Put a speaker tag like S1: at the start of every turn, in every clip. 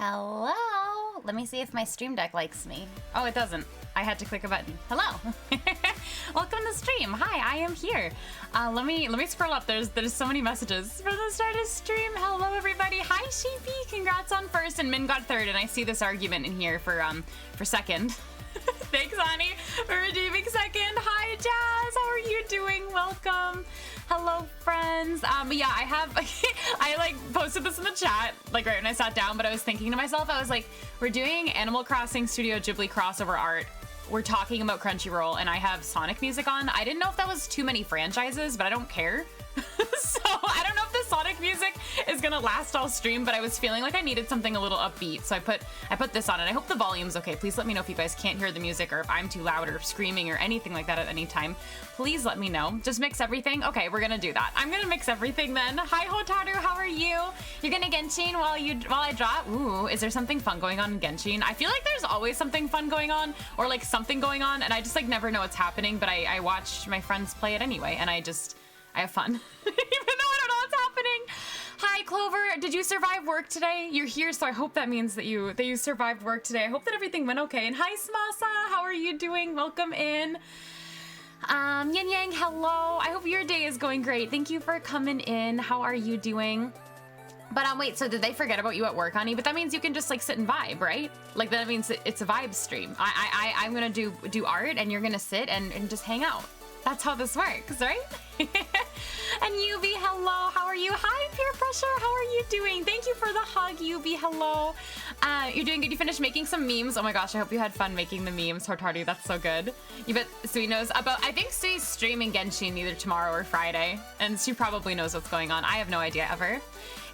S1: Hello. Let me see if my stream deck likes me. Oh, it doesn't. I had to click a button. Hello. Welcome to stream. Hi, I am here. Let me scroll up. There's so many messages from the start of stream. Hello, everybody. Hi, Sheepy. Congrats on first, and Min got third. And I see this argument in here for second. Thanks, Ani, for redeeming second. Hi, Jazz. How are you doing? Welcome. Hello, friends. But yeah, I have, I like posted this in the chat, like right when I sat down, but I was thinking to myself, I was like, we're doing Animal Crossing Studio Ghibli crossover art. We're talking about Crunchyroll, and I have Sonic music on. I didn't know if that was too many franchises, but I don't care. So I don't know if the Sonic music is gonna last all stream, but I was feeling like I needed something a little upbeat, so I put this on, and I hope the volume's okay. Please let me know if you guys can't hear the music, or if I'm too loud or screaming or anything like that at any time. Please let me know. Just mix everything. Okay, we're gonna do that. I'm gonna mix everything then. Hi, Hotaru, how are you? You're gonna Genshin while I draw? Ooh, is there something fun going on in Genshin? I feel like there's always something fun going on, or like something going on, and I just like never know what's happening, but I watch my friends play it anyway, and I have fun, even though I don't know what's happening. Hi, Clover. Did you survive work today? You're here, so I hope that means that you survived work today. I hope that everything went okay. And hi, Smasa. How are you doing? Welcome in. Yin Yang, hello. I hope your day is going great. Thank you for coming in. How are you doing? But wait, so did they forget about you at work, honey? But that means you can just like sit and vibe, right? Like that means it's a vibe stream. I'm gonna do art, and you're gonna sit and just hang out. That's how this works, right? And Yubi, hello. How are you? Hi, Peer Pressure. How are you doing? Thank you for the hug, Yubi. Hello. You're doing good. You finished making some memes. Oh my gosh, I hope you had fun making the memes, Hortardi. That's so good. You bet Sui knows about, I think Sui's streaming Genshin either tomorrow or Friday, and she probably knows what's going on. I have no idea ever.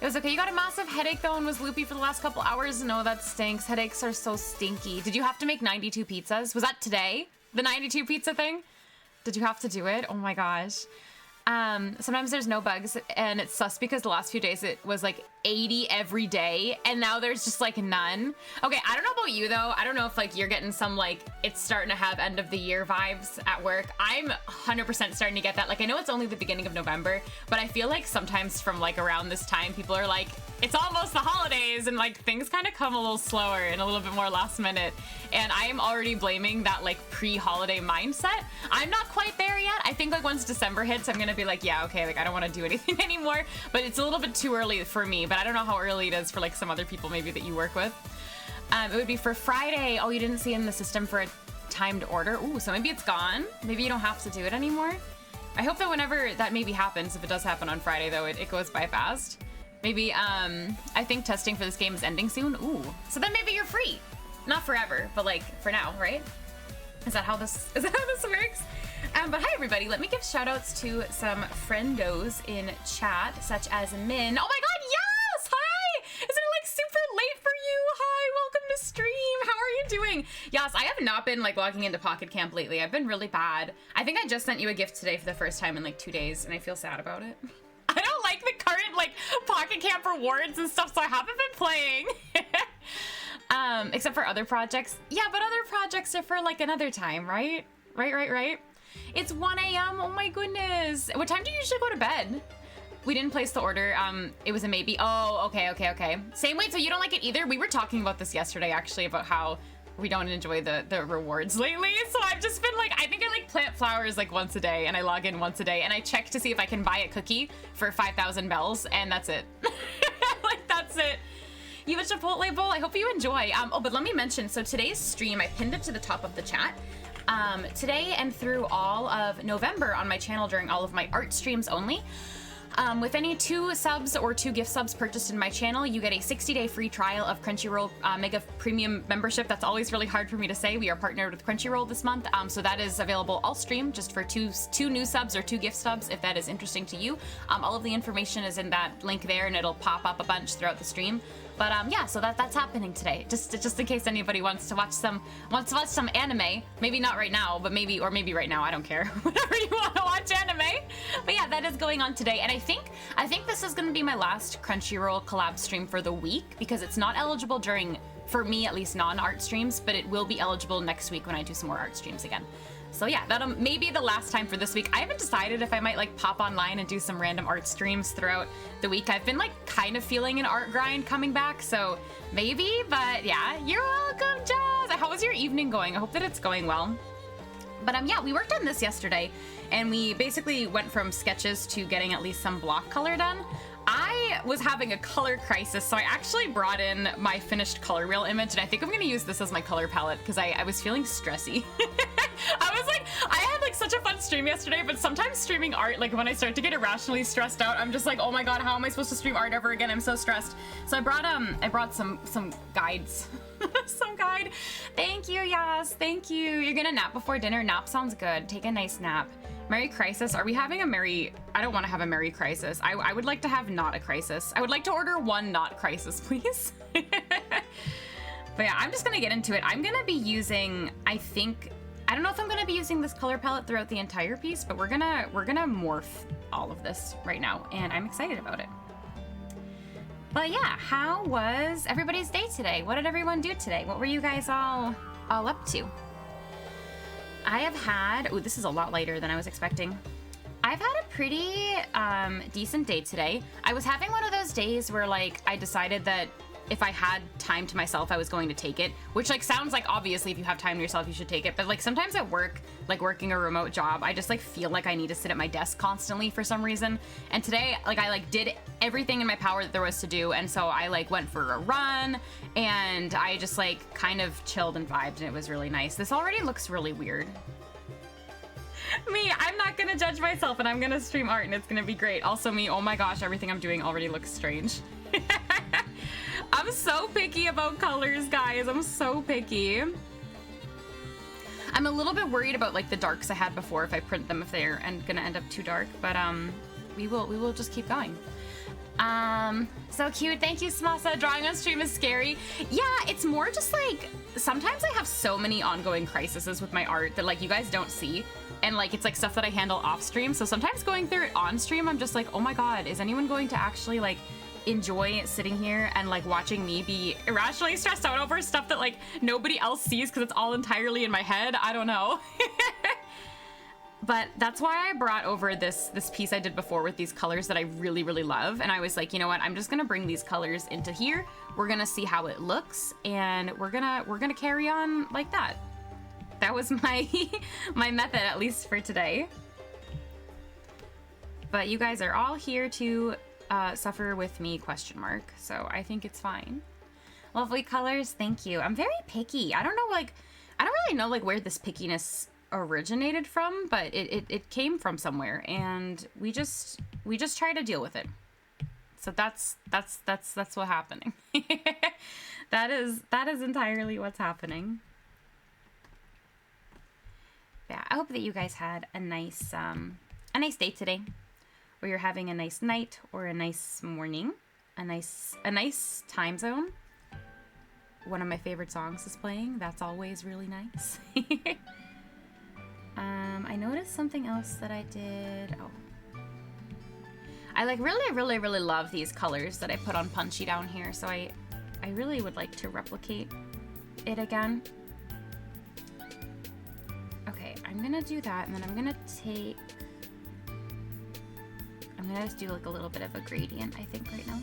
S1: It was okay. You got a massive headache though and was loopy for the last couple hours. No, that stinks. Headaches are so stinky. Did you have to make 92 pizzas? Was that today? The 92 pizza thing? Did you have to do it? Oh my gosh. Sometimes there's no bugs, and it's sus because the last few days it was like 80 every day, and now there's just like none. Okay, I don't know about you though. I don't know if like you're getting some like it's starting to have end of the year vibes at work. I'm 100% starting to get that. Like I know it's only the beginning of November, but I feel like sometimes from like around this time people are like, it's almost the holidays, and like things kind of come a little slower and a little bit more last minute. And I am already blaming that like pre-holiday mindset. I'm not quite there yet. I think like once December hits, I'm gonna be like, yeah, okay, like I don't want to do anything anymore, but it's a little bit too early for me. But I don't know how early it is for like some other people maybe that you work with. It would be for Friday. Oh, you didn't see in the system for a timed order. Ooh, so maybe it's gone. Maybe you don't have to do it anymore. I hope that whenever that maybe happens, if it does happen on Friday though, it goes by fast. Maybe, I think testing for this game is ending soon. Ooh, so then maybe you're free. Not forever, but like for now, right? Is that how this works? But hi everybody, let me give shout outs to some friendos in chat, such as Min. Oh my god, yes! Hi! Isn't it like super late for you? Hi, welcome to stream. How are you doing? Yes, I have not been like logging into Pocket Camp lately. I've been really bad. I think I just sent you a gift today for the first time in like 2 days, and I feel sad about it. I don't like the current like Pocket Camp rewards and stuff, so I haven't been playing. Except for other projects. Yeah, but other projects are for like another time, right? Right. It's 1 a.m. Oh my goodness. What time do you usually go to bed? We didn't place the order. It was a maybe. Oh, okay. Same way, so you don't like it either? We were talking about this yesterday, actually, about how we don't enjoy the rewards lately. So I've just been like, I think I like plant flowers like once a day, and I log in once a day, and I check to see if I can buy a cookie for 5,000 bells, and that's it. Like, that's it. You have a Chipotle bowl? I hope you enjoy. Oh, but let me mention, so today's stream, I pinned it to the top of the chat. Today and through all of November on my channel during all of my art streams only, with any 2 subs or 2 gift subs purchased in my channel, you get a 60-day free trial of Crunchyroll Mega Premium membership. That's always really hard for me to say. We are partnered with Crunchyroll this month, so that is available all stream just for two new subs or 2 gift subs if that is interesting to you. All of the information is in that link there, and it'll pop up a bunch throughout the stream. But yeah, so that's happening today. Just in case anybody wants to watch some anime. Maybe not right now, but maybe right now. I don't care. Whenever you want to watch anime. But yeah, that is going on today. And I think this is going to be my last Crunchyroll collab stream for the week, because it's not eligible during for me at least, non-art streams, but it will be eligible next week when I do some more art streams again. So yeah, that'll maybe the last time for this week. I haven't decided if I might like pop online and do some random art streams throughout the week. I've been like kind of feeling an art grind coming back, so maybe, but yeah, you're welcome, Jazz. How was your evening going? I hope that it's going well. But yeah, we worked on this yesterday, and we basically went from sketches to getting at least some block color done. I was having a color crisis, so I actually brought in my finished color wheel image, and I think I'm gonna use this as my color palette because I was feeling stressy. I was like, I had like such a fun stream yesterday, but sometimes streaming art, like when I start to get irrationally stressed out, I'm just like, oh my god, how am I supposed to stream art ever again? I'm so stressed. So I brought some guides. Some guide. Thank you, Yas. Thank you. You're gonna nap before dinner. Nap sounds good. Take a nice nap. Merry crisis. Are we having a merry? I don't want to have a merry crisis. I would like to have not a crisis. I would like to order one not crisis, please. But yeah, I'm just gonna get into it. I'm gonna be using, I don't know if I'm gonna be using this color palette throughout the entire piece, but we're gonna morph all of this right now, and I'm excited about it. But yeah, how was everybody's day today? What did everyone do today? What were you guys all up to? I have had, oh, this is a lot lighter than I was expecting. I've had a pretty decent day today. I was having one of those days where like I decided that if I had time to myself, I was going to take it, which like sounds like obviously if you have time to yourself, you should take it. But like sometimes at work, like working a remote job, I just like feel like I need to sit at my desk constantly for some reason. And today, like I like did everything in my power that there was to do. And so I like went for a run and I just like kind of chilled and vibed, and it was really nice. This already looks really weird. Me, I'm not gonna judge myself, and I'm gonna stream art and it's gonna be great. Also me, oh my gosh, everything I'm doing already looks strange. I'm so picky about colors, guys. I'm so picky. I'm a little bit worried about like the darks I had before if I print them, if they're gonna end up too dark, but we will just keep going. So cute. Thank you, Smasa. Drawing on stream is scary. Yeah, it's more just like sometimes I have so many ongoing crises with my art that like you guys don't see, and like it's like stuff that I handle off stream. So sometimes going through it on stream, I'm just like, oh my god, is anyone going to actually like enjoy sitting here and like watching me be irrationally stressed out over stuff that like nobody else sees because it's all entirely in my head? I don't know. But that's why I brought over this piece I did before with these colors that I really, really love. And I was like, you know what? I'm just gonna bring these colors into here. We're gonna see how it looks, and we're gonna carry on like that. That was my my method, at least for today. But you guys are all here to suffer with me, question mark. So I think it's fine. Lovely colors, thank you. I'm very picky. I don't know, like, I don't really know like where this pickiness originated from, but it came from somewhere, and we just try to deal with it. So that's what's happening. that is entirely what's happening. Yeah, I hope that you guys had a nice day today, or you're having a nice night or a nice morning, a nice time zone. One of my favorite songs is playing. That's always really nice. I noticed something else that I did. Oh, I like really love these colors that I put on Punchy down here. So I really would like to replicate it again. Okay, I'm gonna do that, and then I'm gonna just do like a little bit of a gradient, I think, right now.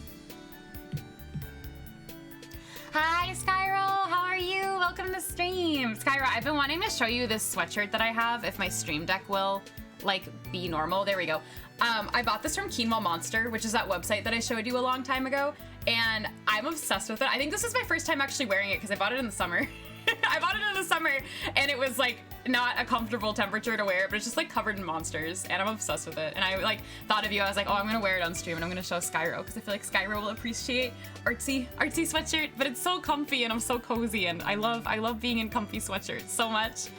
S1: Hi, Skyro, how are you? Welcome to stream. Skyro, I've been wanting to show you this sweatshirt that I have, if my stream deck will, like, be normal. There we go. I bought this from Quinoa Monster, which is that website that I showed you a long time ago, and I'm obsessed with it. I think this is my first time actually wearing it, because I bought it in the summer. I bought it in the summer, and it was, like, not a comfortable temperature to wear, but it's just, like, covered in monsters, and I'm obsessed with it. And I, like, thought of you. I was like, oh, I'm gonna wear it on stream, and I'm gonna show Skyro, because I feel like Skyro will appreciate artsy sweatshirt, but it's so comfy, and I'm so cozy, and I love being in comfy sweatshirts so much.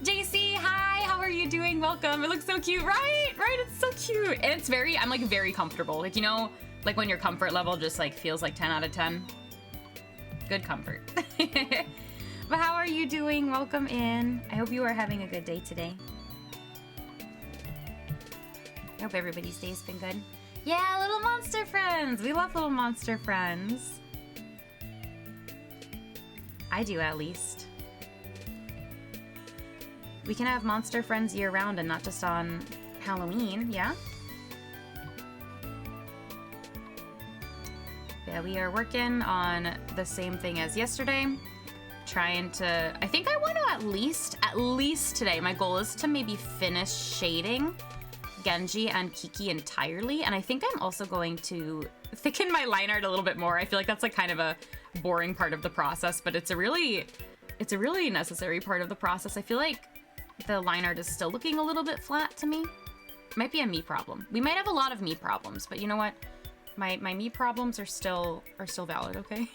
S1: JC, hi, how are you doing? Welcome. It looks so cute, right? Right, it's so cute. And it's I'm, like, very comfortable. Like, you know, like, when your comfort level just, like, feels like 10 out of 10. Good comfort. But how are you doing? Welcome in. I hope you are having a good day today. I hope everybody's day's been good. Yeah, little monster friends. We love little monster friends. I do, at least. We can have monster friends year-round and not just on Halloween, yeah? Yeah, we are working on the same thing as yesterday. Trying to... I think I want to at least today, my goal is to maybe finish shading Genji and Kiki entirely. And I think I'm also going to thicken my line art a little bit more. I feel like that's like kind of a boring part of the process, but it's a really necessary part of the process. I feel like the line art is still looking a little bit flat to me. Might be a me problem. We might have a lot of me problems, but you know what? My me problems are still valid, okay?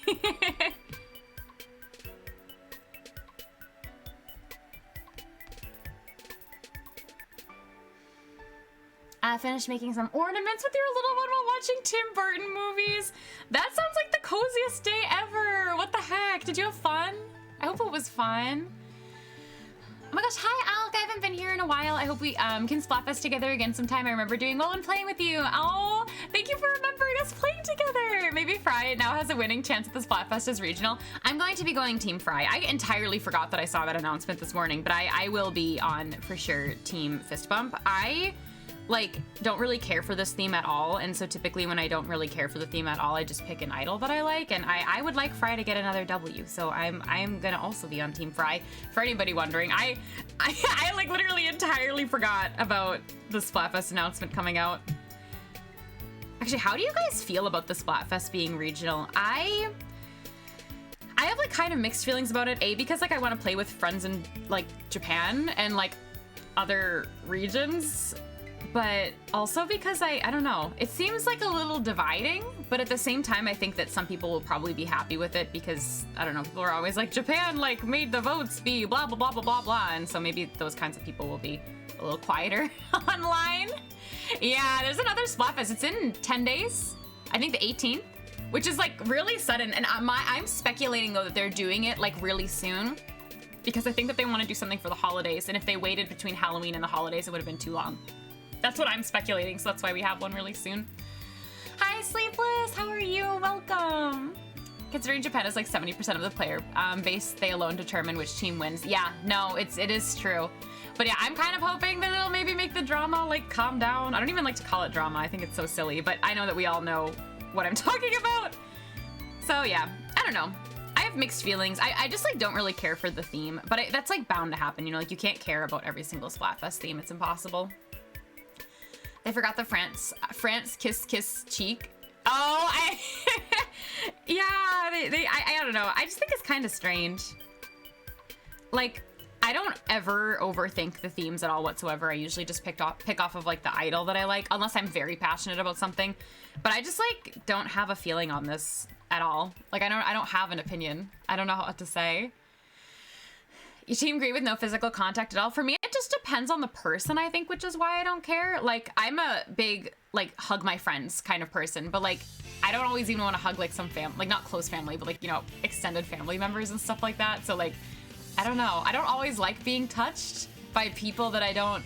S1: I finished making some ornaments with your little one while watching Tim Burton movies. That sounds like the coziest day ever. What the heck? Did you have fun? I hope it was fun. Oh my gosh, hi Alk, I haven't been here in a while. I hope we can Splatfest together again sometime. I remember doing well and playing with you. Oh, thank you for remembering us playing together. Maybe Fry now has a winning chance at the Splatfest as regional. I'm going to be going Team Fry. I entirely forgot that I saw that announcement this morning, but I will be on for sure Team Fist Bump. I like don't really care for this theme at all, and so typically when I don't really care for the theme at all, I just pick an idol that I like, and I would like Fry to get another W, so I'm gonna also be on Team Fry. For anybody wondering, I like literally entirely forgot about the Splatfest announcement coming out. Actually, how do you guys feel about the Splatfest being regional? I have like kind of mixed feelings about it. A, because like I want to play with friends in like Japan and like other regions, but also because I don't know, it seems like a little dividing, but at the same time, I think that some people will probably be happy with it because, I don't know, people are always like, Japan like made the votes be blah, blah, blah, blah, blah, blah. And so maybe those kinds of people will be a little quieter online. Yeah, there's another Splatfest. It's in 10 days. I think the 18th, which is like really sudden. And I'm speculating though that they're doing it like really soon because I think that they want to do something for the holidays. And if they waited between Halloween and the holidays, it would have been too long. That's what I'm speculating, so that's why we have one really soon. Hi, Sleepless, how are you? Welcome. Considering Japan is like 70% of the player base, they alone determine which team wins. Yeah, no, it is true. But yeah, I'm kind of hoping that it'll maybe make the drama like calm down. I don't even like to call it drama, I think it's so silly, but I know that we all know what I'm talking about. So yeah, I don't know. I have mixed feelings. I just like don't really care for the theme, but that's like bound to happen, you know, like you can't care about every single Splatfest theme, it's impossible. They forgot the France kiss cheek. Oh, yeah, I don't know. I just think it's kind of strange. Like, I don't ever overthink the themes at all whatsoever. I usually just pick off of like the idol that I like, unless I'm very passionate about something. But I just like don't have a feeling on this at all. Like I don't have an opinion. I don't know what to say. You team agree with no physical contact at all? For me, it just depends on the person, I think, which is why I don't care. Like, I'm a big, like, hug my friends kind of person, but, like, I don't always even want to hug, like, some like, not close family, but, like, you know, extended family members and stuff like that. So, like, I don't know. I don't always like being touched by people that I don't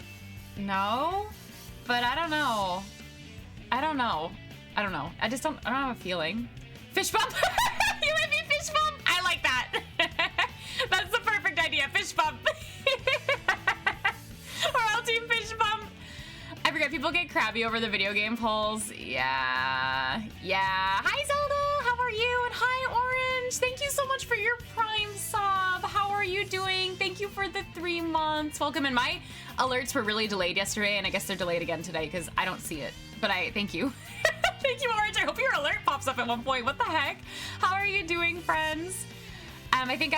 S1: know, but I don't know. I don't know. I don't have a feeling. Fish bump? You might be fish bump? I like that. That's the perfect idea. Fish bump. Royal team fish bump. I forget people get crabby over the video game polls. Yeah. Hi Zelda, how are you? And hi Orange. Thank you so much for your Prime sub. How are you doing? Thank you for the 3 months. Welcome. And my alerts were really delayed yesterday, and I guess they're delayed again today because I don't see it. But thank you. Thank you, Orange. I hope your alert pops up at one point. What the heck? How are you doing, friends? I think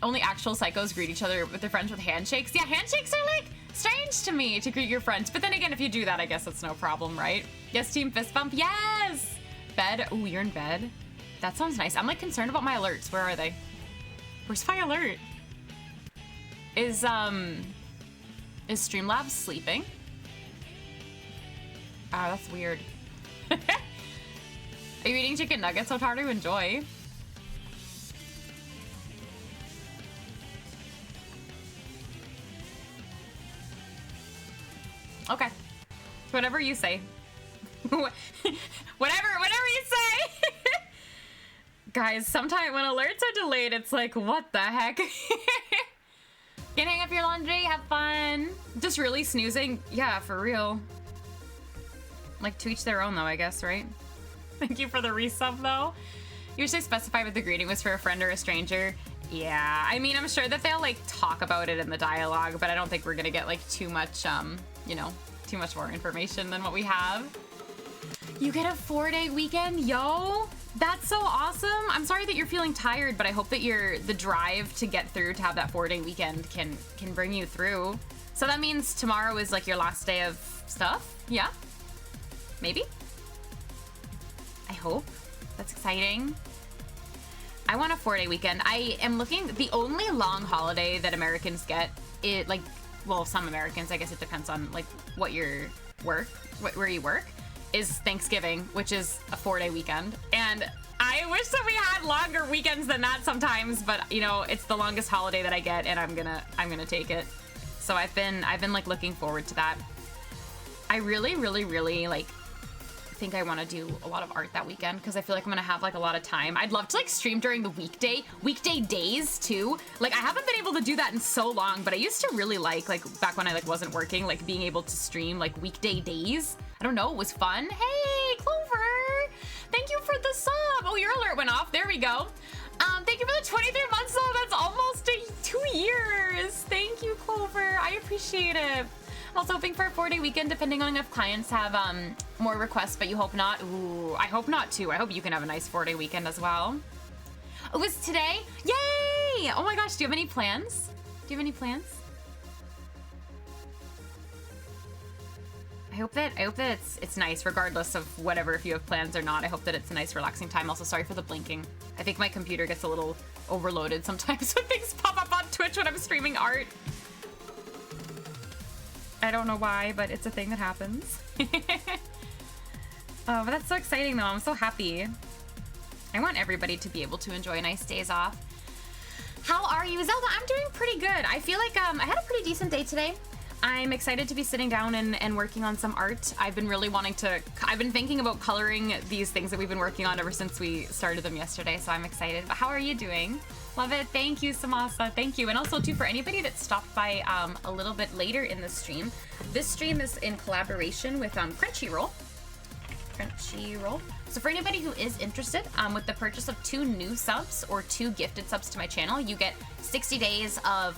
S1: only actual psychos greet each other with their friends with handshakes. Yeah, handshakes are like strange to me to greet your friends. But then again, if you do that, I guess it's no problem, right? Yes, team fist bump. Yes! Bed. Oh, you're in bed. That sounds nice. I'm like concerned about my alerts. Where are they? Where's my alert? Is Streamlabs sleeping? Ah, that's weird. Are you eating chicken nuggets? So hard to enjoy. Okay. Whatever you say. whatever you say. Guys, sometimes when alerts are delayed, it's like, what the heck? Can hang up your laundry, have fun. Just really snoozing. Yeah, for real. Like, to each their own, though, I guess, right? Thank you for the resub, though. Usually specify what the greeting was for a friend or a stranger. Yeah, I mean, I'm sure that they'll, like, talk about it in the dialogue, but I don't think we're gonna get, like, too much, you know, too much more information than what we have. You get a 4-day weekend, yo! That's so awesome. I'm sorry that you're feeling tired, but I hope that the drive to get through to have that 4-day weekend can bring you through. So that means tomorrow is like your last day of stuff? Yeah? Maybe? I hope. That's exciting. I want a 4-day weekend. I am looking, the only long holiday that Americans get, well, some Americans, I guess it depends on like what your work, where you work, is Thanksgiving, which is a 4-day weekend. And I wish that we had longer weekends than that sometimes, but you know, it's the longest holiday that I get and I'm gonna take it. So I've been like looking forward to that. I really like think I want to do a lot of art that weekend because I feel like I'm gonna have like a lot of time. I'd love to like stream during the weekday days too. Like I haven't been able to do that in so long, but I used to really like back when I like wasn't working, like being able to stream like weekday days. I don't know, it was fun. Hey, Clover! Thank you for the sub! Oh, your alert went off. There we go. Thank you for the 23 months though. That's almost 2 years. Thank you, Clover. I appreciate it. I'm also hoping for a 4-day weekend depending on if clients have more requests, but you hope not. Ooh, I hope not too. I hope you can have a nice 4-day weekend as well. Oh, it was today? Yay! Oh my gosh, do you have any plans? Do you have any plans? I hope that it's nice regardless of whatever, if you have plans or not. I hope that it's a nice relaxing time. Also, sorry for the blinking. I think my computer gets a little overloaded sometimes when things pop up on Twitch when I'm streaming art. I don't know why, but it's a thing that happens. Oh, but that's so exciting though. I'm so happy. I want everybody to be able to enjoy nice days off. How are you, Zelda? I'm doing pretty good. I feel like I had a pretty decent day today. I'm excited to be sitting down and working on some art. I've been really I've been thinking about coloring these things that we've been working on ever since we started them yesterday, so I'm excited. But how are you doing? Love it. Thank you, Samasa. Thank you. And also, too, for anybody that stopped by a little bit later in the stream, this stream is in collaboration with Crunchyroll. So for anybody who is interested, with the purchase of 2 new subs or 2 gifted subs to my channel, you get 60 days of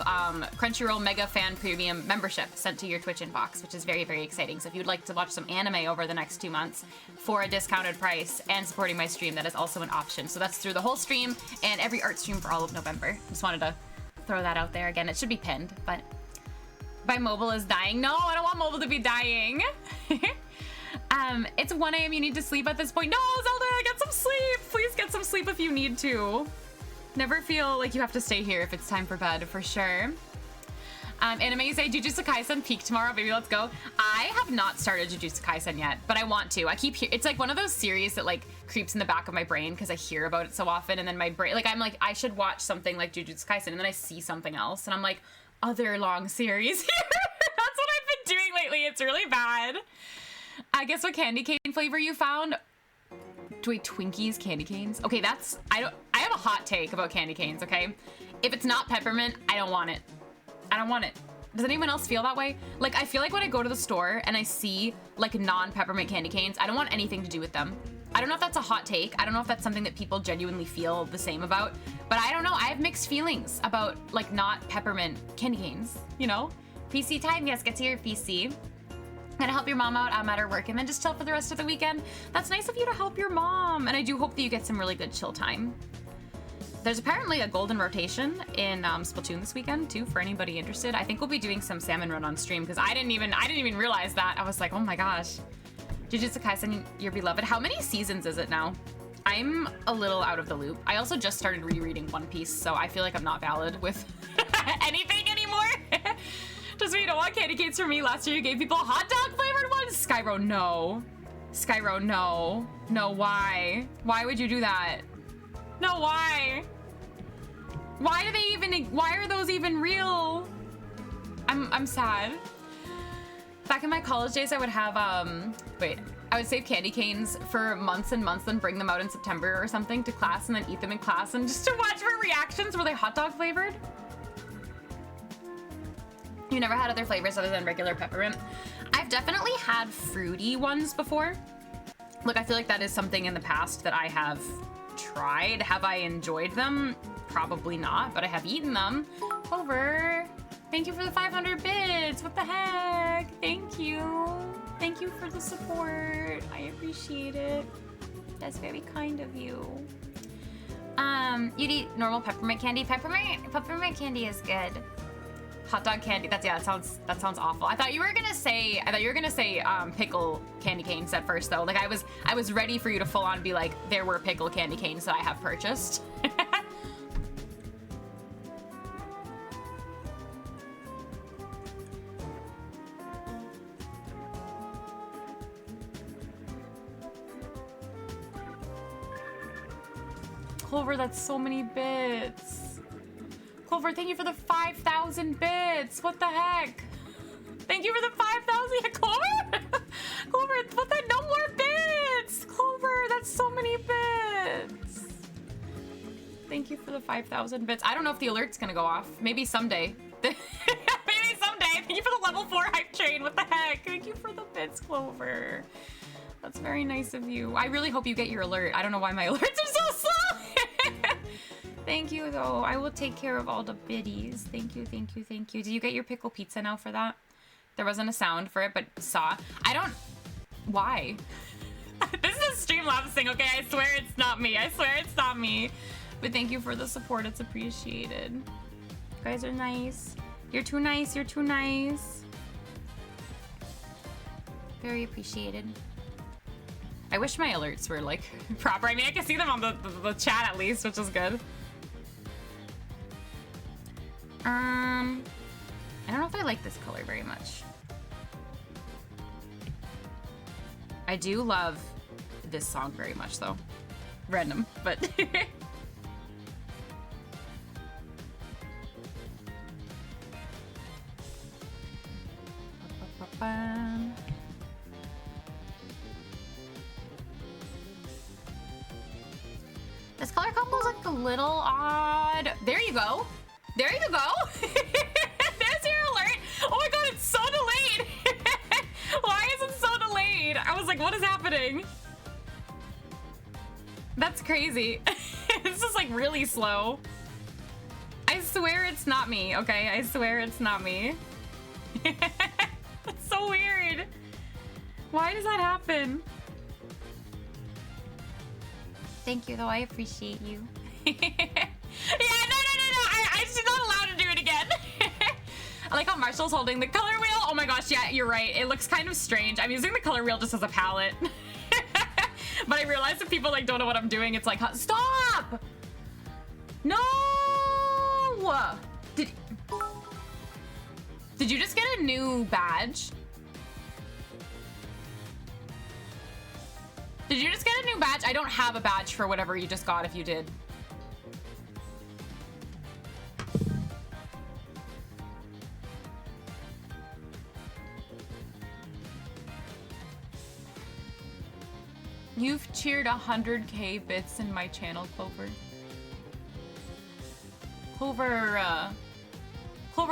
S1: Crunchyroll Mega Fan Premium membership sent to your Twitch inbox, which is very, very exciting. So if you'd like to watch some anime over the next 2 months for a discounted price and supporting my stream, that is also an option. So that's through the whole stream and every art stream for all of November. Just wanted to throw that out there. Again, it should be pinned, but my mobile is dying. No, I don't want mobile to be dying. It's 1 a.m. You need to sleep at this point. No, Zelda, get some sleep. Please get some sleep if you need to. Never feel like you have to stay here if it's time for bed, for sure. Anime, you say Jujutsu Kaisen peak tomorrow, baby, let's go. I have not started Jujutsu Kaisen yet, but I want to. I keep it's like one of those series that like creeps in the back of my brain because I hear about it so often, and then my brain, like I'm like, I should watch something like Jujutsu Kaisen, and then I see something else, and I'm like, other long series here. That's what I've been doing lately. It's really bad. I guess what candy cane flavor you found? Wait, Twinkies, candy canes? Okay, I have a hot take about candy canes, okay? If it's not peppermint, I don't want it. I don't want it. Does anyone else feel that way? Like, I feel like when I go to the store and I see like non-peppermint candy canes, I don't want anything to do with them. I don't know if that's a hot take. I don't know if that's something that people genuinely feel the same about, but I don't know. I have mixed feelings about like not peppermint candy canes, you know? PC time, yes, get to your PC. Gonna help your mom out at her work and then just chill for the rest of the weekend. That's nice of you to help your mom. And I do hope that you get some really good chill time. There's apparently a golden rotation in Splatoon this weekend too, for anybody interested. I think we'll be doing some salmon run on stream because I didn't even realize that. I was like, oh my gosh. Jujutsu Kaisen, your beloved. How many seasons is it now? I'm a little out of the loop. I also just started rereading One Piece, so I feel like I'm not valid with anything anymore. Just so you don't want candy canes for me. Last year you gave people hot dog flavored ones. Skyro, no. Skyro, no. No, why? Why would you do that? No, why? Why are those even real? I'm sad. Back in my college days, I would have, I would save candy canes for months and months, then bring them out in September or something to class and then eat them in class and just to watch for reactions. Were they hot dog flavored? You never had other flavors other than regular peppermint? I've definitely had fruity ones before. Look, I feel like that is something in the past that I have tried. Have I enjoyed them? Probably not, but I have eaten them. Over. Thank you for the 500 bits. What the heck? Thank you. Thank you for the support. I appreciate it. That's very kind of you. You'd eat normal peppermint candy. Peppermint candy is good. Hot dog candy. That sounds awful. I thought you were gonna say pickle candy canes at first though. Like I was ready for you to full on be like, there were pickle candy canes that I have purchased. Clover, that's so many bits. Clover, thank you for the 5,000 bits. What the heck? Thank you for the 5,000. Yeah, Clover? Clover, what the? No more bits. Clover, that's so many bits. Thank you for the 5,000 bits. I don't know if the alert's gonna go off. Maybe someday. Maybe someday. Thank you for the level 4 hype train. What the heck? Thank you for the bits, Clover. That's very nice of you. I really hope you get your alert. I don't know why my alerts are so slow. Thank you, though. I will take care of all the biddies. Thank you, thank you, thank you. Did you get your pickle pizza now for that? There wasn't a sound for it, but saw. I don't... Why? This is a Streamlabs thing, okay? I swear it's not me. I swear it's not me. But thank you for the support. It's appreciated. You guys are nice. You're too nice. You're too nice. Very appreciated. I wish my alerts were, like, proper. I mean, I can see them on the chat at least, which is good. I don't know if I like this color very much. I do love this song very much, though. Random, but... This color combo is like a little odd. There you go. There you go. There's your alert. Oh my god, it's so delayed. Why is it so delayed? I was like, what is happening? That's crazy. It's just like really slow. I swear it's not me, okay? I swear it's not me. That's so weird. Why does that happen? Thank you, though. I appreciate you. Yeah, no. I'm not allowed to do it again. I like how Marshall's holding the color wheel. Oh my gosh, yeah, you're right. It looks kind of strange. I'm using the color wheel just as a palette. But I realize if people like don't know what I'm doing, it's like, stop! No! Did you just get a new badge? Did you just get a new badge? I don't have a badge for whatever you just got if you did. You've cheered 100k bits in my channel, Clover. Clover,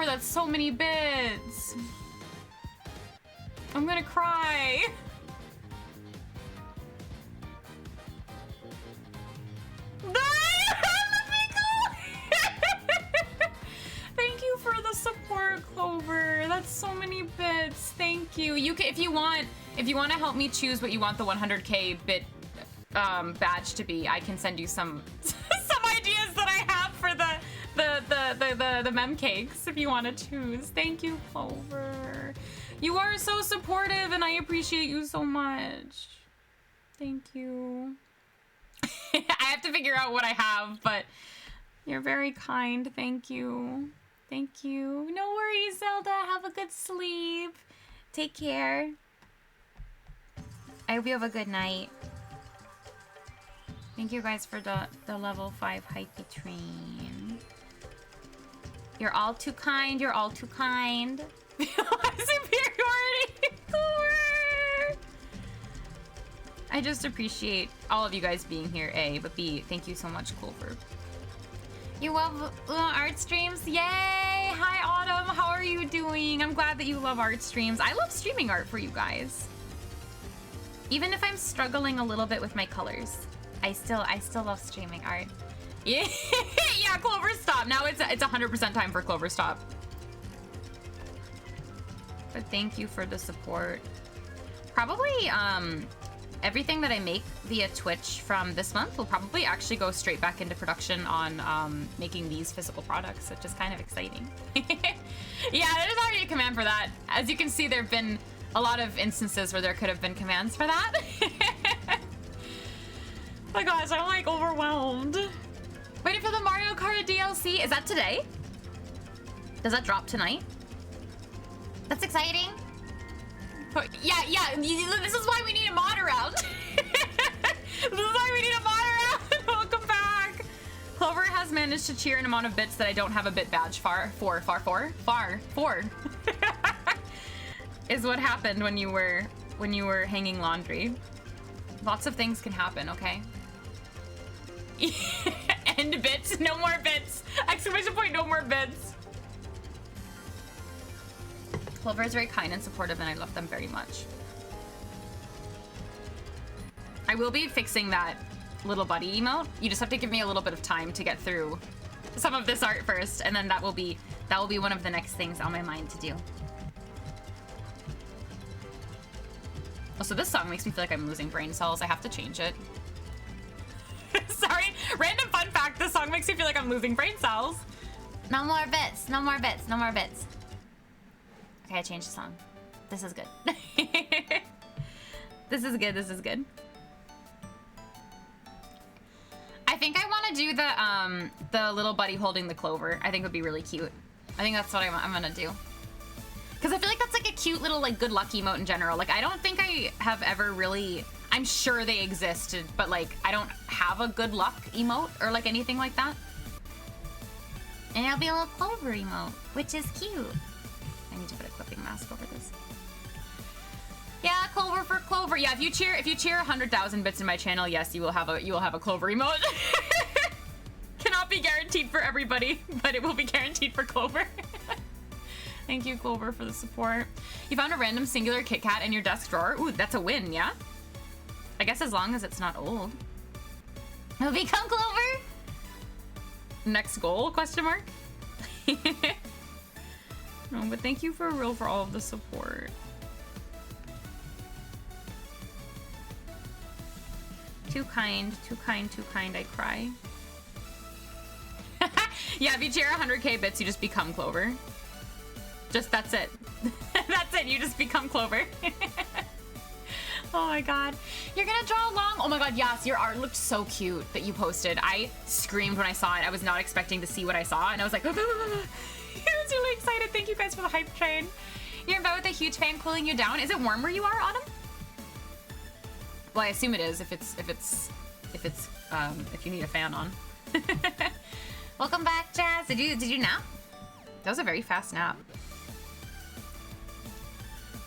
S1: that's so many bits. I'm gonna cry. Thank you for the support, Clover. That's so many bits. Thank you. You can, if you want to help me choose what you want the 100k bit badge to be, I can send you some ideas that I have for the mem cakes if you want to choose. Thank you, Clover. You are so supportive and I appreciate you so much. Thank you. I have to figure out what I have, but you're very kind. Thank you. Thank you. No worries, Zelda. Have a good sleep. Take care. I hope you have a good night. Thank you guys for the level 5 hype train. You're all too kind. You're all too kind. Superiority. just appreciate all of you guys being here, A, but B, thank you so much, Clover. You love art streams? Yay! Hi, Autumn. How are you doing? I'm glad that you love art streams. I love streaming art for you guys. Even if I'm struggling a little bit with my colors, I still love streaming art. Yeah, yeah, Clover Stop. Now it's 100% time for Clover Stop. But thank you for the support. Probably everything that I make via Twitch from this month will probably actually go straight back into production on making these physical products, which is kind of exciting. Yeah, there's already a command for that. As you can see, there have been a lot of instances where there could have been commands for that. Oh my gosh, I'm like overwhelmed. Waiting for the Mario Kart DLC. Is that today? Does that drop tonight? That's exciting. Yeah, this is why we need a mod around. This is why we need a mod around. Welcome back. Clover has managed to cheer an amount of bits that I don't have a bit badge for. Is what happened when you were hanging laundry. Lots of things can happen, okay? End bits, no more bits. Exclamation point, no more bits. Clover is very kind and supportive, and I love them very much. I will be fixing that little buddy emote. You just have to give me a little bit of time to get through some of this art first, and then that will be one of the next things on my mind to do. Oh, so this song makes me feel like I'm losing brain cells. I have to change it. Sorry, random fun fact. This song makes me feel like I'm losing brain cells. No more bits. No more bits. No more bits. Okay, I changed the song. This is good. This is good. This is good. I think I want to do the little buddy holding the clover. I think would be really cute. I think that's what I'm gonna do. Because I feel like that's like a cute little like good luck emote in general. Like I don't think I have ever really. I'm sure they existed, but like I don't have a good luck emote or like anything like that. And it'll be a little clover emote, which is cute. I need to put a clipping mask over this. Yeah, Clover for Clover. Yeah, if you cheer 100,000 bits in my channel, yes, you will have a Clover emote. Cannot be guaranteed for everybody, but it will be guaranteed for Clover. Thank you, Clover, for the support. You found a random singular Kit Kat in your desk drawer. Ooh, that's a win, yeah? I guess as long as it's not old. It'll become Clover? Next goal, question mark? No, but thank you for real for all of the support. Too kind, too kind, too kind, I cry. Yeah, if you cheer 100k bits, you just become Clover. Just, that's it. That's it, you just become Clover. Oh my god. You're gonna draw along? Oh my god, yes, your art looked so cute that you posted. I screamed when I saw it. I was not expecting to see what I saw, and I was like, I was really excited. Thank you guys for the hype train. You're in bed with a huge fan cooling you down. Is it warm where you are, Autumn? Well, I assume it is if you need a fan on. Welcome back, Jazz. Did you nap? That was a very fast nap.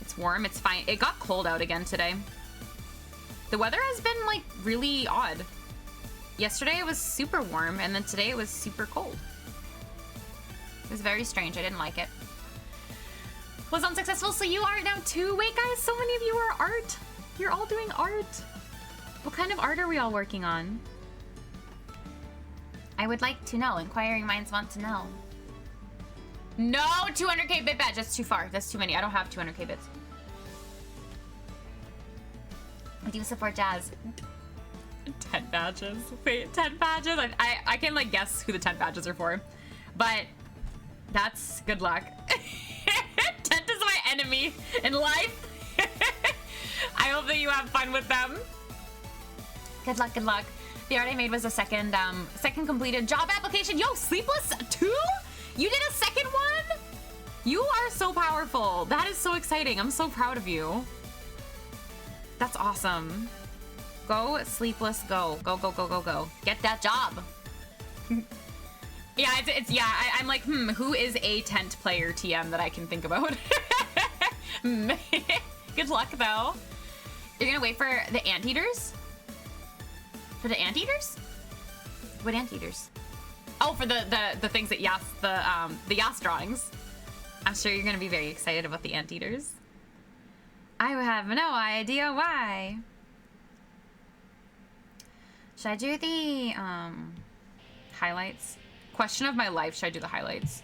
S1: It's warm, it's fine. It got cold out again today. The weather has been like really odd. Yesterday it was super warm, and then today it was super cold. It was very strange. I didn't like it. Was unsuccessful, so you are now too. Wait, guys, so many of you are art. You're all doing art. What kind of art are we all working on? I would like to know. Inquiring minds want to know. No 200k bit badge. That's too far. That's too many. I don't have 200k bits. I do support Jazz. 10 badges. Wait, 10 badges? I can like guess who the 10 badges are for. But that's good luck. Tent is my enemy in life. I hope that you have fun with them. Good luck, good luck. The art I made was a second completed job application. Yo, Sleepless 2? You did a second one? You are so powerful. That is so exciting. I'm so proud of you. That's awesome. Go, Sleepless, go. Go, go, go, go, go. Get that job. Yeah, I'm like, who is a tent player TM that I can think about? Good luck, though. You're gonna wait for the anteaters? For the anteaters? What anteaters? Oh, for the things that Yas, the Yas drawings. I'm sure you're gonna be very excited about the anteaters. I have no idea why. Should I do the highlights? Question of my life, should I do the highlights?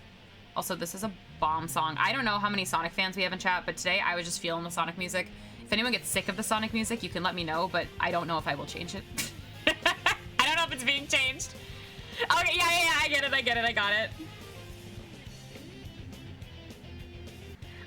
S1: Also, this is a bomb song. I don't know how many Sonic fans we have in chat, but today I was just feeling the Sonic music. If anyone gets sick of the Sonic music, you can let me know, but I don't know if I will change it. I don't know if it's being changed. Okay, yeah, I get it, I got it.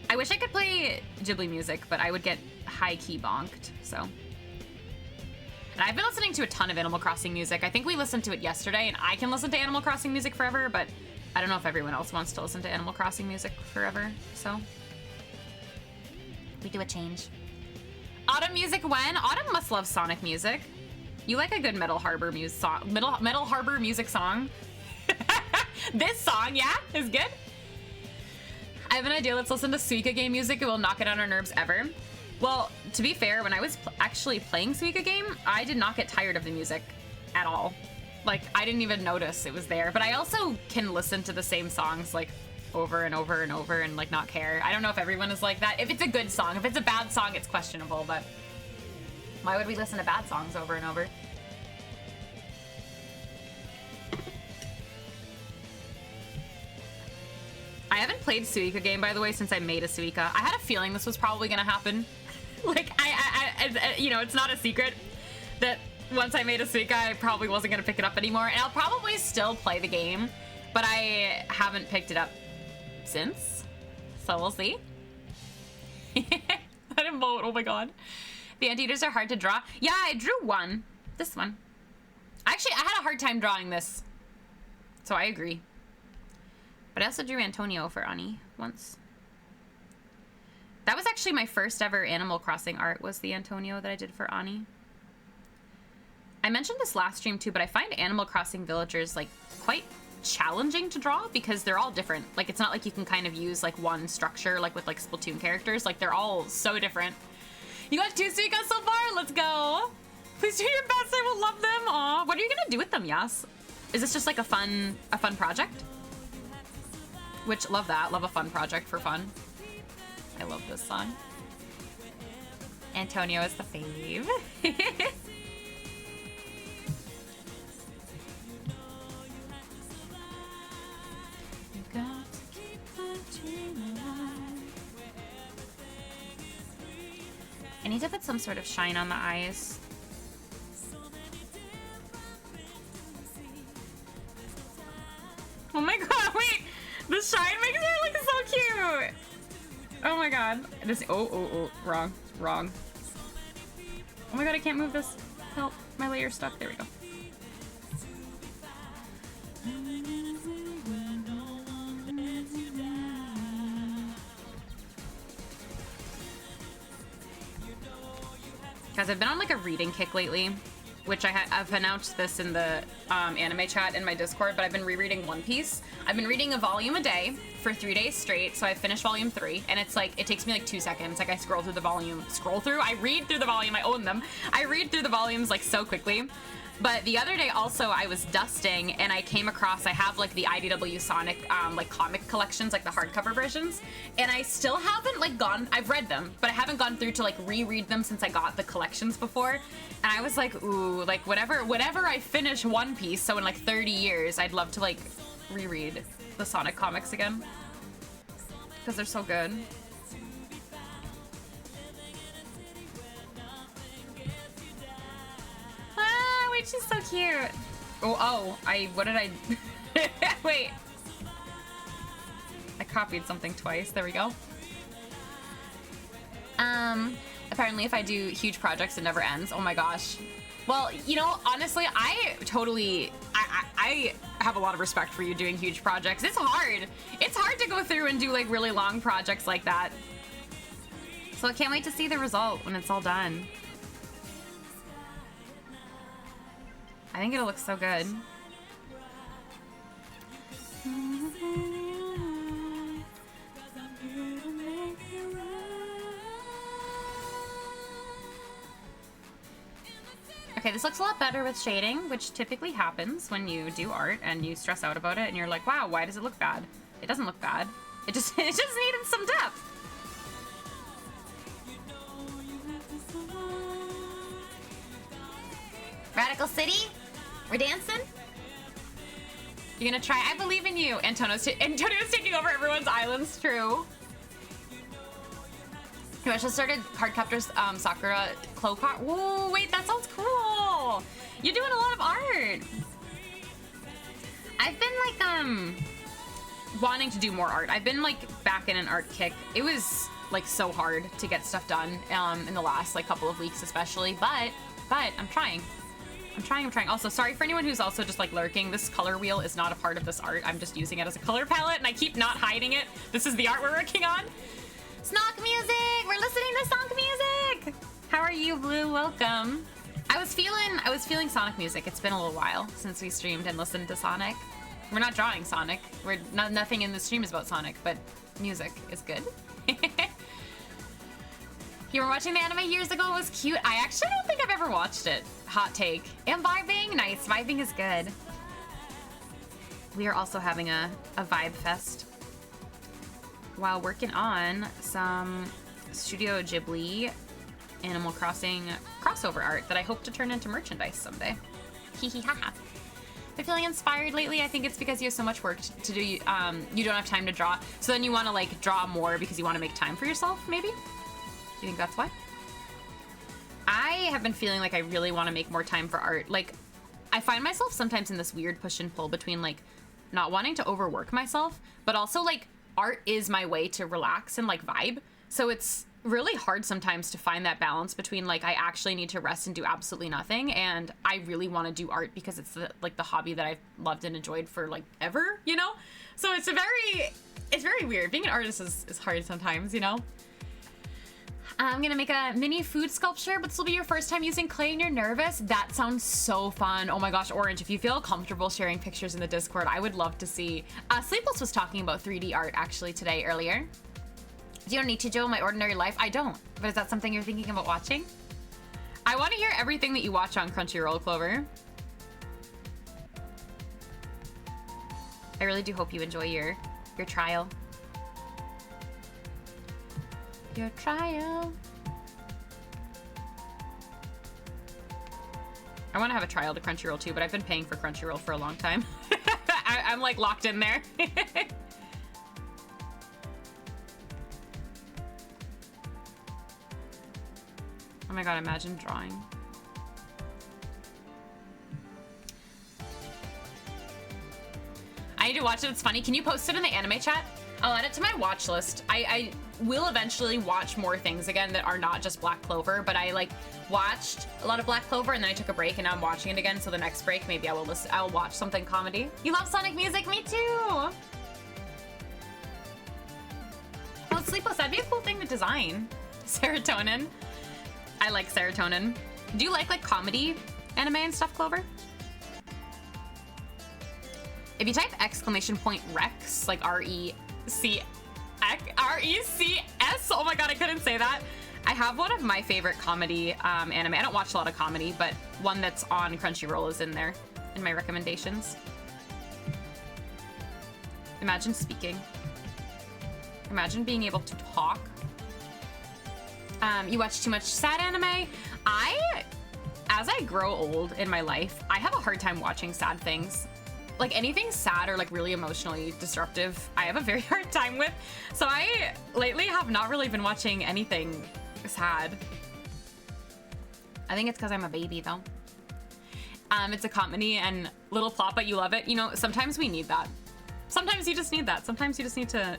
S1: I wish I could play Ghibli music, but I would get high-key bonked, so. And I've been listening to a ton of Animal Crossing music. I think we listened to it yesterday, and I can listen to Animal Crossing music forever, but I don't know if everyone else wants to listen to Animal Crossing music forever, so. We do a change. Autumn music when? Autumn must love Sonic music. You like a good Metal Harbor music song? Metal Harbor music song? This song, yeah, is good. I have an idea. Let's listen to Suika game music. It will not get on our nerves ever. Well, to be fair, when I was actually playing Suika game, I did not get tired of the music at all. Like, I didn't even notice it was there. But I also can listen to the same songs, like, over and over and over and, like, not care. I don't know if everyone is like that. If it's a good song. If it's a bad song, it's questionable, but why would we listen to bad songs over and over? I haven't played Suika game, by the way, since I made a Suika. I had a feeling this was probably gonna happen. Like, you know, it's not a secret that once I made a Suika, I probably wasn't gonna pick it up anymore. And I'll probably still play the game, but I haven't picked it up since. So we'll see. I didn't vote, oh my god. The anteaters are hard to draw. Yeah, I drew one. This one. Actually, I had a hard time drawing this. So I agree. But I also drew Antonio for Ani once. That was actually my first ever Animal Crossing art, was the Antonio that I did for Ani. I mentioned this last stream too, but I find Animal Crossing villagers like quite challenging to draw because they're all different. Like, it's not like you can kind of use like one structure like with like Splatoon characters. Like, they're all so different. You got 2 Suikas so far? Let's go. Please do your best. I will love them. Aw, what are you gonna do with them, Yas? Is this just like a fun project? Which, love that. Love a fun project for fun. I love this song. Antonio is the fave. I need to put some sort of shine on the eyes. Oh my god, wait! The shine makes her look so cute! Oh my god. This, oh, wrong. Oh my god, I can't move this. Help, my layer's stuck. There we go. Guys, I've been on like a reading kick lately, which I've announced this in the anime chat in my Discord, but I've been rereading One Piece. I've been reading a volume a day for 3 days straight, so I finished volume 3, and it's like, it takes me like 2 seconds. Like, I I read through the volume, I own them. I read through the volumes like so quickly. But the other day also I was dusting and I came across, I have like the IDW Sonic like comic collections, like the hardcover versions, and I still haven't like I've read them, but I haven't gone through to like reread them since I got the collections before. And I was like, ooh, like whenever I finish One Piece, so in like 30 years, I'd love to like reread the Sonic comics again, because they're so good. Ah, wait, she's so cute. What did I, wait. I copied something twice, there we go. Apparently if I do huge projects, it never ends. Oh my gosh. Well, you know, honestly, I have a lot of respect for you doing huge projects. It's hard. It's hard to go through and do like really long projects like that. So I can't wait to see the result when it's all done. I think it'll look so good. Okay, this looks a lot better with shading, which typically happens when you do art and you stress out about it and you're like, wow, why does it look bad? It doesn't look bad. It just needed some depth. Radical City? We're dancing? You're gonna try? I believe in you. Antonio's taking over everyone's islands, true. You actually started Cardcaptor's Sakura Clo Card. Whoa, wait, that sounds cool. You're doing a lot of art. I've been like, wanting to do more art. I've been like back in an art kick. It was like so hard to get stuff done in the last like couple of weeks especially, but I'm trying. I'm trying. Also, sorry for anyone who's also just like lurking. This color wheel is not a part of this art. I'm just using it as a color palette and I keep not hiding it. This is the art we're working on. Snog music! We're listening to Sonic music! How are you, Blue? Welcome. I was feeling Sonic music. It's been a little while since we streamed and listened to Sonic. We're not drawing Sonic. Nothing in the stream is about Sonic, but music is good. You were watching the anime years ago. It was cute. I actually don't think I've ever watched it. Hot take. And vibing? Nice. Vibing is good. We are also having a vibe fest while working on some Studio Ghibli Animal Crossing crossover art that I hope to turn into merchandise someday. Hee hee ha ha. Been feeling inspired lately. I think it's because you have so much work to do. You don't have time to draw. So then you want to like draw more because you want to make time for yourself, maybe? Do you think that's why? I have been feeling like I really want to make more time for art. Like, I find myself sometimes in this weird push and pull between like not wanting to overwork myself, but also like art is my way to relax and like vibe. So it's really hard sometimes to find that balance between like I actually need to rest and do absolutely nothing and I really want to do art because it's the hobby that I've loved and enjoyed for like ever, you know? So it's very weird. Being an artist is hard sometimes, you know? I'm gonna make a mini food sculpture, but this will be your first time using clay and you're nervous. That sounds so fun. Oh my gosh, Orange, if you feel comfortable sharing pictures in the Discord, I would love to see. Sleepless was talking about 3D art actually today earlier. Do you know Nichijou, My Ordinary Life? I don't, but is that something you're thinking about watching? I want to hear everything that you watch on Crunchyroll, Clover. I really do hope you enjoy your trial. Your trial. I want to have a trial to Crunchyroll too, but I've been paying for Crunchyroll for a long time. I'm like locked in there. Oh my god, imagine drawing. I need to watch it. It's funny. Can you post it in the anime chat? I'll add it to my watch list. I will eventually watch more things again that are not just Black Clover, but I like watched a lot of Black Clover and then I took a break and now I'm watching it again. So the next break, maybe I'll watch something comedy. You love Sonic music? Me too. Well, it's Sleepless. That'd be a cool thing to design. Serotonin. I like serotonin. Do you like comedy anime and stuff, Clover? If you type !Rex, like R-E-C-S, oh my god, I couldn't say that. I have one of my favorite comedy anime. I don't watch a lot of comedy, but one that's on Crunchyroll is in there in my recommendations. Imagine speaking. Imagine being able to talk. You watch too much sad anime. As I grow old in my life, I have a hard time watching sad things. Like anything sad or like really emotionally disruptive, I have a very hard time with. So I lately have not really been watching anything sad. I think it's because I'm a baby though. It's a comedy and little plot, but you love it. You know, sometimes we need that. Sometimes you just need that. Sometimes you just need to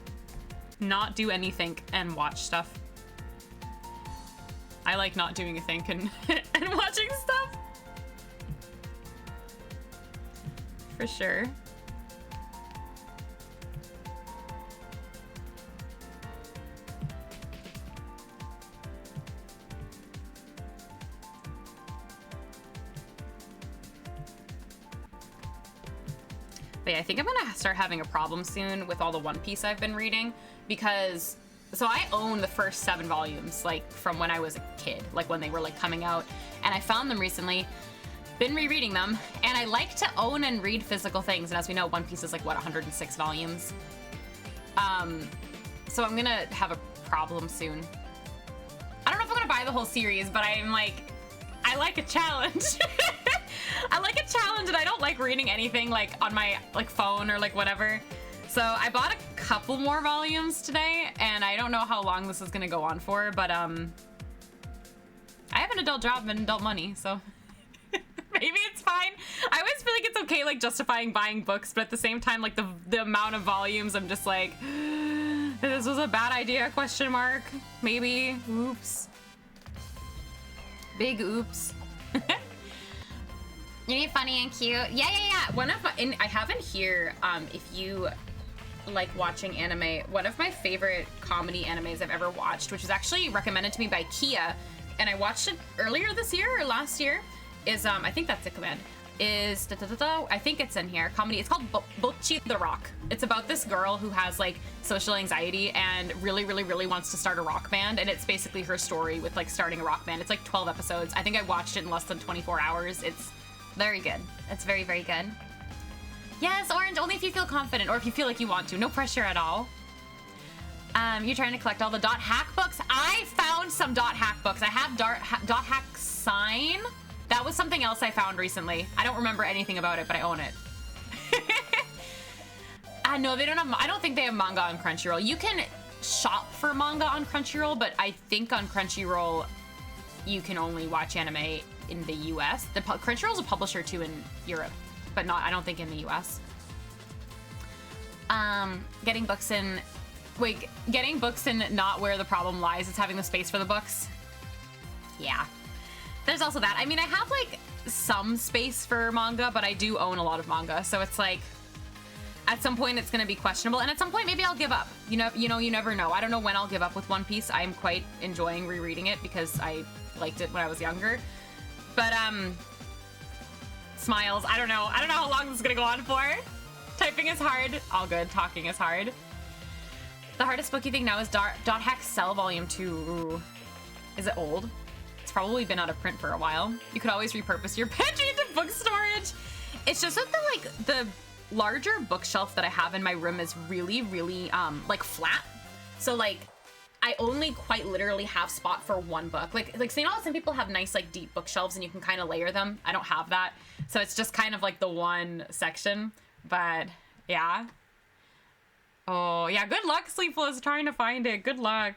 S1: not do anything and watch stuff. I like not doing a thing and, and watching stuff. For sure. But yeah, I think I'm gonna start having a problem soon with all the One Piece I've been reading because so I own the first 7 volumes, like from when I was a kid, like when they were like coming out, and I found them recently been rereading them, and I like to own and read physical things, and as we know, One Piece is like, what, 106 volumes? So I'm gonna have a problem soon. I don't know if I'm gonna buy the whole series, but I'm like, I like a challenge. I like a challenge, and I don't like reading anything like on my like phone or like whatever. So I bought a couple more volumes today, and I don't know how long this is gonna go on for, but I have an adult job and adult money, so maybe it's fine. I always feel like it's okay like justifying buying books, but at the same time, like the amount of volumes, I'm just like, this was a bad idea, question mark. Maybe, oops. Big oops. You're funny and cute. Yeah. One of my, and I have in here, if you like watching anime, one of my favorite comedy animes I've ever watched, which was actually recommended to me by Kia, and I watched it earlier this year or last year, is, I think that's the command, is, I think it's in here, comedy. It's called Bocchi the Rock. It's about this girl who has like social anxiety and really wants to start a rock band, and it's basically her story with like starting a rock band. It's like 12 episodes. I think I watched it in less than 24 hours. It's very good. It's very good. Yes, Orange, only if you feel confident or if you feel like you want to. No pressure at all. You're trying to collect all the dot hack books? I found some dot hack books. I have dot hack sign. That was something else I found recently. I don't remember anything about it, but I own it. No, they don't have, I don't think they have manga on Crunchyroll. You can shop for manga on Crunchyroll, but I think on Crunchyroll, you can only watch anime in the US. Crunchyroll's a publisher too in Europe, but not, I don't think in the US. Getting books in, wait, getting books in not where the problem lies. It's having the space for the books. Yeah. There's also that. I mean, I have like some space for manga, but I do own a lot of manga. So it's like, at some point it's gonna be questionable, and at some point maybe I'll give up. You never know. I don't know when I'll give up with One Piece. I'm quite enjoying rereading it because I liked it when I was younger. But smiles. I don't know how long this is gonna go on for. Typing is hard. All good. Talking is hard. The hardest book you think now is Dot Hack Cell Volume 2. Ooh. Is it old? It's probably been out of print for a while. You could always repurpose your pantry into book storage. It's just that the larger bookshelf that I have in my room is really like flat. So like I only quite literally have spot for one book. Like so you know how some people have nice like deep bookshelves and you can kind of layer them? I don't have that. So it's just kind of like the one section. But yeah. Oh yeah, good luck, Sleepless, trying to find it. Good luck.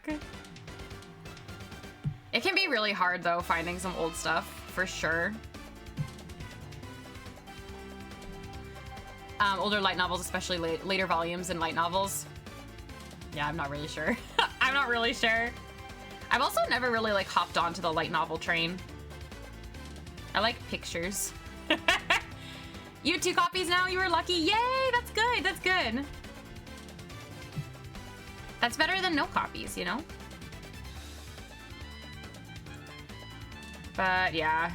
S1: It can be really hard though, finding some old stuff, for sure. Older light novels, especially later volumes in light novels. Yeah, I'm not really sure. I'm not really sure. I've also never really like hopped onto the light novel train. I like pictures. You have 2 copies now? You were lucky. Yay, that's good, that's good. That's better than no copies, you know? But yeah.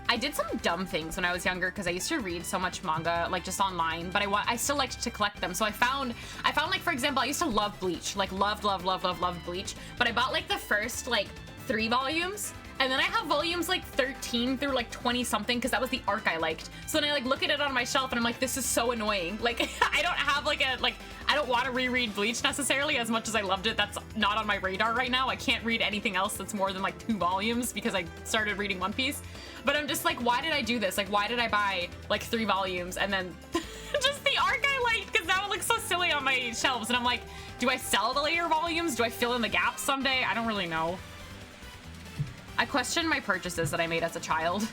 S1: I did some dumb things when I was younger because I used to read so much manga, like just online, but I still liked to collect them. So I found like, for example, I used to love Bleach, like loved Bleach, but I bought like the first like 3 volumes, and then I have volumes like 13 through like 20 something because that was the arc I liked. So then I like look at it on my shelf and I'm like, this is so annoying. Like I don't have I don't want to reread Bleach necessarily as much as I loved it. That's not on my radar right now. I can't read anything else that's more than like 2 volumes because I started reading One Piece. But I'm just like, why did I do this? Like, why did I buy like 3 volumes and then just the arc I liked, because now it looks so silly on my shelves. And I'm like, do I sell the later volumes? Do I fill in the gaps someday? I don't really know. I question my purchases that I made as a child.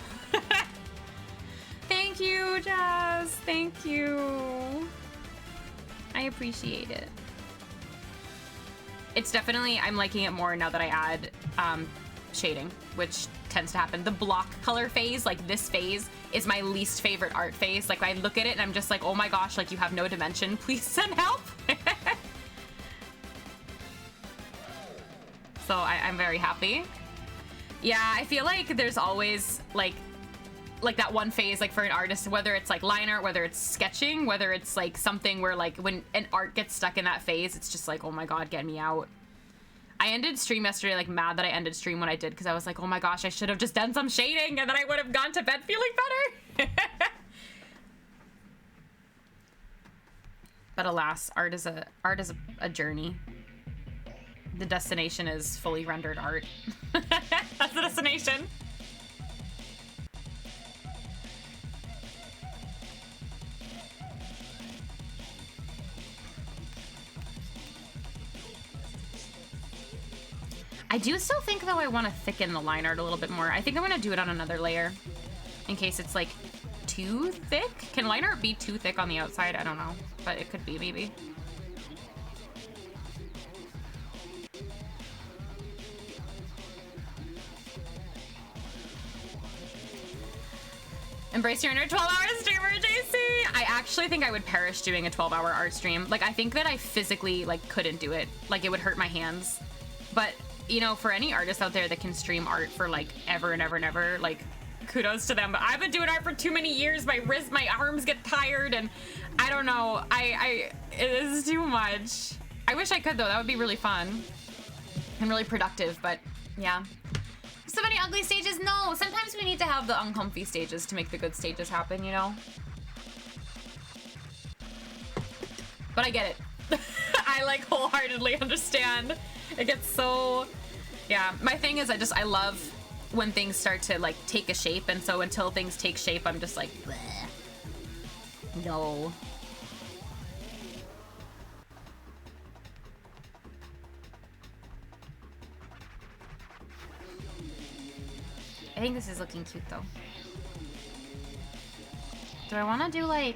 S1: Thank you, Jazz. Thank you. I appreciate it. It's definitely, I'm liking it more now that I add shading, which tends to happen. The block color phase, like this phase, is my least favorite art phase. Like I look at it and I'm just like, oh my gosh, like you have no dimension. Please send help. So I'm very happy. Yeah, I feel like there's always like that one phase, like for an artist, whether it's like line art, whether it's sketching, whether it's like something where like when an art gets stuck in that phase, it's just like, oh my god, get me out. I ended stream yesterday like mad that I ended stream when I did because I was like, oh my gosh, I should have just done some shading and then I would have gone to bed feeling better. But alas, art is a journey. The destination is fully rendered art. That's the destination. I do still think, though, I want to thicken the line art a little bit more. I think I'm going to do it on another layer in case it's, like, too thick. Can line art be too thick on the outside? I don't know, but it could be, maybe. Embrace your inner 12-hour streamer, JC! I actually think I would perish doing a 12-hour art stream. Like, I think that I physically, like, couldn't do it. Like, it would hurt my hands. But... you know, for any artist out there that can stream art for like ever and ever and ever, like kudos to them. But I've been doing art for too many years. My arms get tired, and I don't know. It is too much. I wish I could though. That would be really fun and really productive. But yeah, so many ugly stages. No, sometimes we need to have the uncomfy stages to make the good stages happen. You know. But I get it. I like wholeheartedly understand. It gets so, yeah. My thing is I love when things start to like take a shape, and so until things take shape, I'm just like, bleh. No. I think this is looking cute though. Do I want to do like...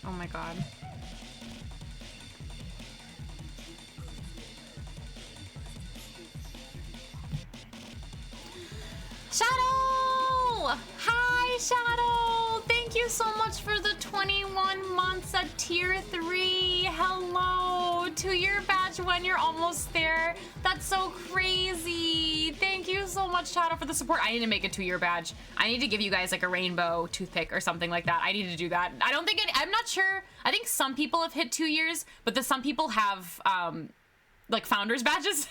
S1: oh my god. Shadow! Hi, Shadow! Thank you so much for the 21 months at tier 3. Hello! 2-year badge when you're almost there. That's so crazy. Thank you so much, Shadow, for the support. I need to make a 2-year badge. I need to give you guys like a rainbow toothpick or something like that. I need to do that. I don't think I'm not sure. I think some people have hit 2 years, but some people have like founders badges.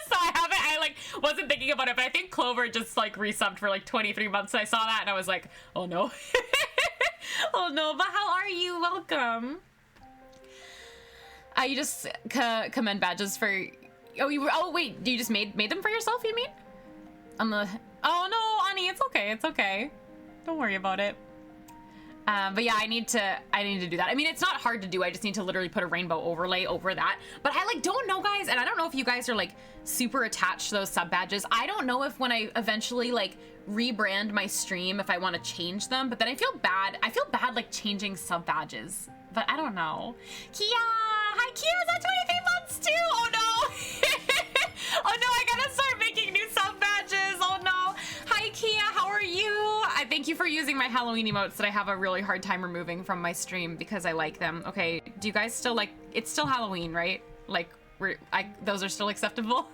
S1: So I like wasn't thinking about it, but I think Clover just like resubbed for like 23 months. And I saw that and I was like, oh no. Oh no, but how are you? Welcome. You just commend badges for... oh wait, you just made them for yourself, you mean? On the... oh no, Ani, it's okay, it's okay. Don't worry about it. But yeah, I need to do that. I mean, it's not hard to do. I just need to literally put a rainbow overlay over that. But I like don't know, guys, and I don't know if you guys are like super attached to those sub badges. I don't know if when I eventually like rebrand my stream, if I want to change them. But then I feel bad. I feel bad like changing sub badges. But I don't know. Kia, hi Kia, is that 23 months too? Oh no. Oh no, I gotta start making new sub badges. Oh no. Hi Kia, how are you? I thank you for using my Halloween emotes that I have a really hard time removing from my stream because I like them. Okay, do you guys still like, it's still Halloween, right? Like, those are still acceptable?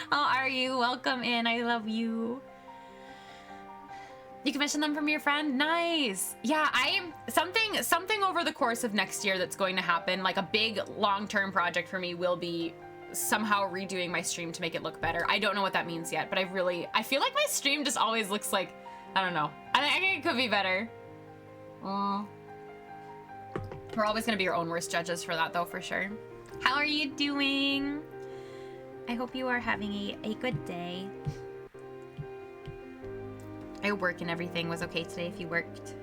S1: How are you? Welcome in, I love you. You commissioned them from your friend? Nice. Yeah, something over the course of next year that's going to happen, like a big long-term project for me will be somehow redoing my stream to make it look better. I don't know what that means yet, but I feel like my stream just always looks like, I don't know. I think it could be better. We're always gonna be your own worst judges for that though, for sure. How are you doing? I hope you are having a good day. I hope work and everything was okay today if you worked.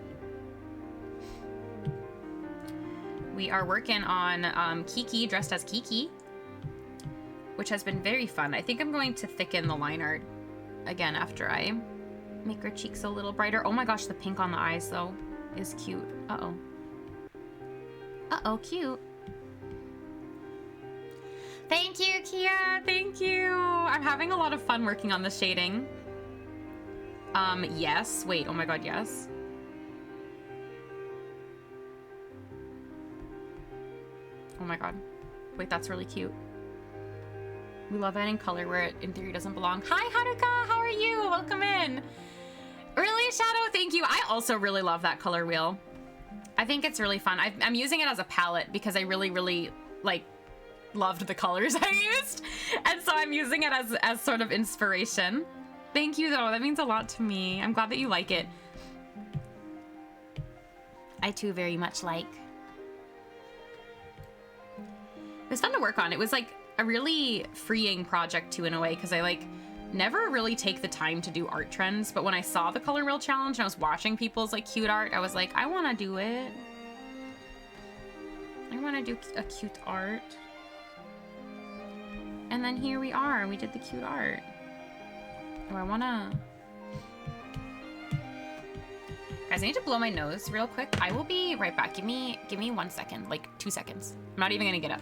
S1: We are working on Kiki dressed as Kiki, which has been very fun. I think I'm going to thicken the line art again after I make her cheeks a little brighter. Oh my gosh, the pink on the eyes though is cute. Uh-oh. Uh-oh, cute. Thank you, Kia. Thank you. I'm having a lot of fun working on the shading. Yes. Wait, oh my god, yes. Oh my god. Wait, that's really cute. We love adding color where it in theory doesn't belong. Hi, Haruka. How are you? Welcome in. also really love that color wheel. I think it's really fun. I'm using it as a palette because I really, really like loved the colors I used. And so I'm using it as sort of inspiration. Thank you though, that means a lot to me. I'm glad that you like it. I too very much like. It was fun to work on. It was like a really freeing project too in a way, because I like never really take the time to do art trends, but when I saw the color wheel challenge and I was watching people's like cute art, I was like, I want to do it. I want to do a cute art. And then here we are, we did the cute art. Oh, I want to... Guys, I need to blow my nose real quick. I will be right back. Give me 1 second, like 2 seconds. I'm not even gonna get up.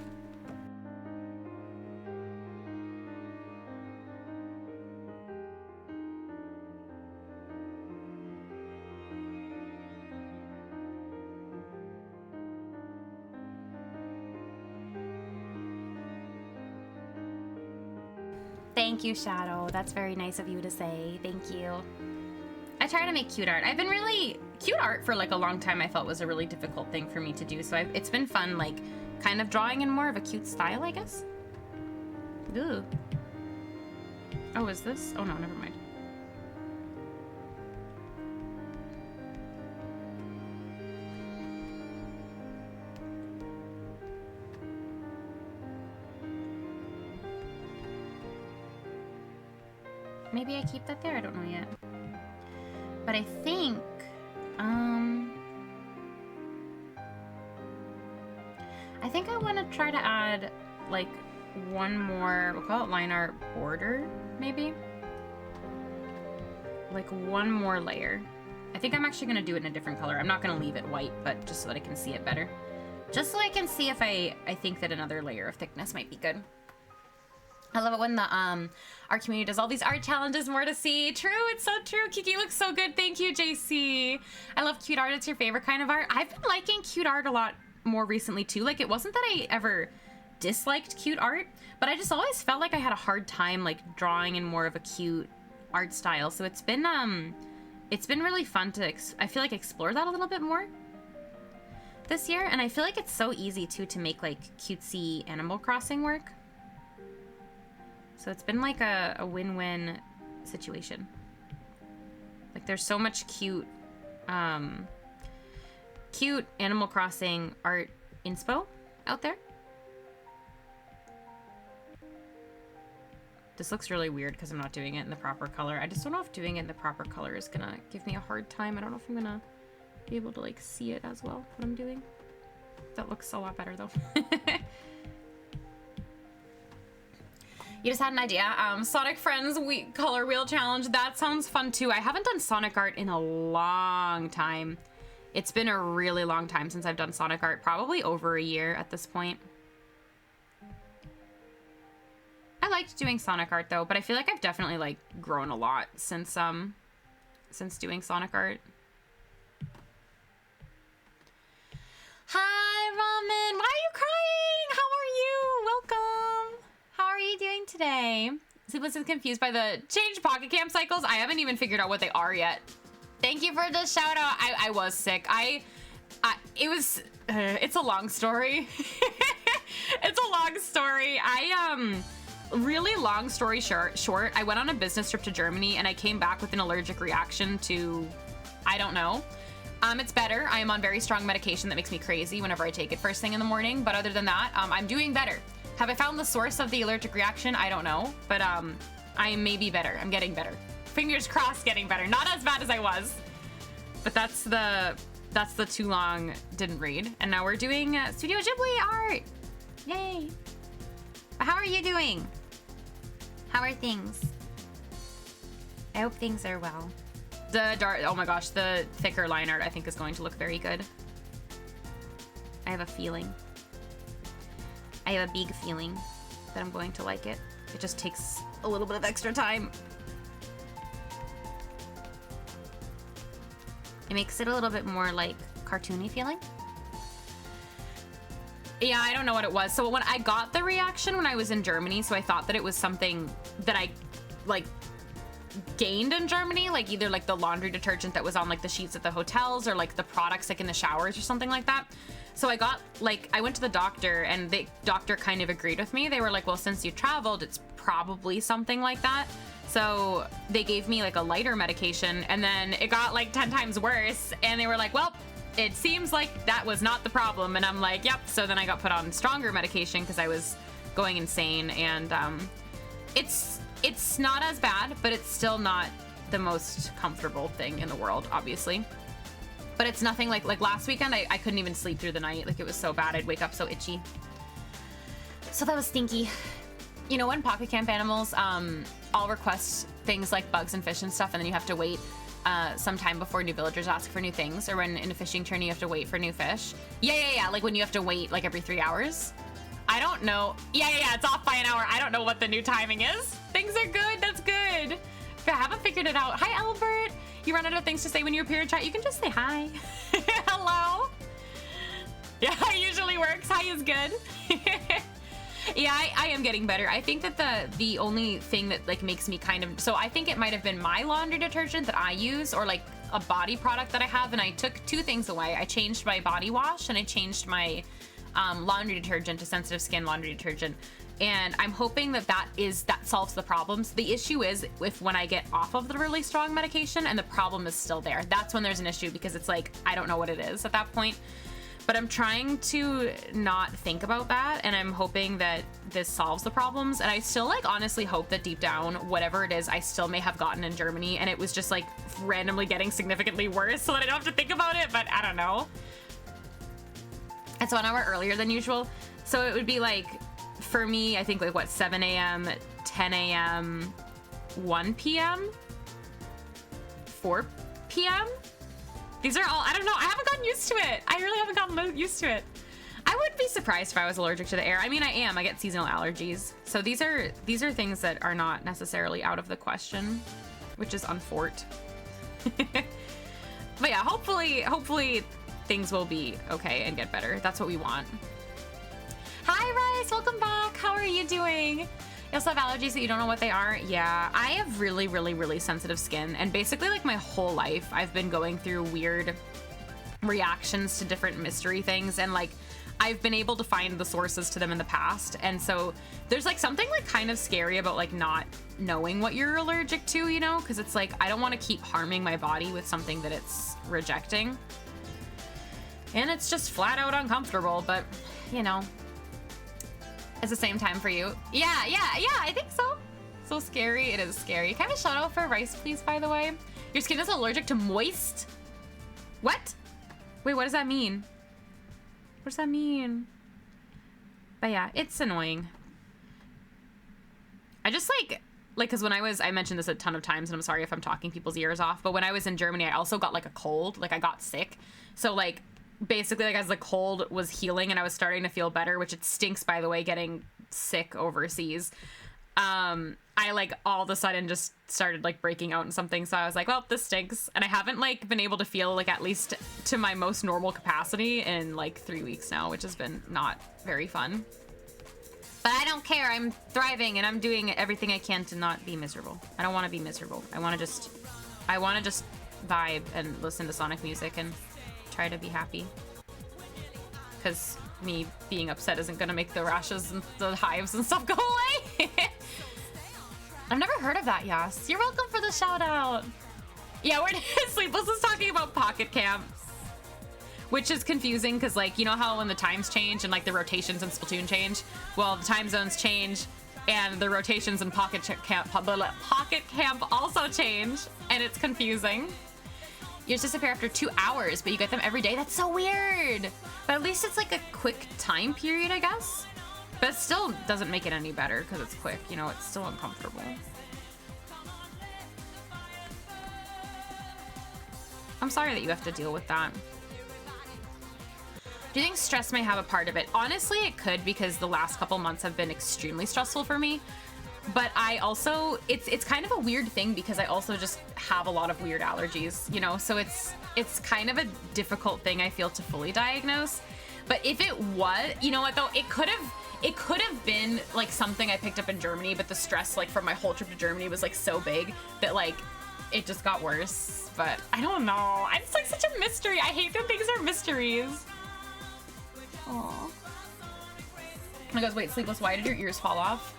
S1: Thank you, Shadow. That's very nice of you to say. Thank you. I try to make cute art. I've been really... Cute art for like a long time I felt was a really difficult thing for me to do. So it's been fun, like, kind of drawing in more of a cute style, I guess. Ooh. Oh, is this? Oh, no, never mind. Maybe I keep that there? I don't know yet. But I think, I want to try to add, like, one more, we'll call it line art border, maybe? Like, one more layer. I think I'm actually going to do it in a different color. I'm not going to leave it white, but just so that I can see it better. Just so I can see if I think that another layer of thickness might be good. I love it when the our community does all these art challenges. More to see. True, it's so true. Kiki looks so good. Thank you, JC. I love cute art. It's your favorite kind of art. I've been liking cute art a lot more recently too. Like, it wasn't that I ever disliked cute art, but I just always felt like I had a hard time like drawing in more of a cute art style. So it's been really fun to I feel like explore that a little bit more this year. And I feel like it's so easy too to make like cutesy Animal Crossing work. So it's been like a win-win situation. Like, there's so much cute Animal Crossing art inspo out there. This looks really weird because I'm not doing it in the proper color. I just don't know if doing it in the proper color is gonna give me a hard time. I don't know if I'm gonna be able to like see it as well, what I'm doing. That looks a lot better though. You just had an idea. Sonic Friends color wheel challenge. That sounds fun too. I haven't done Sonic art in a long time. It's been a really long time since I've done Sonic art. Probably over a year at this point. I liked doing Sonic art though, but I feel like I've definitely like grown a lot since doing Sonic art. Hi, Ramen. Why are you crying? How are you? Welcome. How are you doing today? Sleepless is confused by the changed Pocket Camp cycles. I haven't even figured out what they are yet. Thank you for the shout out. I was sick. It's a long story. It's a long story. Really long story short, I went on a business trip to Germany and I came back with an allergic reaction to, I don't know. It's better. I am on very strong medication that makes me crazy whenever I take it first thing in the morning. But other than that, I'm doing better. Have I found the source of the allergic reaction? I don't know, but I may be better. I'm getting better. Fingers crossed, getting better. Not as bad as I was, but that's the too long didn't read. And now we're doing Studio Ghibli art. Yay! How are you doing? How are things? I hope things are well. The dark, oh my gosh, the thicker line art I think is going to look very good. I have a feeling. I have a big feeling that I'm going to like it. It just takes a little bit of extra time. It makes it a little bit more like cartoony feeling. Yeah, I don't know what it was. So when I got the reaction when I was in Germany, so I thought that it was something that I like gained in Germany, like either like the laundry detergent that was on like the sheets at the hotels or like the products like in the showers or something like that. So I got like, I went to the doctor and the doctor kind of agreed with me. They were like, well, since you traveled, it's probably something like that. So they gave me like a lighter medication, and then it got like 10 times worse. And they were like, well, it seems like that was not the problem. And I'm like, yep. So then I got put on stronger medication because I was going insane. And it's not as bad, but it's still not the most comfortable thing in the world, obviously. But it's nothing like last weekend, I couldn't even sleep through the night. Like, it was so bad. I'd wake up so itchy. So that was stinky. You know, when Pocket Camp animals, I'll request things like bugs and fish and stuff, and then you have to wait some time before new villagers ask for new things, or when in a fishing tourney you have to wait for new fish. Yeah. Like when you have to wait like every 3 hours. I don't know. Yeah. It's off by an hour. I don't know what the new timing is. Things are good. That's good. If I haven't figured it out. Hi, Albert. You run out of things to say when you appear in chat. You can just say hi. Hello. Yeah, it usually works. Hi is good. Yeah, I am getting better. I think that the only thing that like makes me kind of, so I think it might have been my laundry detergent that I use, or like a body product that I have, and I took 2 things away. I changed my body wash and I changed my laundry detergent to sensitive skin laundry detergent. And I'm hoping that solves the problems. The issue is when I get off of the really strong medication and the problem is still there. That's when there's an issue, because it's like, I don't know what it is at that point. But I'm trying to not think about that, and I'm hoping that this solves the problems. And I still like honestly hope that deep down, whatever it is, I still may have gotten in Germany, and it was just like randomly getting significantly worse so that I don't have to think about it, but I don't know. It's 1 hour earlier than usual. So it would be like, for me, I think like what, 7 a.m., 10 a.m., 1 p.m., 4 p.m.? These are all, I don't know, I haven't gotten used to it. I really haven't gotten used to it. I wouldn't be surprised if I was allergic to the air. I mean, I am. I get seasonal allergies. So these are things that are not necessarily out of the question, which is unfort. But yeah, hopefully things will be okay and get better. That's what we want. Hi, Rice. Welcome back. How are you doing? You also have allergies that you don't know what they are? Yeah, I have really, really, really sensitive skin. And basically, like, my whole life, I've been going through weird reactions to different mystery things. And, like, I've been able to find the sources to them in the past. And so there's, like, something, like, kind of scary about, like, not knowing what you're allergic to, you know? Because it's, like, I don't want to keep harming my body with something that it's rejecting. And it's just flat out uncomfortable, but, you know. It's the same time for you. Yeah, I think so. So scary. It is scary. Can I have a shout out for Rice, please, by the way? Your skin is allergic to moist? What? Wait, what does that mean? What does that mean? But yeah, it's annoying. I just like, because when I mentioned this a ton of times, and I'm sorry if I'm talking people's ears off, but when I was in Germany, I also got like a cold. Like, I got sick. So like, basically, like, as the cold was healing and I was starting to feel better, which it stinks, by the way, getting sick overseas, I like all of a sudden just started like breaking out in something. So I was like, well, this stinks. And I haven't like been able to feel like at least to my most normal capacity in like 3 weeks now, which has been not very fun. But I don't care. I'm thriving and I'm doing everything I can to not be miserable. I don't want to be miserable. I want to just vibe and listen to Sonic music and try to be happy, because me being upset isn't gonna make the rashes and the hives and stuff go away. I've never heard of that, Yas. You're welcome for the shout out. Yeah, we're Sleepless is talking about Pocket Camp, which is confusing because, like, you know how when the times change and like the rotations in Splatoon change? Well, the time zones change and the rotations in Pocket Camp also change, and it's confusing. Yours disappear after 2 hours, but you get them every day. That's so weird. But at least it's like a quick time period, I guess. But it still doesn't make it any better because it's quick. You know, it's still uncomfortable. I'm sorry that you have to deal with that. Do you think stress may have a part of it? Honestly, it could, because the last couple months have been extremely stressful for me. But I also, it's kind of a weird thing because I also just have a lot of weird allergies, you know? So it's kind of a difficult thing, I feel, to fully diagnose. But if it was, you know what though, it could have, It could have been like something I picked up in Germany, but the stress like from my whole trip to Germany was like so big that like it just got worse. But I don't know. It's like such a mystery. I hate that things are mysteries. Aww. I goes, wait, Sleepless, why did your ears fall off?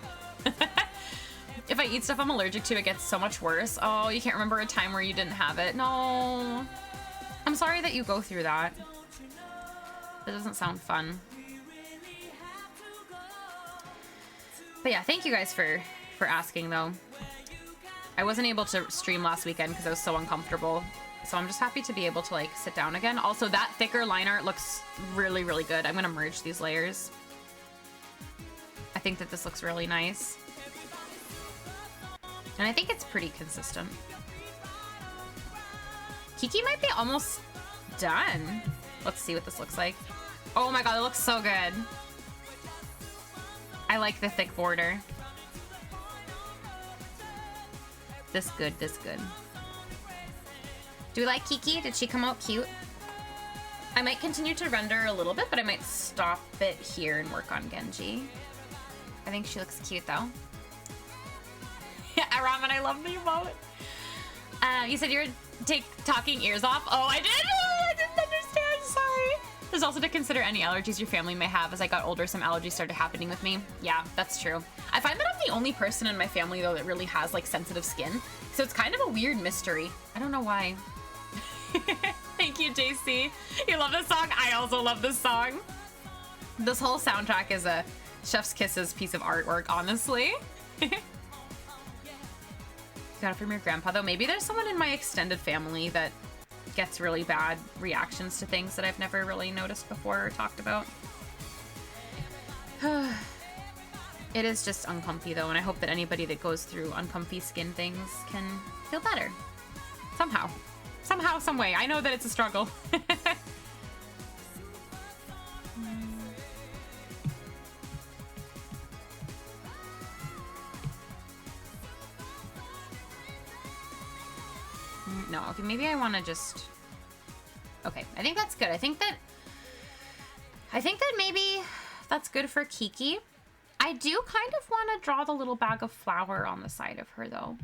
S1: If I eat stuff I'm allergic to, it gets so much worse. Oh, you can't remember a time where you didn't have it. No. I'm sorry that you go through that. That doesn't sound fun. But yeah, thank you guys for asking though. I wasn't able to stream last weekend because I was so uncomfortable. So I'm just happy to be able to like sit down again. Also, that thicker line art looks really, really good. I'm gonna merge these layers. I think that this looks really nice. And I think it's pretty consistent. Kiki might be almost done. Let's see what this looks like. Oh my god, it looks so good. I like the thick border. This good, this good. Do we like Kiki? Did she come out cute? I might continue to render a little bit, but I might stop it here and work on Genji. I think she looks cute though. Yeah, Ramen, I love the emote. You said you were talking ears off. Oh, I did? Oh, I didn't understand, sorry. There's also to consider any allergies your family may have. As I got older, some allergies started happening with me. Yeah, that's true. I find that I'm the only person in my family though that really has like sensitive skin. So it's kind of a weird mystery. I don't know why. Thank you, JC. You love this song? I also love this song. This whole soundtrack is a Chef's Kisses piece of artwork, honestly. Got it from your grandpa though. Maybe there's someone in my extended family that gets really bad reactions to things that I've never really noticed before or talked about. It is just uncomfy though, and I hope that anybody that goes through uncomfy skin things can feel better. Somehow. Somehow, some way. I know that it's a struggle. No, okay, maybe I want to just... Okay, I think that's good. I think that maybe that's good for Kiki. I do kind of want to draw the little bag of flour on the side of her, though.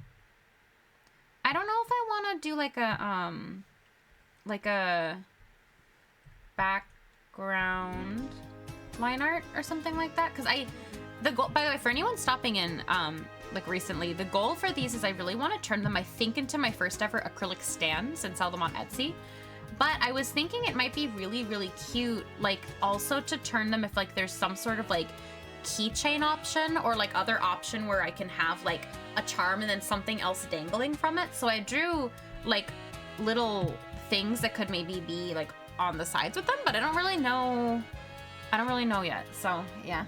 S1: I don't know if I want to do like a background line art or something like that. Because the goal, by the way, for anyone stopping in, like recently, the goal for these is I really want to turn them, I think, into my first ever acrylic stands and sell them on Etsy. But I was thinking it might be really, really cute, like also to turn them if like there's some sort of like keychain option or like other option where I can have like a charm and then something else dangling from it. So I drew like little things that could maybe be like on the sides with them, but I don't really know yet. So yeah.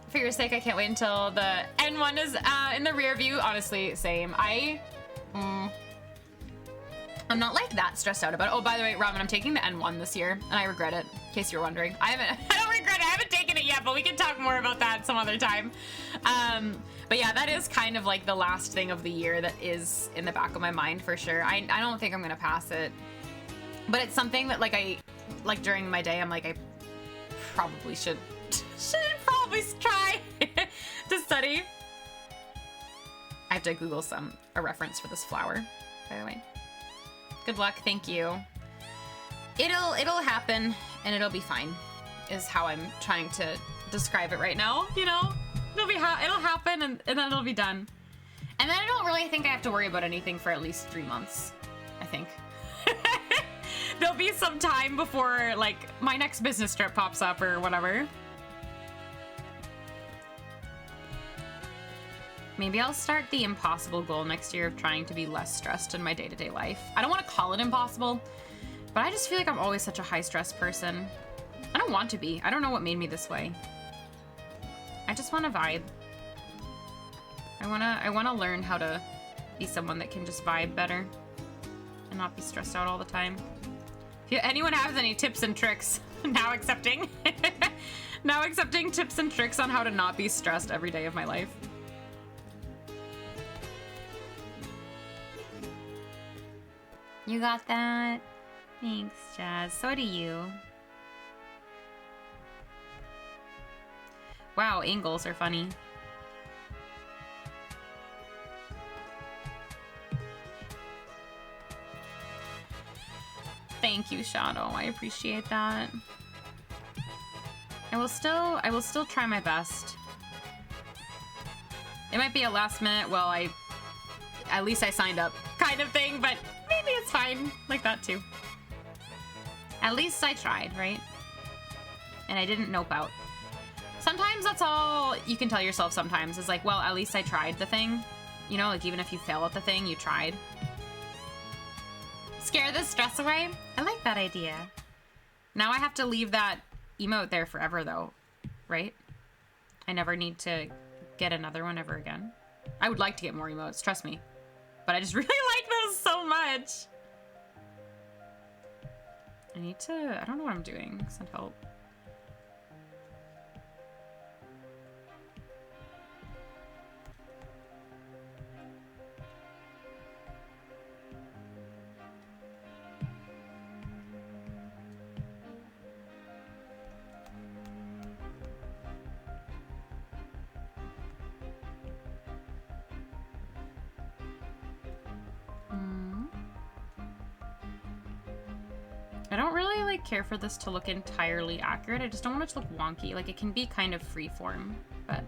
S1: For your sake, I can't wait until the N1 is in the rear view. Honestly, same. I'm not like that stressed out about it. Oh, by the way, Ramen, I'm taking the N1 this year, and I regret it, in case you're wondering. I don't regret it. I haven't taken it yet, but we can talk more about that some other time. But yeah, that is kind of like the last thing of the year that is in the back of my mind for sure. I don't think I'm gonna pass it, but it's something that like during my day, I'm like, I probably should probably try to study. I have to Google a reference for this flower, by the way. Good luck, thank you. It'll happen and it'll be fine, is how I'm trying to describe it right now. You know, it'll happen and then it'll be done. And then I don't really think I have to worry about anything for at least 3 months, I think. There'll be some time before like my next business trip pops up or whatever. Maybe I'll start the impossible goal next year of trying to be less stressed in my day-to-day life. I don't want to call it impossible, but I just feel like I'm always such a high-stress person. I don't want to be. I don't know what made me this way. I just want to vibe. I want to learn how to be someone that can just vibe better and not be stressed out all the time. If anyone has any tips and tricks, now accepting tips and tricks on how to not be stressed every day of my life. You got that? Thanks, Jazz. So do you. Wow, angles are funny. Thank you, Shadow. I appreciate that. I will still try my best. It might be a last minute, well, at least I signed up kind of thing, but maybe it's fine like that too. At least I tried, right? And I didn't nope out. Sometimes that's all you can tell yourself sometimes is like, well, at least I tried the thing. You know, like even if you fail at the thing, you tried. Scare the stress away? I like that idea. Now I have to leave that emote there forever though, right? I never need to get another one ever again. I would like to get more emotes, trust me. But I just really like those so much. I don't know what I'm doing. Send help. I don't really like care for this to look entirely accurate. I just don't want it to look wonky. Like it can be kind of freeform, but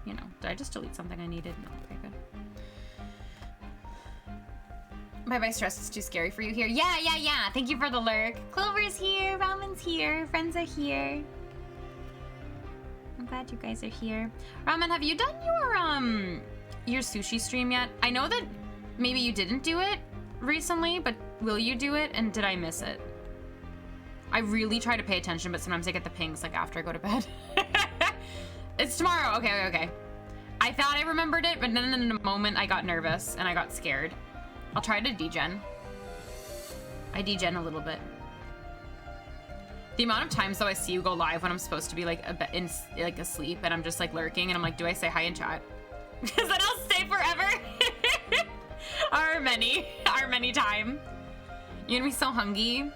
S1: you know, did I just delete something I needed? No, okay, good. Bye-bye stress, it's too scary for you here. Yeah. Thank you for the lurk. Clover's here, Ramen's here, friends are here. I'm glad you guys are here. Ramen, have you done your sushi stream yet? I know that maybe you didn't do it recently, but will you do it? And did I miss it? I really try to pay attention, but sometimes I get the pings like after I go to bed. It's tomorrow. Okay. I thought I remembered it, but then in a moment I got nervous and I got scared. I'll try to degen. I degen a little bit. The amount of times though I see you go live when I'm supposed to be like asleep and I'm just like lurking and I'm like, do I say hi in chat? Because then I'll stay forever. Our many time. You're gonna be so hungry.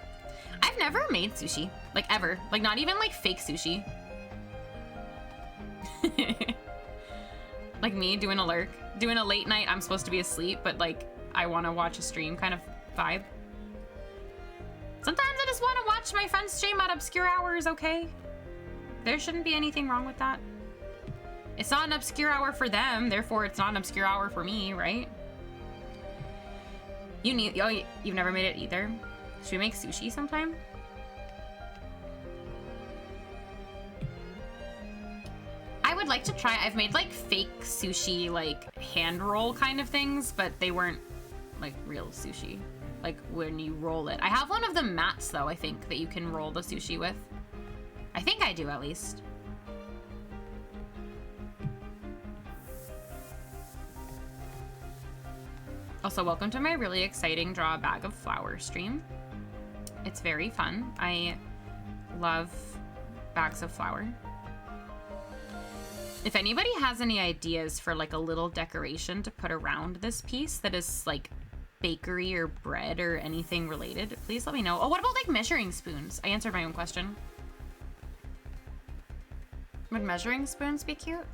S1: I've never made sushi, like ever. Like not even like fake sushi. Like me doing a lurk, doing a late night, I'm supposed to be asleep, but like I want to watch a stream kind of vibe. Sometimes I just want to watch my friends stream at obscure hours, okay? There shouldn't be anything wrong with that. It's not an obscure hour for them, therefore it's not an obscure hour for me, right? Oh, you've never made it either? Should we make sushi sometime? I would like to try. I've made like fake sushi, like hand roll kind of things, but they weren't like real sushi. Like when you roll it. I have one of the mats though, I think, that you can roll the sushi with. I think I do at least. Also, welcome to my really exciting draw a bag of flour stream. It's very fun. I love bags of flour. If anybody has any ideas for like a little decoration to put around this piece that is like bakery or bread or anything related, please let me know. Oh, what about like measuring spoons? I answered my own question. Would measuring spoons be cute?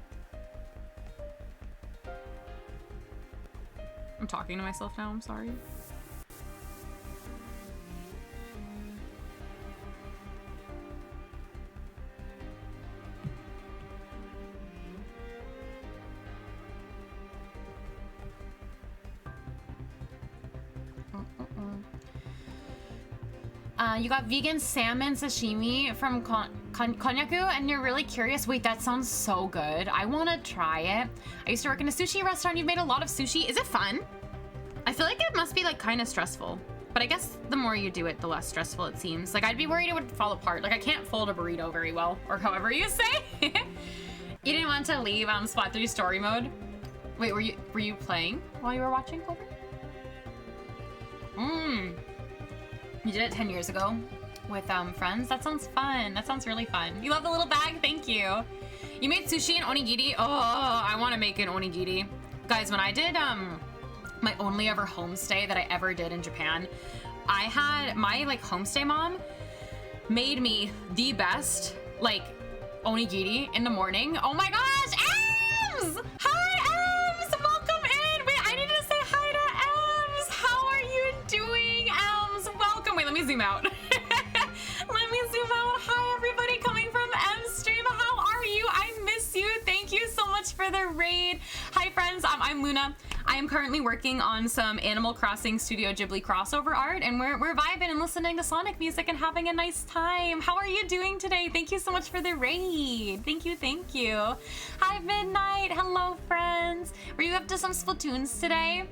S1: I'm talking to myself now, I'm sorry. You got vegan salmon sashimi from Konyaku and you're really curious. Wait, that sounds so good. I want to try it. I used to work in a sushi restaurant. You've made a lot of sushi. Is it fun? I feel like it must be like kind of stressful, but I guess the more you do it, the less stressful it seems. Like I'd be worried it would fall apart. Like I can't fold a burrito very well, or however you say. You didn't want to leave Splat 3 story mode? Wait, were you playing while you were watching, Clover? You did it 10 years ago with friends? That sounds fun. That sounds really fun. You love the little bag? Thank you. You made sushi and onigiri? Oh, I want to make an onigiri. Guys, when I did my only ever homestay that I ever did in Japan, I had my like homestay mom made me the best like onigiri in the morning. Oh my gosh, Ems! Hi, Ems! Welcome in! Wait, I need to say hi to Ems! How are you doing, Ems? Welcome. Wait, let me zoom out. Let me zoom out. Hi, everybody coming from Ems stream. How are you? I miss you. Thank you so much for the raid. Hi, friends. I'm Luna. I am currently working on some Animal Crossing Studio Ghibli crossover art, and we're vibing and listening to Sonic music and having a nice time. How are you doing today? Thank you so much for the raid. Thank you, thank you. Hi, Midnight. Hello, friends. Were you up to some Splatoons today?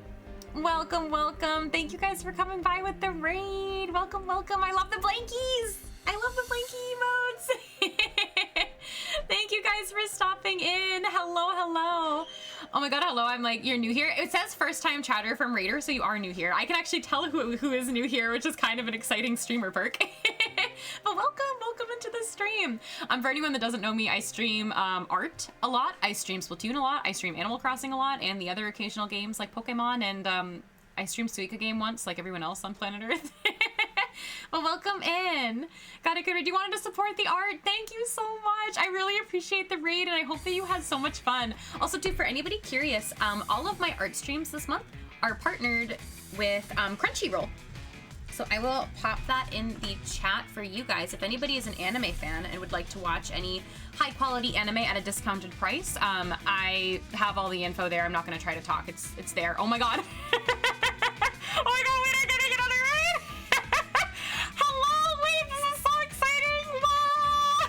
S1: Welcome, welcome. Thank you guys for coming by with the raid. Welcome, welcome. I love the blankies. I love the blankie emotes. Thank you guys for stopping in. Hello, hello. Oh my god, hello. I'm like, you're new here. It says first time chatter from Raider, so you are new here. I can actually tell who is new here, which is kind of an exciting streamer perk. But welcome into the stream. For anyone that doesn't know me, I stream art a lot. I stream Splatoon a lot. I stream Animal Crossing a lot, and the other occasional games like Pokemon, and I streamed Suika game once, like everyone else on planet Earth. Well, welcome in. Got a good raid. You wanted to support the art. Thank you so much. I really appreciate the raid, and I hope that you had so much fun. Also, too, for anybody curious, all of my art streams this month are partnered with Crunchyroll. So I will pop that in the chat for you guys. If anybody is an anime fan and would like to watch any high-quality anime at a discounted price, I have all the info there. I'm not going to try to talk. It's there. Oh my god. Oh my god, wait, I'm getting another raid! Hello, wait, this is so exciting! Wow!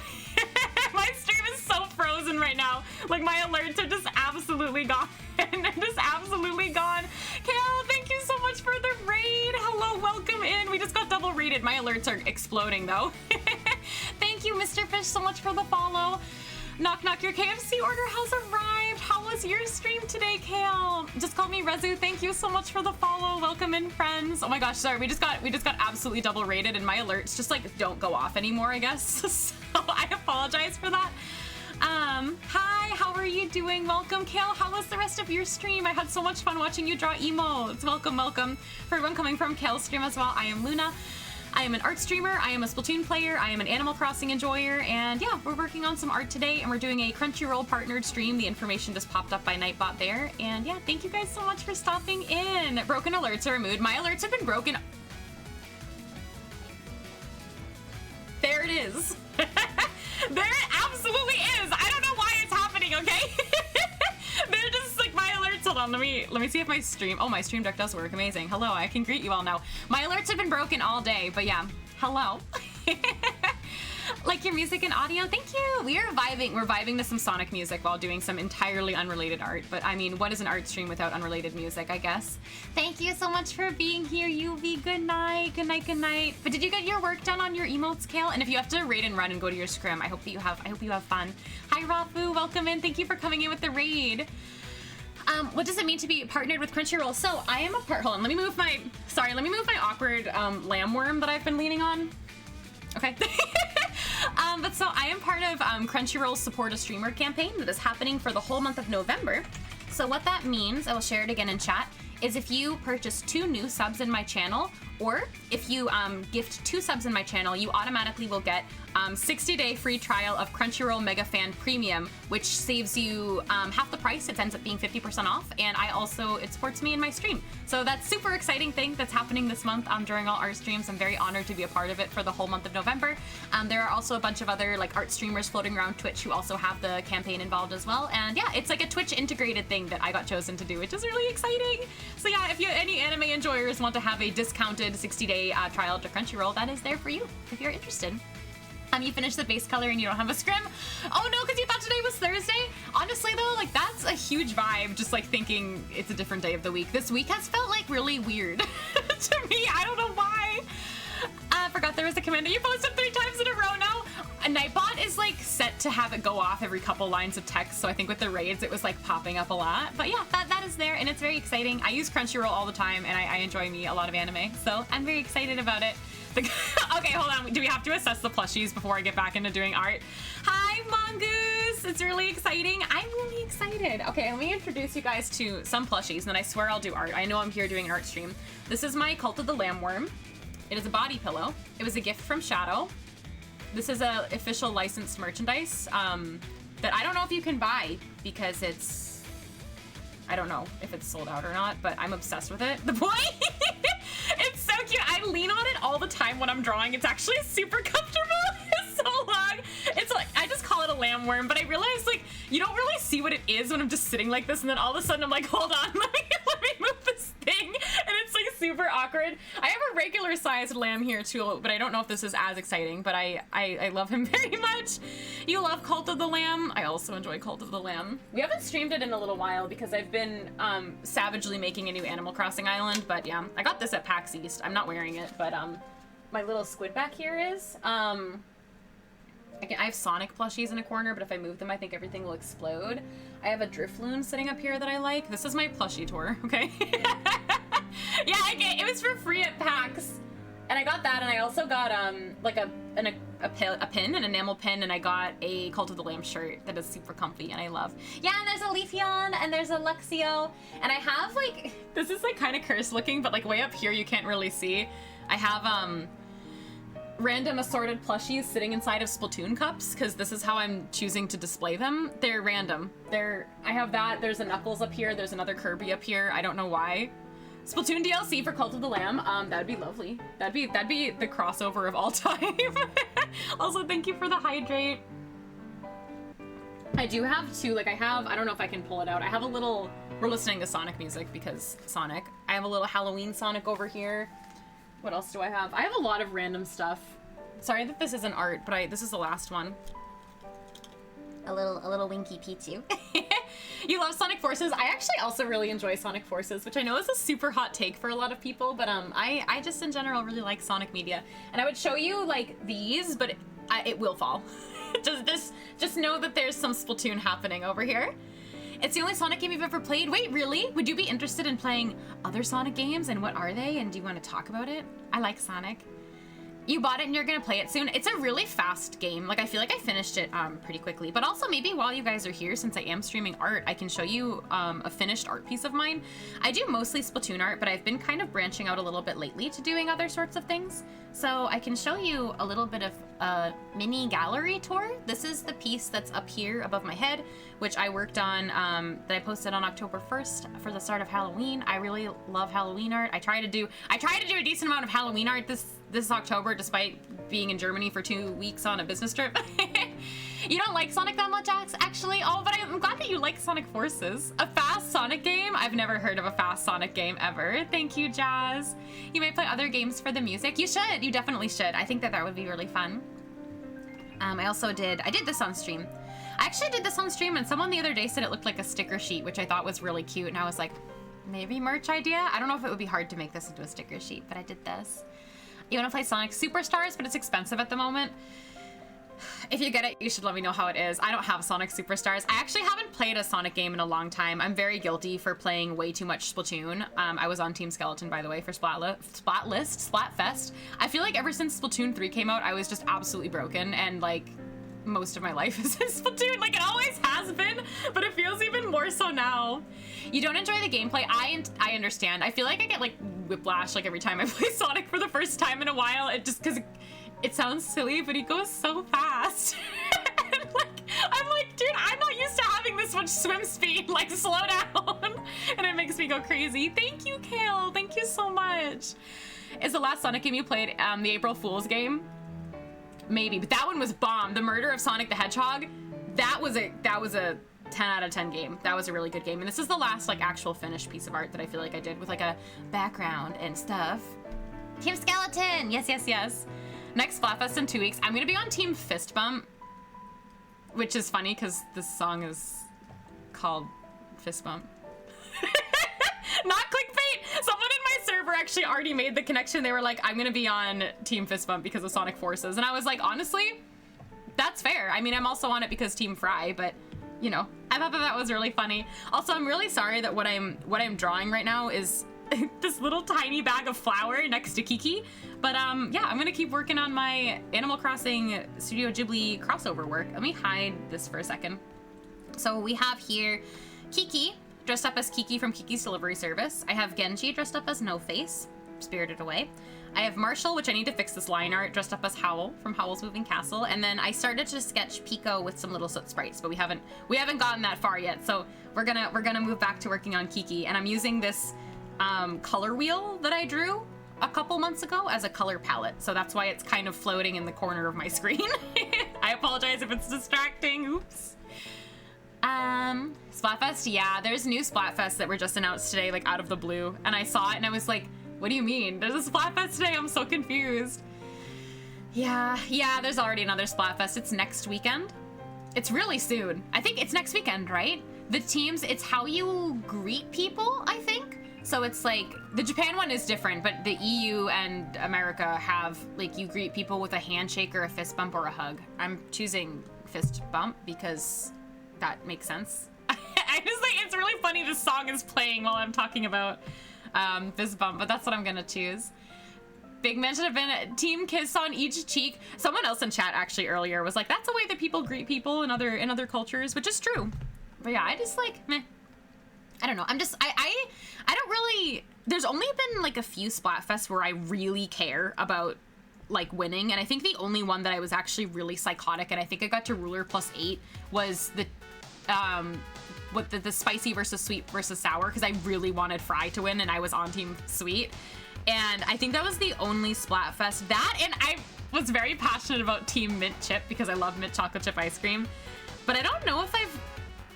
S1: My stream is so frozen right now. Like, my alerts are just absolutely gone. Just absolutely gone. Kale, thank you so much for the raid. Hello, welcome in. We just got double raided. My alerts are exploding, though. Thank you, Mr. Fish, so much for the follow. Knock, knock, your KFC order has arrived. How was your stream today, Kale? Just call me Rezu. Thank you so much for the follow. Welcome in, friends. Oh my gosh, sorry. We just got absolutely double rated, and my alerts just like don't go off anymore, I guess. So I apologize for that. Hi, how are you doing? Welcome, Kale. How was the rest of your stream? I had so much fun watching you draw emotes. Welcome, welcome. For everyone coming from Kale's stream as well, I am Luna. I am an art streamer, I am a Splatoon player, I am an Animal Crossing enjoyer, and yeah, we're working on some art today, and we're doing a Crunchyroll partnered stream. The information just popped up by Nightbot there, and yeah, thank you guys so much for stopping in. Broken alerts are removed. My alerts have been broken. There it is. There it absolutely is. I don't know why it's happening, okay? They're just like my alerts. Hold on, let me see if my stream. Oh, my stream deck does work. Amazing. Hello, I can greet you all now. My alerts have been broken all day, but yeah. Hello. Like your music and audio? Thank you. We're vibing to some Sonic music while doing some entirely unrelated art. But I mean, what is an art stream without unrelated music, I guess? Thank you so much for being here, UV. Good night, good night, good night. But did you get your work done on your emotes, Kale? And if you have to raid and run and go to your scrim, I hope you have fun. Hi, Rafu. Welcome in. Thank you for coming in with the raid. What does it mean to be partnered with Crunchyroll? So I am a hold on, let me move my awkward lamb worm that I've been leaning on. Okay. But so I am part of Crunchyroll's Support a Streamer campaign that is happening for the whole month of November. So what that means, I will share it again in chat, is if you purchase 2 new subs in my channel, or if you gift 2 subs in my channel, you automatically will get 60-day free trial of Crunchyroll Mega Fan Premium, which saves you half the price. It ends up being 50% off, and it supports me in my stream. So that's super exciting thing that's happening this month during all art streams. I'm very honored to be a part of it for the whole month of November. There are also a bunch of other like art streamers floating around Twitch who also have the campaign involved as well. And yeah, it's like a Twitch integrated thing that I got chosen to do, which is really exciting. So yeah, if any anime enjoyers want to have a discounted 60-day trial to Crunchyroll, that is there for you if you're interested. You finished the base color and you don't have a scrim? Oh no, because you thought today was Thursday? Honestly though, like that's a huge vibe, just like thinking it's a different day of the week. This week has felt like really weird to me. I don't know why. I forgot there was a command. You posted 3 times in a row now. A Nightbot is like set to have it go off every couple lines of text, so I think with the raids it was like popping up a lot. But yeah, that is there and it's very exciting. I use Crunchyroll all the time and I enjoy me a lot of anime, so I'm very excited about it. Okay, hold on. Do we have to assess the plushies before I get back into doing art? Hi, Mongoose! It's really exciting. I'm really excited. Okay, let me introduce you guys to some plushies, and then I swear I'll do art. I know I'm here doing an art stream. This is my Cult of the Lamb Worm. It is a body pillow. It was a gift from Shadow. This is a official licensed merchandise that I don't know if you can buy because it's, I don't know if it's sold out or not, but I'm obsessed with it. The boy, it's so cute. I lean on it all the time when I'm drawing. It's actually super comfortable. It's so long. It's like, I just call it a lamb worm, but I realize like, you don't really see what it is when I'm just sitting like this, and then all of a sudden I'm like, hold on, let me move this thing, and it's like super awkward. I have a regular sized lamb here too, but I don't know if this is as exciting, but I love him very much. You love Cult of the Lamb? I also enjoy Cult of the Lamb. We haven't streamed it in a little while because I've been savagely making a new Animal Crossing island, but yeah, I got this at PAX East. I'm not wearing it, but my little squid back here is. I have Sonic plushies in a corner, but if I move them, I think everything will explode. I have a Drifloon sitting up here that I like. This is my plushie tour, okay? Yeah, it was for free at PAX. And I got that, and I also got like a pin, an enamel pin, and I got a Cult of the Lamb shirt that is super comfy and I love. Yeah, and there's a Leafeon, and there's a Luxio, and I have like, this is like kind of cursed looking, but like way up here you can't really see. I have random assorted plushies sitting inside of Splatoon cups, because this is how I'm choosing to display them. They're random. I have that. There's a Knuckles up here. There's another Kirby up here. I don't know why. Splatoon DLC for Cult of the Lamb. That'd be lovely. That'd be the crossover of all time. Also, thank you for the hydrate. I do have two, like I don't know if I can pull it out. I have a little, we're listening to Sonic music because Sonic. I have a little Halloween Sonic over here. What else do I have? I have a lot of random stuff. Sorry that this isn't art, but this is the last one. A little Winky Pichu. You love Sonic Forces? I actually also really enjoy Sonic Forces, which I know is a super hot take for a lot of people, but I just in general really like Sonic media. And I would show you like these, but it will fall. just know that there's some Splatoon happening over here. It's the only Sonic game you've ever played? Wait, really? Would you be interested in playing other Sonic games, and what are they, and do you want to talk about it? I like Sonic. You bought it and you're gonna play it soon. It's a really fast game. Like, I feel like I finished it pretty quickly, but also maybe while you guys are here, since I am streaming art, I can show you a finished art piece of mine. I do mostly Splatoon art, but I've been kind of branching out a little bit lately to doing other sorts of things. So I can show you a little bit of a mini gallery tour. This is the piece that's up here above my head, which I worked on, that I posted on October 1st for the start of Halloween. I really love Halloween art. I try to do a decent amount of Halloween art this October, despite being in Germany for 2 weeks on a business trip. You don't like Sonic that much, actually? Oh, but I'm glad that you like Sonic Forces. A fast Sonic game? I've never heard of a fast Sonic game ever. Thank you, Jazz. You might play other games for the music. You should. You definitely should. I think that would be really fun. I did this on stream. I actually did this on stream, and someone the other day said it looked like a sticker sheet, which I thought was really cute, and I was like, maybe merch idea? I don't know if it would be hard to make this into a sticker sheet, but I did this. You want to play Sonic Superstars, but it's expensive at the moment. If you get it, you should let me know how it is. I don't have Sonic Superstars. I actually haven't played a Sonic game in a long time. I'm very guilty for playing way too much Splatoon. I was on Team Skeleton, by the way, for Splatfest. I feel like ever since Splatoon 3 came out, I was just absolutely broken, and like most of my life is in Splatoon. Like, it always has been, but it feels even more so now. You don't enjoy the gameplay? I understand. I feel like I get like whiplash like every time I play Sonic for the first time in a while. Because it sounds silly, but he goes so fast. I'm like, dude, I'm not used to having this much swim speed. Like, slow down. And it makes me go crazy. Thank you, Kale. Thank you so much. Is the last Sonic game you played the April Fool's game? Maybe, but that one was bomb. The Murder of Sonic the Hedgehog, that was a 10 out of 10 game. That was a really good game. And this is the last like actual finished piece of art that I feel like I did with like a background and stuff. Team Skeleton, yes, yes, yes. Next Splatfest in 2 weeks. I'm gonna be on Team Fist Bump, which is funny because this song is called Fist Bump. Not clickbait. Someone in my server actually already made the connection. They were like, I'm gonna be on Team Fist Bump because of Sonic Forces. And I was like, honestly, that's fair. I mean, I'm also on it because Team Fry, but you know, I thought that was really funny. Also, I'm really sorry that what I'm drawing right now is this little tiny bag of flour next to Kiki. But yeah, I'm gonna keep working on my Animal Crossing Studio Ghibli crossover work. Let me hide this for a second. So we have here Kiki, dressed up as Kiki from Kiki's Delivery Service. I have Genji dressed up as No Face. Spirited Away. I have Marshall, which I need to fix this line art, dressed up as Howl from Howl's Moving Castle. And then I started to sketch Pico with some little soot sprites, but we haven't gotten that far yet. So we're gonna move back to working on Kiki. And I'm using this color wheel that I drew a couple months ago as a color palette. So that's why it's kind of floating in the corner of my screen. I apologize if it's distracting. Oops. Splatfest, yeah, there's new Splatfest that were just announced today, like out of the blue. And I saw it and I was like, what do you mean? There's a Splatfest today? I'm so confused. Yeah, there's already another Splatfest. It's next weekend. It's really soon. I think it's next weekend, right? The teams, it's how you greet people, I think. So it's like, the Japan one is different, but the EU and America have, like, you greet people with a handshake or a fist bump or a hug. I'm choosing fist bump because that makes sense. I just think it's really funny this song is playing while I'm talking about fist bump, but that's what I'm gonna choose. Big men should have been a team kiss on each cheek. Someone else in chat actually earlier was like, that's the way that people greet people in other cultures, which is true. But yeah, I just like, meh. I don't know. I don't really, there's only been like a few Splatfests where I really care about like winning. And I think the only one that I was actually really psychotic, and I think I got to ruler +8, was the, with the spicy versus sweet versus sour, because I really wanted Fry to win and I was on team sweet. And I think that was the only Splatfest. That, and I was very passionate about team mint chip because I love mint chocolate chip ice cream. But I don't know if I've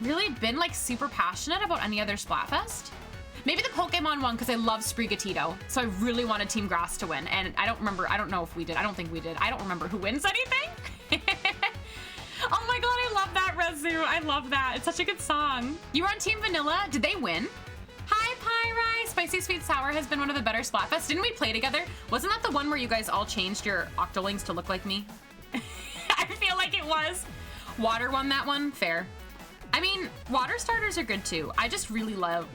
S1: really been like super passionate about any other Splatfest. Maybe the Pokemon one because I love Sprigatito. So I really wanted Team Grass to win. And I don't know if we did. I don't think we did. I don't remember who wins anything. Oh my god, I love that, Rezu. I love that. It's such a good song. You were on Team Vanilla. Did they win? Hi, Pyri. Spicy Sweet Sour has been one of the better Splatfests. Didn't we play together? Wasn't that the one where you guys all changed your Octolings to look like me? I feel like it was. Water won that one. Fair. I mean, water starters are good too. I just really love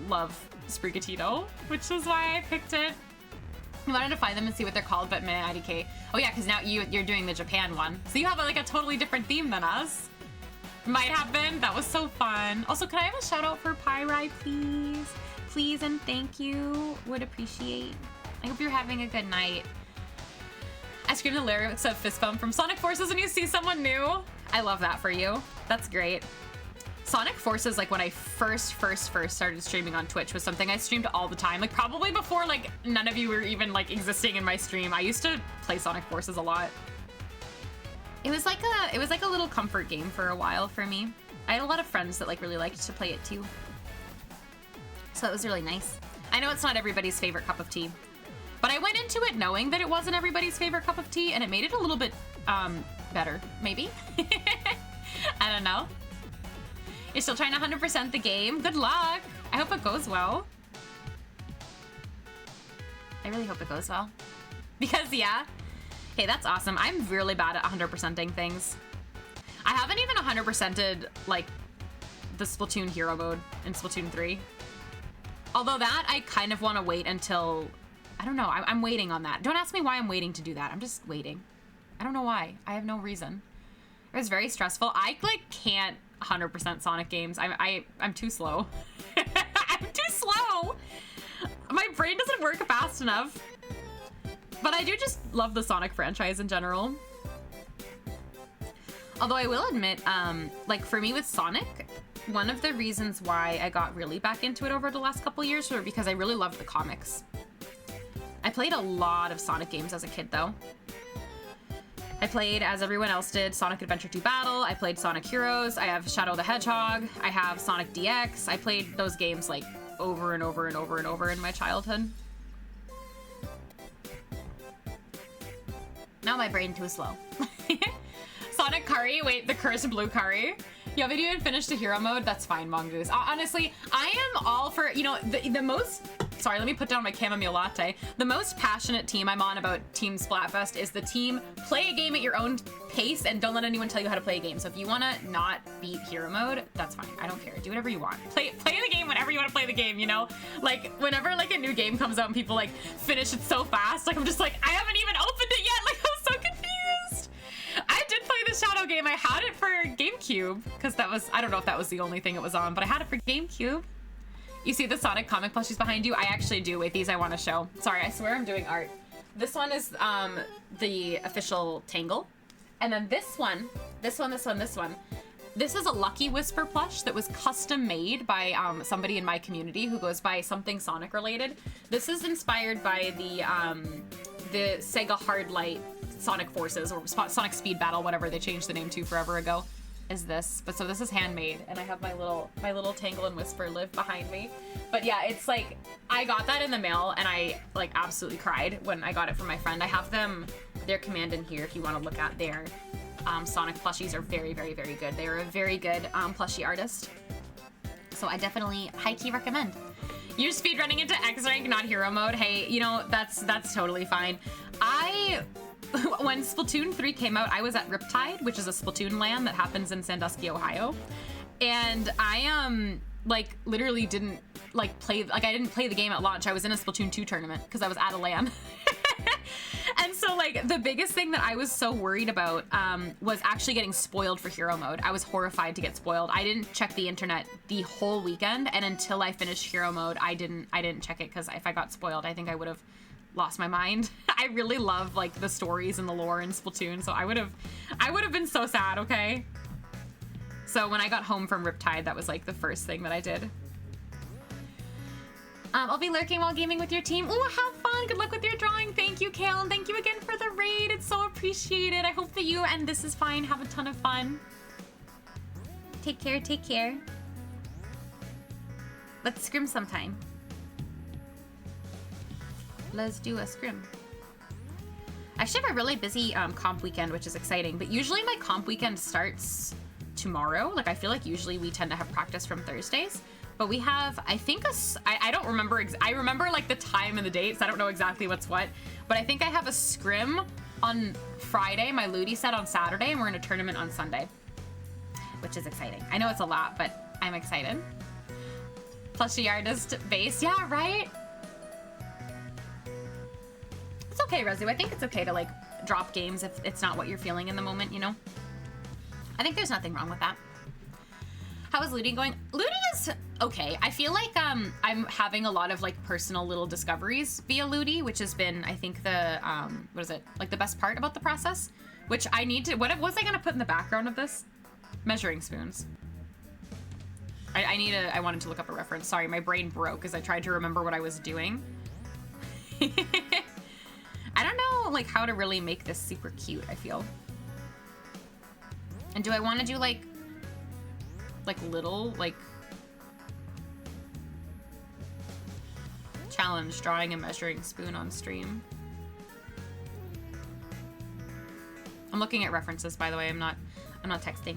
S1: Sprigatito, which is why I picked it. I wanted to find them and see what they're called, but meh, IDK. Oh yeah, because now you're doing the Japan one. So you have like a totally different theme than us. Might have been. That was so fun. Also, could I have a shout out for Pyri, please? Please and thank you. Would appreciate. I hope you're having a good night. I scream the lyrics of Fist Bump from Sonic Forces when you see someone new. I love that for you. That's great. Sonic Forces, like when I first started streaming on Twitch, was something I streamed all the time. Like probably before like none of you were even like existing in my stream. I used to play Sonic Forces a lot. It was like a little comfort game for a while for me. I had a lot of friends that like really liked to play it too. So it was really nice. I know it's not everybody's favorite cup of tea, but I went into it knowing that it wasn't everybody's favorite cup of tea, and it made it a little bit better, maybe. I don't know. You're still trying to 100% the game. Good luck. I hope it goes well. I really hope it goes well. Because, yeah. Hey, that's awesome. I'm really bad at 100%ing things. I haven't even 100%ed, like, the Splatoon hero mode in Splatoon 3. Although that, I kind of want to wait until... I don't know. I'm waiting on that. Don't ask me why I'm waiting to do that. I'm just waiting. I don't know why. I have no reason. It was very stressful. I, like, can't 100% Sonic games. I'm too slow. I'm too slow. My brain doesn't work fast enough. But I do just love the Sonic franchise in general. Although I will admit, like for me with Sonic, one of the reasons why I got really back into it over the last couple years were because I really loved the comics. I played a lot of Sonic games as a kid though. I played, as everyone else did, Sonic Adventure 2 Battle. I played Sonic Heroes. I have Shadow the Hedgehog. I have Sonic DX. I played those games like over and over and over and over in my childhood. Now my brain too slow. Sonic Curry. Wait, the cursed blue curry. You haven't even finished the hero mode? That's fine, Mongoose. Honestly, I am all for, you know, the most... Sorry, let me put down my chamomile latte. The most passionate team I'm on about Team Splatfest is the team play a game at your own pace and don't let anyone tell you how to play a game. So if you want to not beat hero mode, that's fine. I don't care. Do whatever you want. Play the game whenever you want to play the game, you know? Like, whenever like a new game comes out and people like finish it so fast, like I'm just like, I haven't even opened it yet. Like, I'm so confused. I did play the Shadow game. I had it for GameCube because that was, I don't know if that was the only thing it was on, but I had it for GameCube. You see the Sonic comic plushies behind you? I actually do. Wait, these I want to show. Sorry, I swear I'm doing art. This one is the official Tangle. And then this one. This is a Lucky Whisper plush that was custom made by somebody in my community who goes by something Sonic related. This is inspired by the Sega Hardlight Sonic Forces or Sonic Speed Battle, whatever they changed the name to forever ago. Is this, but so this is handmade, and I have my little Tangle and Whisper live behind me. But yeah, it's like I got that in the mail and I like absolutely cried when I got it from my friend. I have their command in here if you want to look at their Sonic plushies are very, very, very good. They're a very good plushie artist, so I definitely high-key recommend. You're speedrunning into X rank, not hero mode. Hey, you know, that's totally fine. When Splatoon 3 came out, I was at Riptide, which is a Splatoon LAN that happens in Sandusky, Ohio. And I like literally didn't like play, like I didn't play the game at launch. I was in a Splatoon 2 tournament because I was at a LAN. And so like the biggest thing that I was so worried about was actually getting spoiled for hero mode. I was horrified to get spoiled. I didn't check the internet the whole weekend, and until I finished hero mode, I didn't check it, because if I got spoiled, I think I would have lost my mind. I really love like the stories and the lore in Splatoon, so I would have been so sad, okay? So when I got home from Riptide, that was like the first thing that I did. I'll be lurking while gaming with your team. Ooh, have fun. Good luck with your drawing. Thank you, Kale, and thank you again for the raid. It's so appreciated. I hope that you and This Is Fine have a ton of fun. Take care, take care. Let's scrim sometime. Let's do a scrim. I actually have a really busy comp weekend, which is exciting, but usually my comp weekend starts tomorrow. Like, I feel like usually we tend to have practice from Thursdays, but we have, I think, I don't remember, I remember like the time and the dates. I don't know exactly what's what, but I think I have a scrim on Friday, my Ludi set on Saturday, and we're in a tournament on Sunday, which is exciting. I know it's a lot, but I'm excited. Plushie artist base, yeah, right? It's okay, Rezu. I think it's okay to like drop games if it's not what you're feeling in the moment, you know? I think there's nothing wrong with that. How is Ludi going? Ludi is okay. I feel like I'm having a lot of like personal little discoveries via Ludi, which has been, I think, the what is it? Like the best part about the process, which I need to, what was I gonna put in the background of this? Measuring spoons. I wanted to look up a reference. Sorry, my brain broke as I tried to remember what I was doing. I don't know like how to really make this super cute, I feel. And do I want to do like little like challenge drawing a measuring spoon on stream? I'm looking at references, by the way. I'm not texting.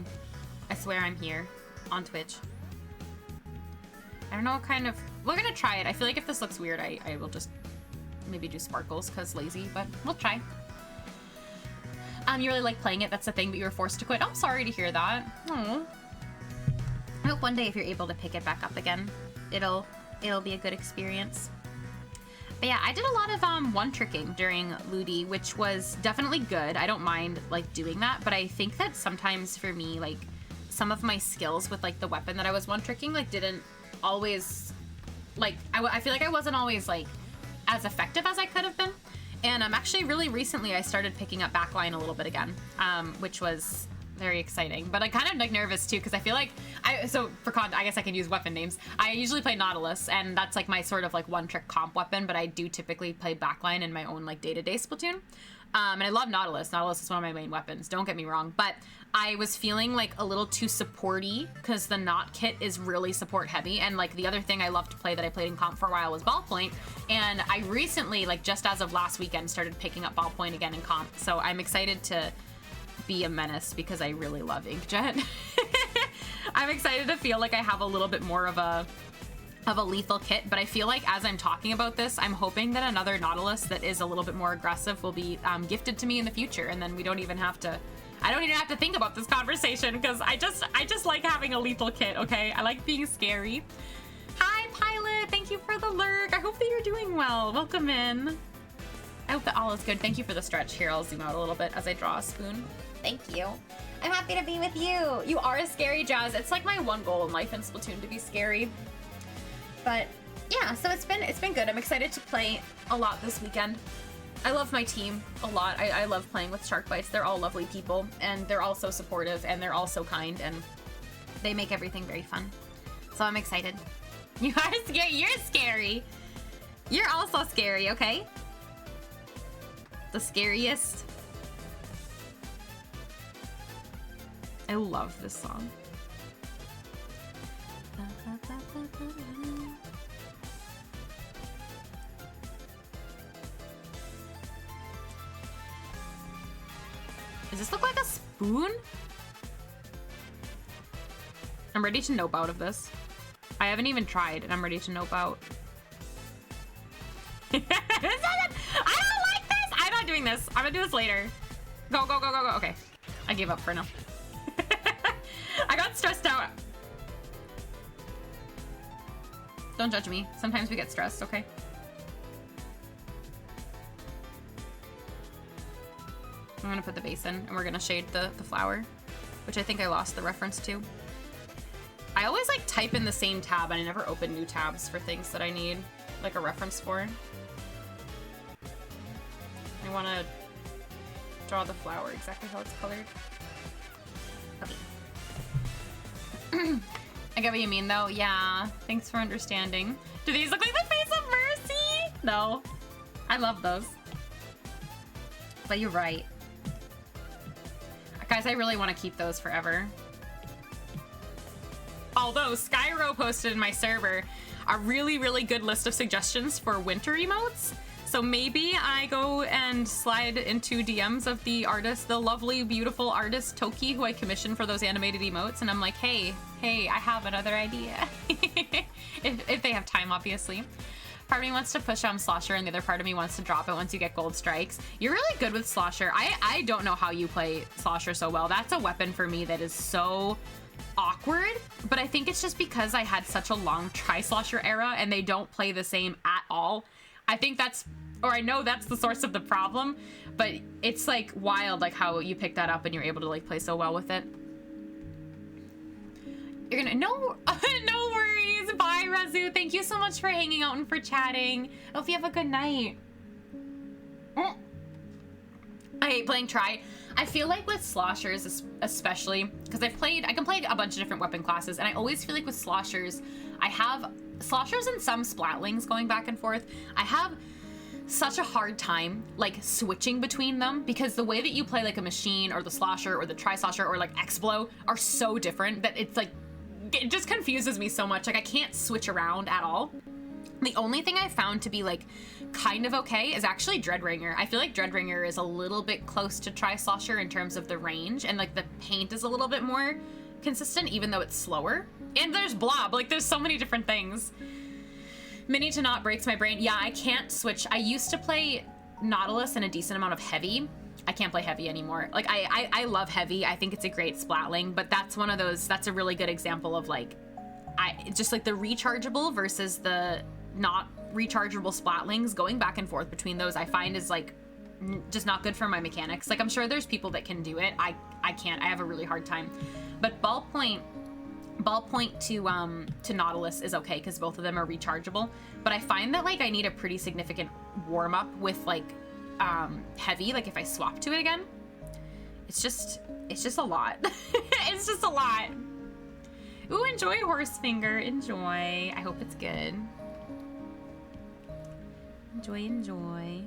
S1: I swear I'm here on Twitch. I don't know what kind of, we're gonna try it. I feel like if this looks weird, I will just maybe do sparkles because lazy, but we'll try. You really like playing it, that's the thing, but you were forced to quit. I'm sorry to hear that. Oh. I hope one day if you're able to pick it back up again, it'll be a good experience. But yeah, I did a lot of one-tricking during Ludi, which was definitely good. I don't mind like doing that, but I think that sometimes for me, like some of my skills with like the weapon that I was one-tricking like didn't always, like I feel like I wasn't always like as effective as I could have been. And actually really recently I started picking up backline a little bit again, which was very exciting. But I'm kind of like nervous too, because I feel like I guess I can use weapon names. I usually play Nautilus, and that's like my sort of like one trick comp weapon, but I do typically play backline in my own like day-to-day Splatoon. And I love Nautilus. Nautilus is one of my main weapons, don't get me wrong, but I was feeling like a little too supporty because the Knot kit is really support heavy, and like the other thing I love to play that I played in comp for a while was Ballpoint, and I recently, like just as of last weekend, started picking up Ballpoint again in comp, so I'm excited to be a menace because I really love Inkjet. I'm excited to feel like I have a little bit more of a lethal kit, but I feel like as I'm talking about this, I'm hoping that another Nautilus that is a little bit more aggressive will be gifted to me in the future, and then I don't even have to think about this conversation because I just like having a lethal kit, okay? I like being scary. Hi, Pilot! Thank you for the lurk. I hope that you're doing well. Welcome in. I hope that all is good. Thank you for the stretch. Here, I'll zoom out a little bit as I draw a spoon. Thank you. I'm happy to be with you. You are a scary Jazz. It's like my one goal in life in Splatoon, to be scary. But yeah, so it's been good. I'm excited to play a lot this weekend. I love my team a lot. I love playing with Shark Bites. They're all lovely people, and they're all so supportive, and they're all so kind, and they make everything very fun. So I'm excited. You are scary. You're scary. You're also scary, okay? The scariest. I love this song. Does this look like a spoon? I'm ready to nope out of this. I haven't even tried, and I'm ready to nope out. I don't like this! I'm not doing this. I'm gonna do this later. Go, go, go, go, go. Okay. I gave up for now. I got stressed out. Don't judge me. Sometimes we get stressed, okay? I'm gonna put the base in, and we're gonna shade the flower, which I think I lost the reference to. I always like type in the same tab, and I never open new tabs for things that I need like a reference for. I want to draw the flower exactly how it's colored. Okay. I get what you mean though. Yeah, thanks for understanding. Do these look like the face of Mercy? No. I love those. But you're right. Guys, I really want to keep those forever. Although Skyro posted in my server a really, really good list of suggestions for winter emotes. So maybe I go and slide into DMs of the artist, the lovely, beautiful artist Toki, who I commissioned for those animated emotes. And I'm like, hey, I have another idea. if they have time, obviously. Part of me wants to push Slosher, and the other part of me wants to drop it once you get gold strikes. You're really good with Slosher. I don't know how you play Slosher so well. That's a weapon for me that is so awkward, but I think it's just because I had such a long Tri-Slosher era, and they don't play the same at all. I think that's, or I know that's the source of the problem, but it's like wild like how you pick that up and you're able to like play so well with it. You're gonna, no, no worries. Bye, Razu. Thank you so much for hanging out and for chatting. I hope you have a good night. I hate playing Tri. I feel like with Sloshers, especially, because I can play a bunch of different weapon classes, and I always feel like with Sloshers, I have Sloshers and some Splatlings going back and forth. I have such a hard time like switching between them because the way that you play like a machine or the Slosher or the Tri-Slosher or like X-Blow are so different that it's like, it just confuses me so much. Like I can't switch around at all. The only thing I found to be like kind of okay is actually Dreadringer. I feel like Dreadringer is a little bit close to Tri-Slosher in terms of the range, and like the paint is a little bit more consistent even though it's slower. And there's Blob, like there's so many different things. Mini to Not breaks my brain. Yeah, I can't switch. I used to play Nautilus and a decent amount of Heavy. I can't play Heavy anymore. Like I love Heavy. I think it's a great Splatling, but that's one of those, that's a really good example of like, just like the rechargeable versus the not rechargeable Splatlings, going back and forth between those I find is like just not good for my mechanics. Like I'm sure there's people that can do it. I can't. I have a really hard time. But ballpoint to Nautilus is okay because both of them are rechargeable. But I find that like I need a pretty significant warm up with like Heavy. Like if I swap to it again, it's just a lot. It's just a lot. Ooh, enjoy Horsefinger. Enjoy. I hope it's good. Enjoy.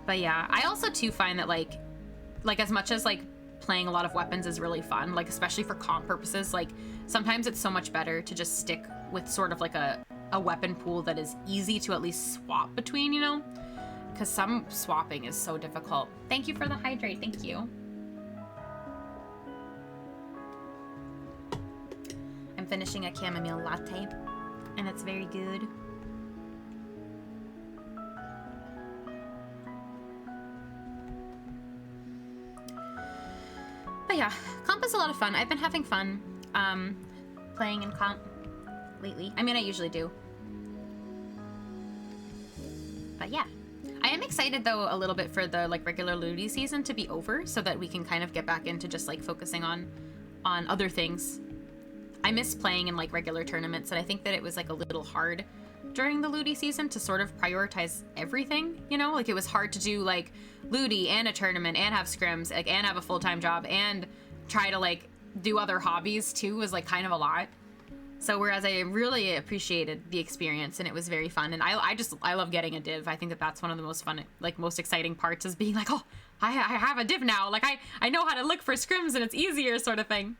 S1: But yeah, I also too find that like as much as like playing a lot of weapons is really fun, like especially for comp purposes, like sometimes it's so much better to just stick with sort of like a weapon pool that is easy to at least swap between, you know? Because some swapping is so difficult. Thank you for the hydrate. Thank you. I'm finishing a chamomile latte, and it's very good. But yeah, comp is a lot of fun. I've been having fun playing in comp lately. I mean, I usually do. But yeah. I am excited though a little bit for the like regular Ludi season to be over so that we can kind of get back into just like focusing on on other things. I miss playing in like regular tournaments, and I think that it was like a little hard during the Ludi season to sort of prioritize everything, you know? Like it was hard to do like Ludi and a tournament and have scrims, like, and have a full-time job and try to like do other hobbies too, was like kind of a lot. So whereas I really appreciated the experience and it was very fun, and I love getting a div. I think that that's one of the most fun, like most exciting parts, is being like, oh, I have a div now. Like I know how to look for scrims and it's easier, sort of thing.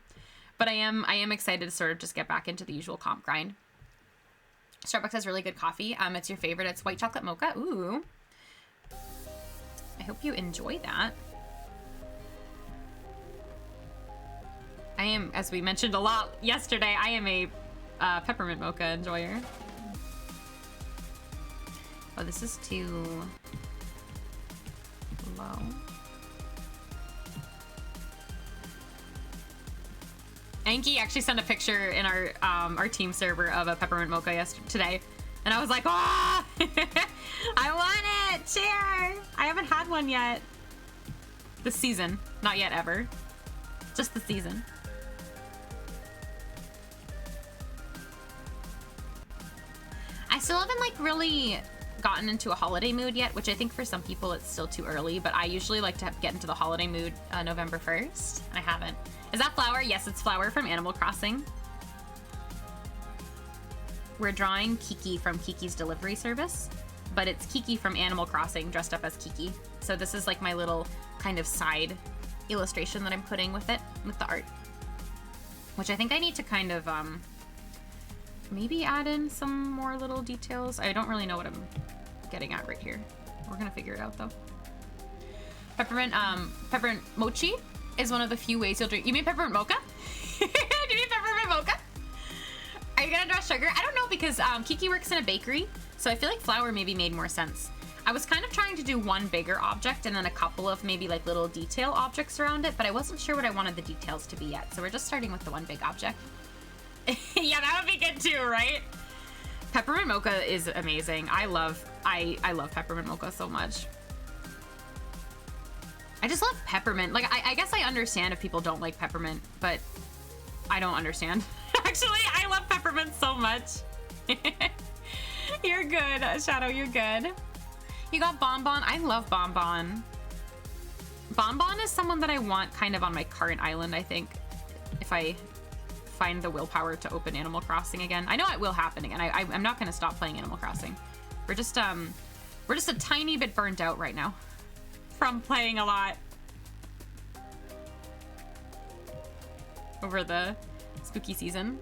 S1: But I am excited to sort of just get back into the usual comp grind. Starbucks has really good coffee. It's your favorite. It's white chocolate mocha. Ooh. I hope you enjoy that. I am, as we mentioned a lot yesterday, I am a peppermint mocha enjoyer. Oh, this is too low. Anki actually sent a picture in our team server of a peppermint mocha today, and I was like, ah, I want it, share. I haven't had one yet. This season, not yet ever, just the season. I still haven't like really gotten into a holiday mood yet, which I think for some people it's still too early, but I usually like to get into the holiday mood November 1st, and I haven't. Is that Flower? Yes, it's Flower from Animal Crossing. We're drawing Kiki from Kiki's Delivery Service, but it's Kiki from Animal Crossing dressed up as Kiki. So this is like my little kind of side illustration that I'm putting with it, with the art. Which I think I need to kind of maybe add in some more little details. I don't really know what I'm getting at right here. We're gonna figure it out though. Peppermint mochi is one of the few ways you'll drink. You mean peppermint mocha? Do you mean peppermint mocha? Are you gonna draw sugar? I don't know, because Kiki works in a bakery, so I feel like flour maybe made more sense. I was kind of trying to do one bigger object and then a couple of maybe like little detail objects around it, but I wasn't sure what I wanted the details to be yet, so we're just starting with the one big object. Yeah, that would be good too, right? Peppermint mocha is amazing. I love peppermint mocha so much. I just love peppermint. Like, I guess I understand if people don't like peppermint, but I don't understand. Actually, I love peppermint so much. You're good, Shadow, you're good. You got Bonbon. I love Bonbon. Bonbon is someone that I want kind of on my current island, I think, if I find the willpower to open Animal Crossing again. I know it will happen again. I'm not going to stop playing Animal Crossing. We're just a tiny bit burnt out right now from playing a lot over the spooky season.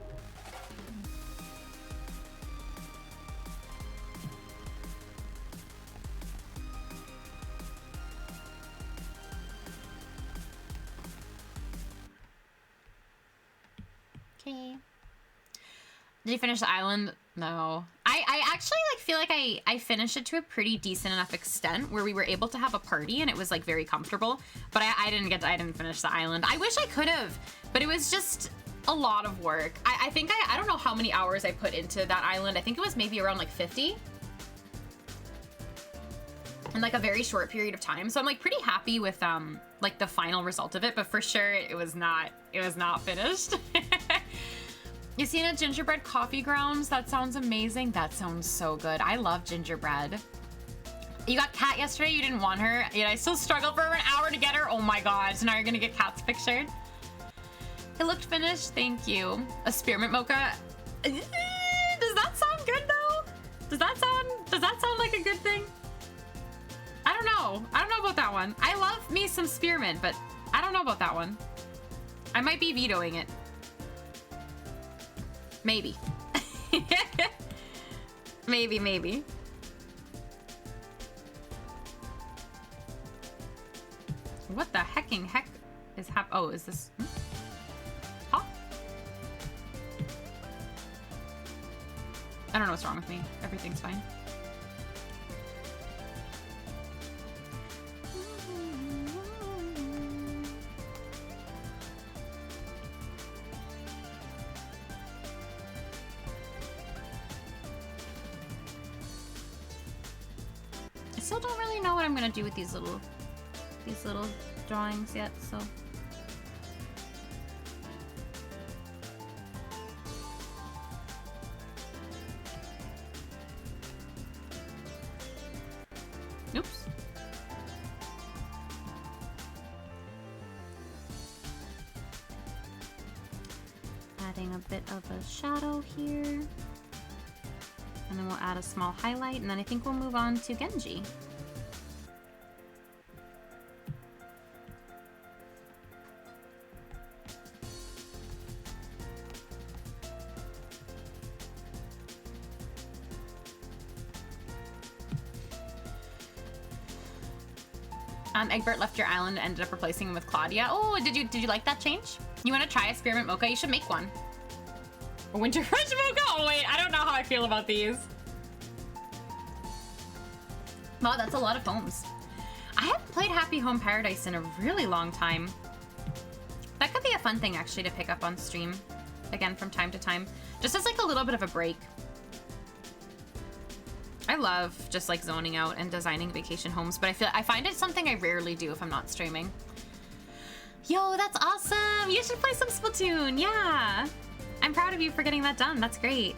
S1: Okay. Did you finish the island? No. I actually like feel like I finished it to a pretty decent enough extent where we were able to have a party and it was like very comfortable, but I didn't finish the island. I wish I could have, but it was just a lot of work. I think I don't know how many hours I put into that island. I think it was maybe around like 50 in like a very short period of time. So I'm like pretty happy with like the final result of it, but for sure it was not finished. You seen a gingerbread coffee grounds? That sounds amazing. That sounds so good. I love gingerbread. You got Kat yesterday, you didn't want her, yet I still struggled for an hour to get her. Oh my god, so now you're gonna get Kat's pictured. It looked finished, thank you. A spearmint mocha. Does that sound good though? Does that sound like a good thing? I don't know about that one. I love me some spearmint, but I don't know about that one. I might be vetoing it. Maybe. Maybe. What the hecking heck is oh, is this? Huh? I don't know what's wrong with me. Everything's fine. I still don't really know what I'm gonna do with these little drawings yet, so Oops. Adding a bit of a shadow here. And then we'll add a small highlight, and then I think we'll move on to Genji. Egbert left your island and ended up replacing him with Claudia. Oh, did you like that change? You want to try a spearmint mocha? You should make one. A winter fresh mocha? Oh wait, I don't know how I feel about these. Wow, that's a lot of homes. I haven't played Happy Home Paradise in a really long time. That could be a fun thing actually to pick up on stream again from time to time, just as like a little bit of a break. I love just like zoning out and designing vacation homes, but I find it something I rarely do if I'm not streaming. Yo, that's awesome! You should play some Splatoon, yeah! I'm proud of you for getting that done, that's great.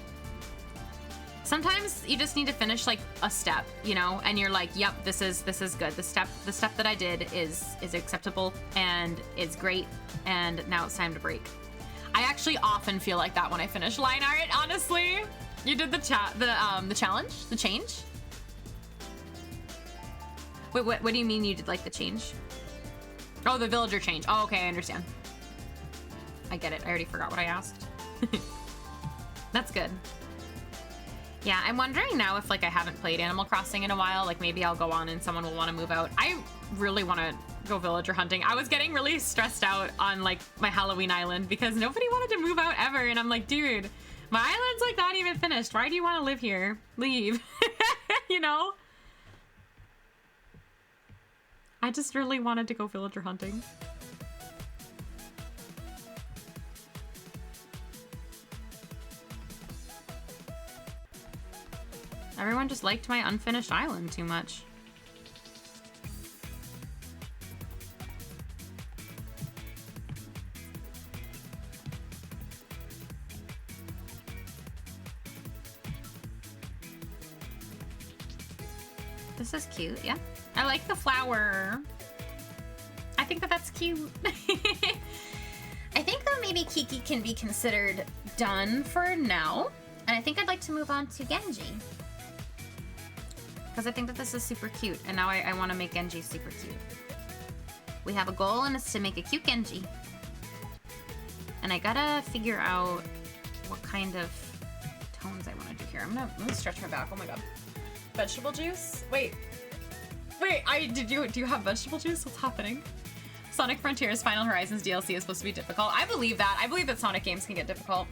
S1: Sometimes you just need to finish like a step, you know, and you're like, yep, this is good. The step that I did is acceptable and it's great, and now it's time to break. I actually often feel like that when I finish line art, honestly. You did the challenge? The change? Wait, what do you mean you did like the change? Oh, the villager change. Oh, okay, I understand. I get it. I already forgot what I asked. That's good. Yeah, I'm wondering now if like I haven't played Animal Crossing in a while, like maybe I'll go on and someone will want to move out. I really want to go villager hunting. I was getting really stressed out on like my Halloween island because nobody wanted to move out ever, and I'm like, dude, my island's like not even finished. Why do you want to live here? Leave. You know? I just really wanted to go villager hunting. Everyone just liked my unfinished island too much. This is cute, yeah. I like the flower. I think that that's cute. I think that maybe Kiki can be considered done for now. And I think I'd like to move on to Genji. Because I think that this is super cute. And now I want to make Genji super cute. We have a goal, and it's to make a cute Genji. And I gotta figure out what kind of tones I want to do here. I'm gonna stretch my back. Oh my god. Vegetable juice? Wait, do you have vegetable juice? What's happening? Sonic Frontiers Final Horizons DLC is supposed to be difficult. I believe that. I believe that Sonic games can get difficult.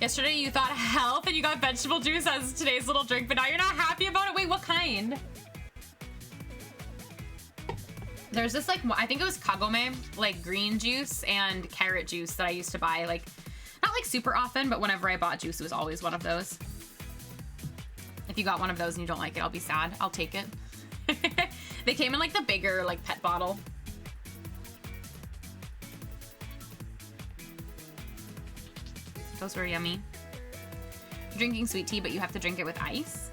S1: Yesterday you thought health and you got vegetable juice as today's little drink, but now you're not happy about it? Wait, what kind? There's this like, I think it was Kagome, like green juice and carrot juice that I used to buy, like, not like super often, but whenever I bought juice, it was always one of those. If you got one of those and you don't like it, I'll be sad. I'll take it. They came in like the bigger like pet bottle. Those were yummy. You're drinking sweet tea, but you have to drink it with ice.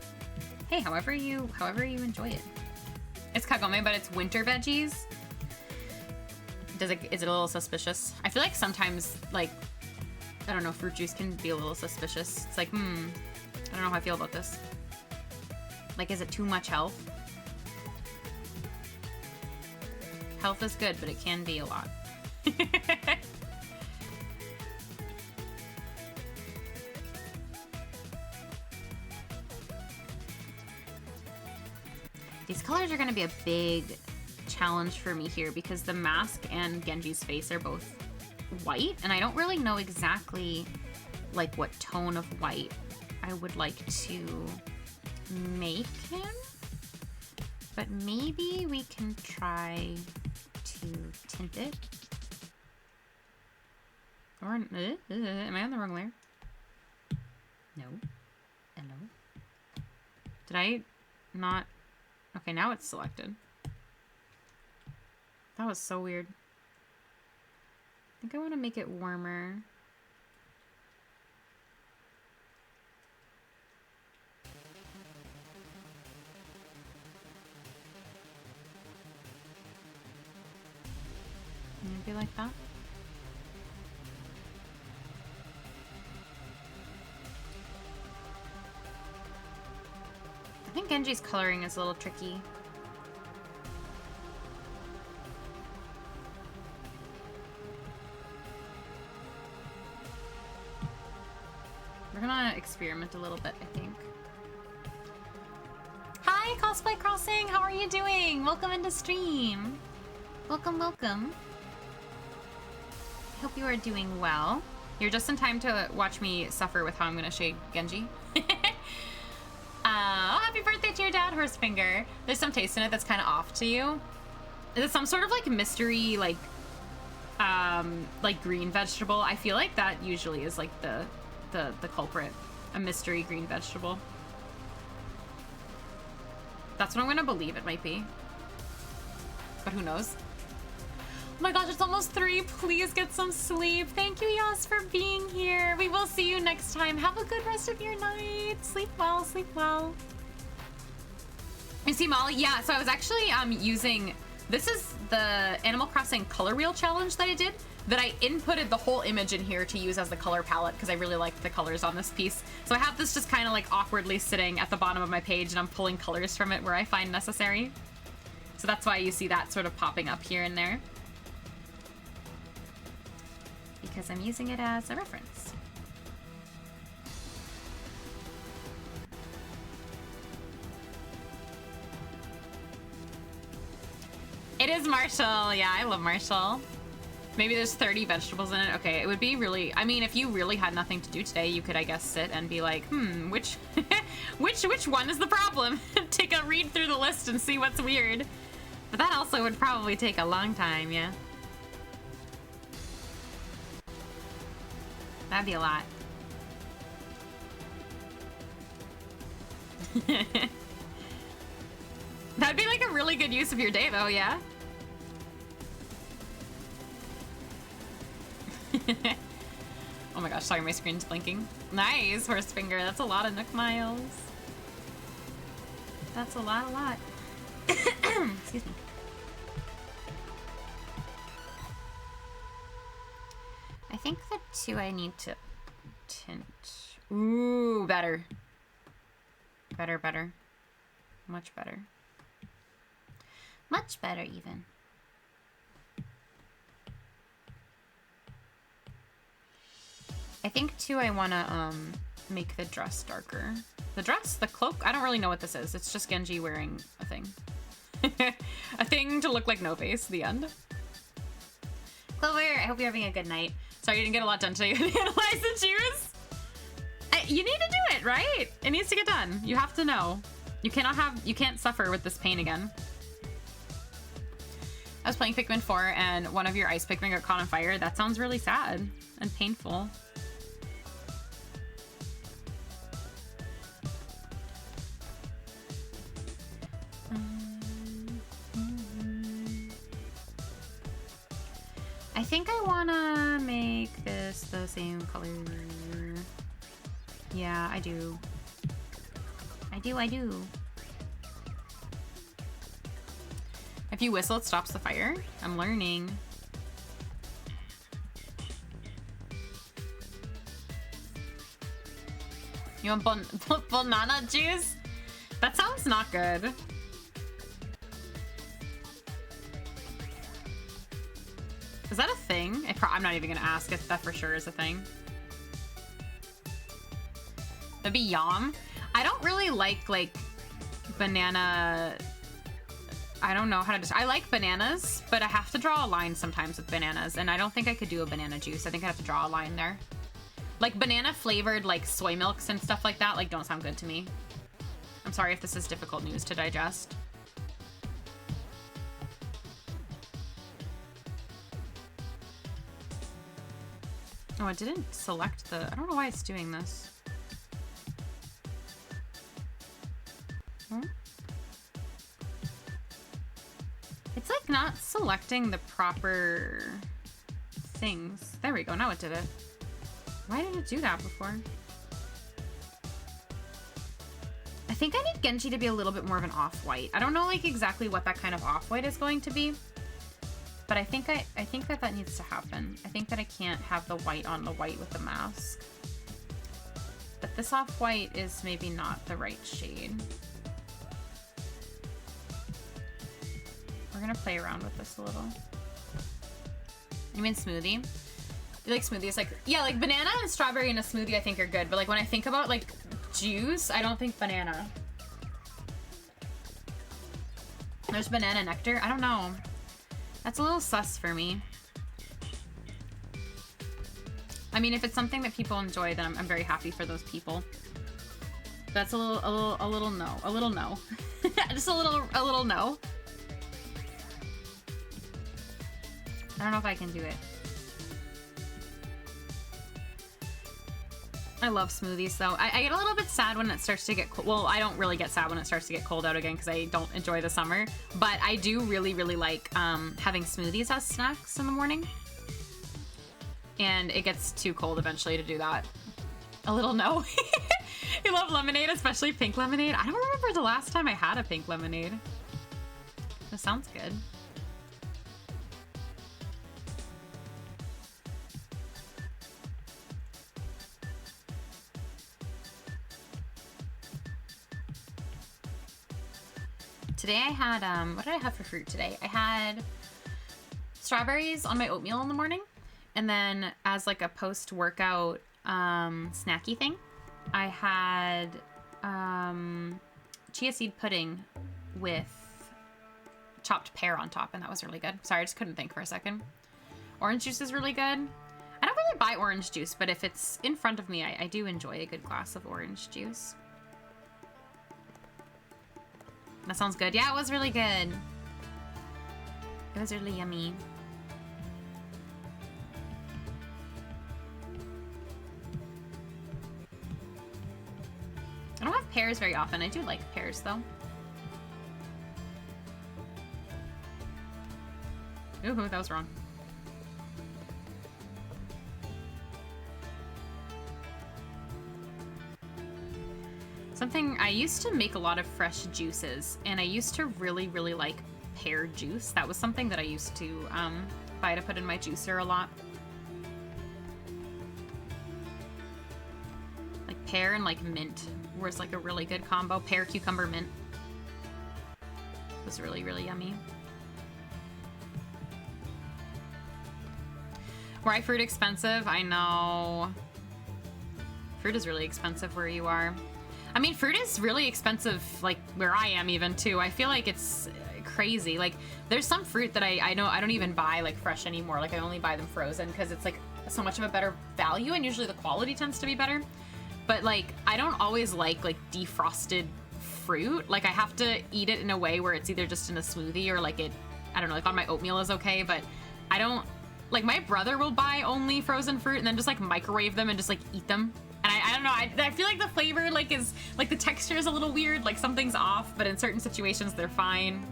S1: Hey, however you enjoy it. It's Kagome, but it's winter veggies. Is it a little suspicious? I feel like sometimes like, I don't know, fruit juice can be a little suspicious. It's like, I don't know how I feel about this. Like, is it too much health? Health is good, but it can be a lot. These colors are going to be a big challenge for me here because the mask and Genji's face are both white, and I don't really know exactly like what tone of white I would like to make him, but maybe we can try to tint it. Or am I on the wrong layer? No. Hello. Did I not? Okay, now it's selected. That was so weird. I think I want to make it warmer. be like that. I think Genji's coloring is a little tricky. We're gonna experiment a little bit, I think. Hi, Cosplay Crossing! How are you doing? Welcome into stream. Welcome, welcome. I hope you are doing well. You're just in time to watch me suffer with how I'm gonna shade Genji. Oh, happy birthday to your dad, Horsefinger. There's some taste in it that's kind of off to you. Is it some sort of like mystery, like green vegetable? I feel like that usually is like the culprit. A mystery green vegetable. That's what I'm gonna believe it might be. But who knows? Oh my gosh, it's almost 3. Please get some sleep. Thank you, Yas, for being here. We will see you next time. Have a good rest of your night. Sleep well, sleep well. You see Molly? Yeah, so I was actually using... This is the Animal Crossing color wheel challenge that I did, that I inputted the whole image in here to use as the color palette because I really liked the colors on this piece. So I have this just kind of like awkwardly sitting at the bottom of my page and I'm pulling colors from it where I find necessary. So that's why you see that sort of popping up here and there. Because I'm using it as a reference. It is Marshall. Yeah, I love Marshall. Maybe there's 30 vegetables in it. Okay, it would be really... I mean, if you really had nothing to do today, you could, I guess, sit and be like, which which one is the problem? Take a read through the list and see what's weird. But that also would probably take a long time, yeah? That'd be a lot. That'd be like a really good use of your day, though, yeah? Oh my gosh, sorry, my screen's blinking. Nice, Horsefinger. That's a lot of Nook miles. That's a lot. Excuse me. I think the 2 I need to tint. Ooh, better. Better. Much better. Much better, even. I think, too, I want to make the dress darker. The dress? The cloak? I don't really know what this is. It's just Genji wearing a thing. A thing to look like No Face. The end. Clover, I hope you're having a good night. Sorry you didn't get a lot done today. Analyze the juice. You need to do it, right? It needs to get done. You have to know. You can't suffer with this pain again. I was playing Pikmin 4 and one of your ice Pikmin got caught on fire. That sounds really sad and painful. I think I wanna make this the same color. Yeah, I do. I do. If you whistle, it stops the fire. I'm learning. You want banana juice? That sounds not good. Is that a thing? I'm not even gonna ask if that for sure is a thing. That'd be yum. I don't really like banana. I don't know how to describe. I like bananas, but I have to draw a line sometimes with bananas, and I don't think I could do a banana juice. I think I have to draw a line there. Like banana flavored like soy milks and stuff like that don't sound good to me. I'm sorry if this is difficult news to digest. Oh, it didn't select the... I don't know why it's doing this. Hmm? It's like not selecting the proper things. There we go, now it did it. Why did it do that before? I think I need Genji to be a little bit more of an off-white. I don't know like exactly what that kind of off-white is going to be. But I think that needs to happen. I think that I can't have the white on the white with the mask. But this off-white is maybe not the right shade. We're gonna play around with this a little. You mean smoothie? You like smoothies? Like, yeah, like banana and strawberry in a smoothie I think are good. But like when I think about like juice, I don't think banana. There's banana nectar. I don't know. That's a little sus for me. I mean, if it's something that people enjoy, then I'm very happy for those people. That's a little no. A little no. Just a little no. I don't know if I can do it. I love smoothies though. I get a little bit sad when it starts to get cold. Well, I don't really get sad when it starts to get cold out again because I don't enjoy the summer. But I do really like having smoothies as snacks in the morning. And it gets too cold eventually to do that. A little no. You love lemonade, especially pink lemonade? I don't remember the last time I had a pink lemonade. That sounds good. Today I had, what did I have for fruit today? I had strawberries on my oatmeal in the morning. And then as like a post-workout snacky thing, I had chia seed pudding with chopped pear on top, and that was really good. Sorry, I just couldn't think for a second. Orange juice is really good. I don't really buy orange juice, but if it's in front of me, I do enjoy a good glass of orange juice. That sounds good. Yeah, it was really good. It was really yummy. I don't have pears very often. I do like pears though. Ooh, that was wrong. Something, I used to make a lot of fresh juices, and I used to really like pear juice. That was something that I used to buy to put in my juicer a lot. Like pear and like mint was like a really good combo. Pear, cucumber, mint. It was really yummy. Why fruit expensive? I know. Fruit is really expensive where you are. I mean, fruit is really expensive, like where I am even too. I feel like it's crazy. Like there's some fruit that I don't even buy like fresh anymore. Like I only buy them frozen because it's like so much of a better value, and usually the quality tends to be better. But like I don't always like defrosted fruit. Like I have to eat it in a way where it's either just in a smoothie or like I don't know, like on my oatmeal is okay, but I don't, like my brother will buy only frozen fruit and then just like microwave them and just like eat them. And I don't know, I feel like the flavor like is, like the texture is a little weird, like something's off, but in certain situations they're fine.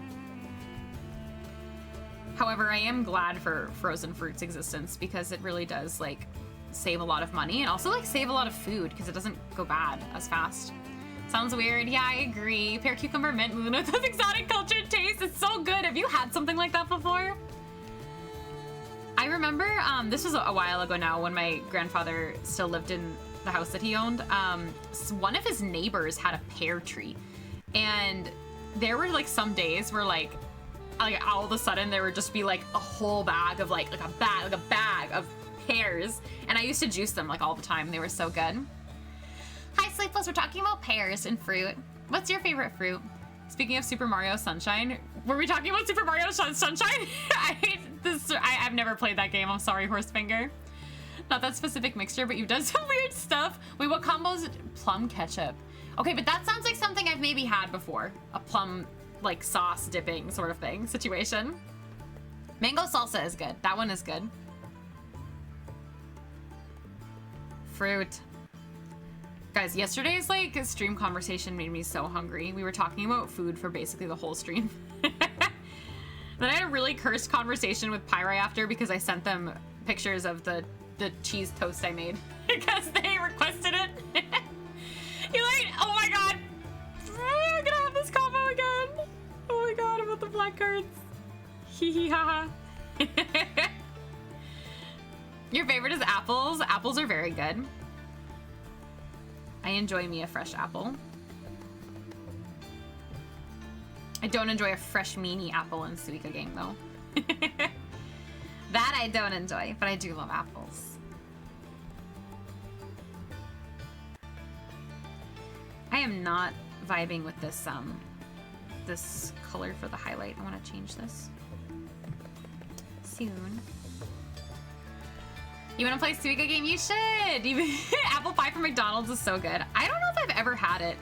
S1: However, I am glad for frozen fruit's existence because it really does like save a lot of money and also like save a lot of food because it doesn't go bad as fast. Sounds weird. Yeah, I agree. Pear, cucumber, mint, Luna, those exotic cultured tastes. It's so good. Have you had something like that before? I remember, this was a while ago now when my grandfather still lived in the house that he owned. One of his neighbors had a pear tree, and there were like some days where like all of a sudden there would just be like a whole bag of like a bag of pears, and I used to juice them like all the time. They were so good. Hi Sleepless, we're talking about pears and fruit. What's your favorite fruit? Speaking of Super Mario Sunshine, were we talking about Super Mario Sunshine? I've never played that game. I'm sorry, Horsefinger. Not that specific mixture, but you've done some weird stuff. Wait, what combos? Plum ketchup. Okay, but that sounds like something I've maybe had before. A plum, like, sauce dipping sort of thing situation. Mango salsa is good. That one is good. Fruit. Guys, yesterday's, like, stream conversation made me so hungry. We were talking about food for basically the whole stream. Then I had a really cursed conversation with Pyri after because I sent them pictures of the cheese toast I made because they requested it. You're like, oh my god, I'm gonna have this combo again. Oh my god, about the black cards. Hee hee ha ha. Your favorite is apples? Apples are very good. I enjoy me a fresh apple. I don't enjoy a fresh meanie apple in Suika game though. That I don't enjoy, but I do love apples. I am not vibing with this this color for the highlight. I want to change this soon. You want to play Suika game? You should! Even apple pie from McDonald's is so good. I don't know if I've ever had it,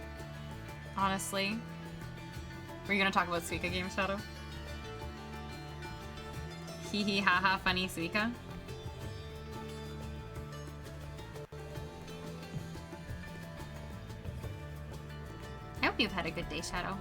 S1: honestly. Were you gonna talk about Suika game, Shadow? Hee hee ha ha funny Suika. I hope you've had a good day, Shadow.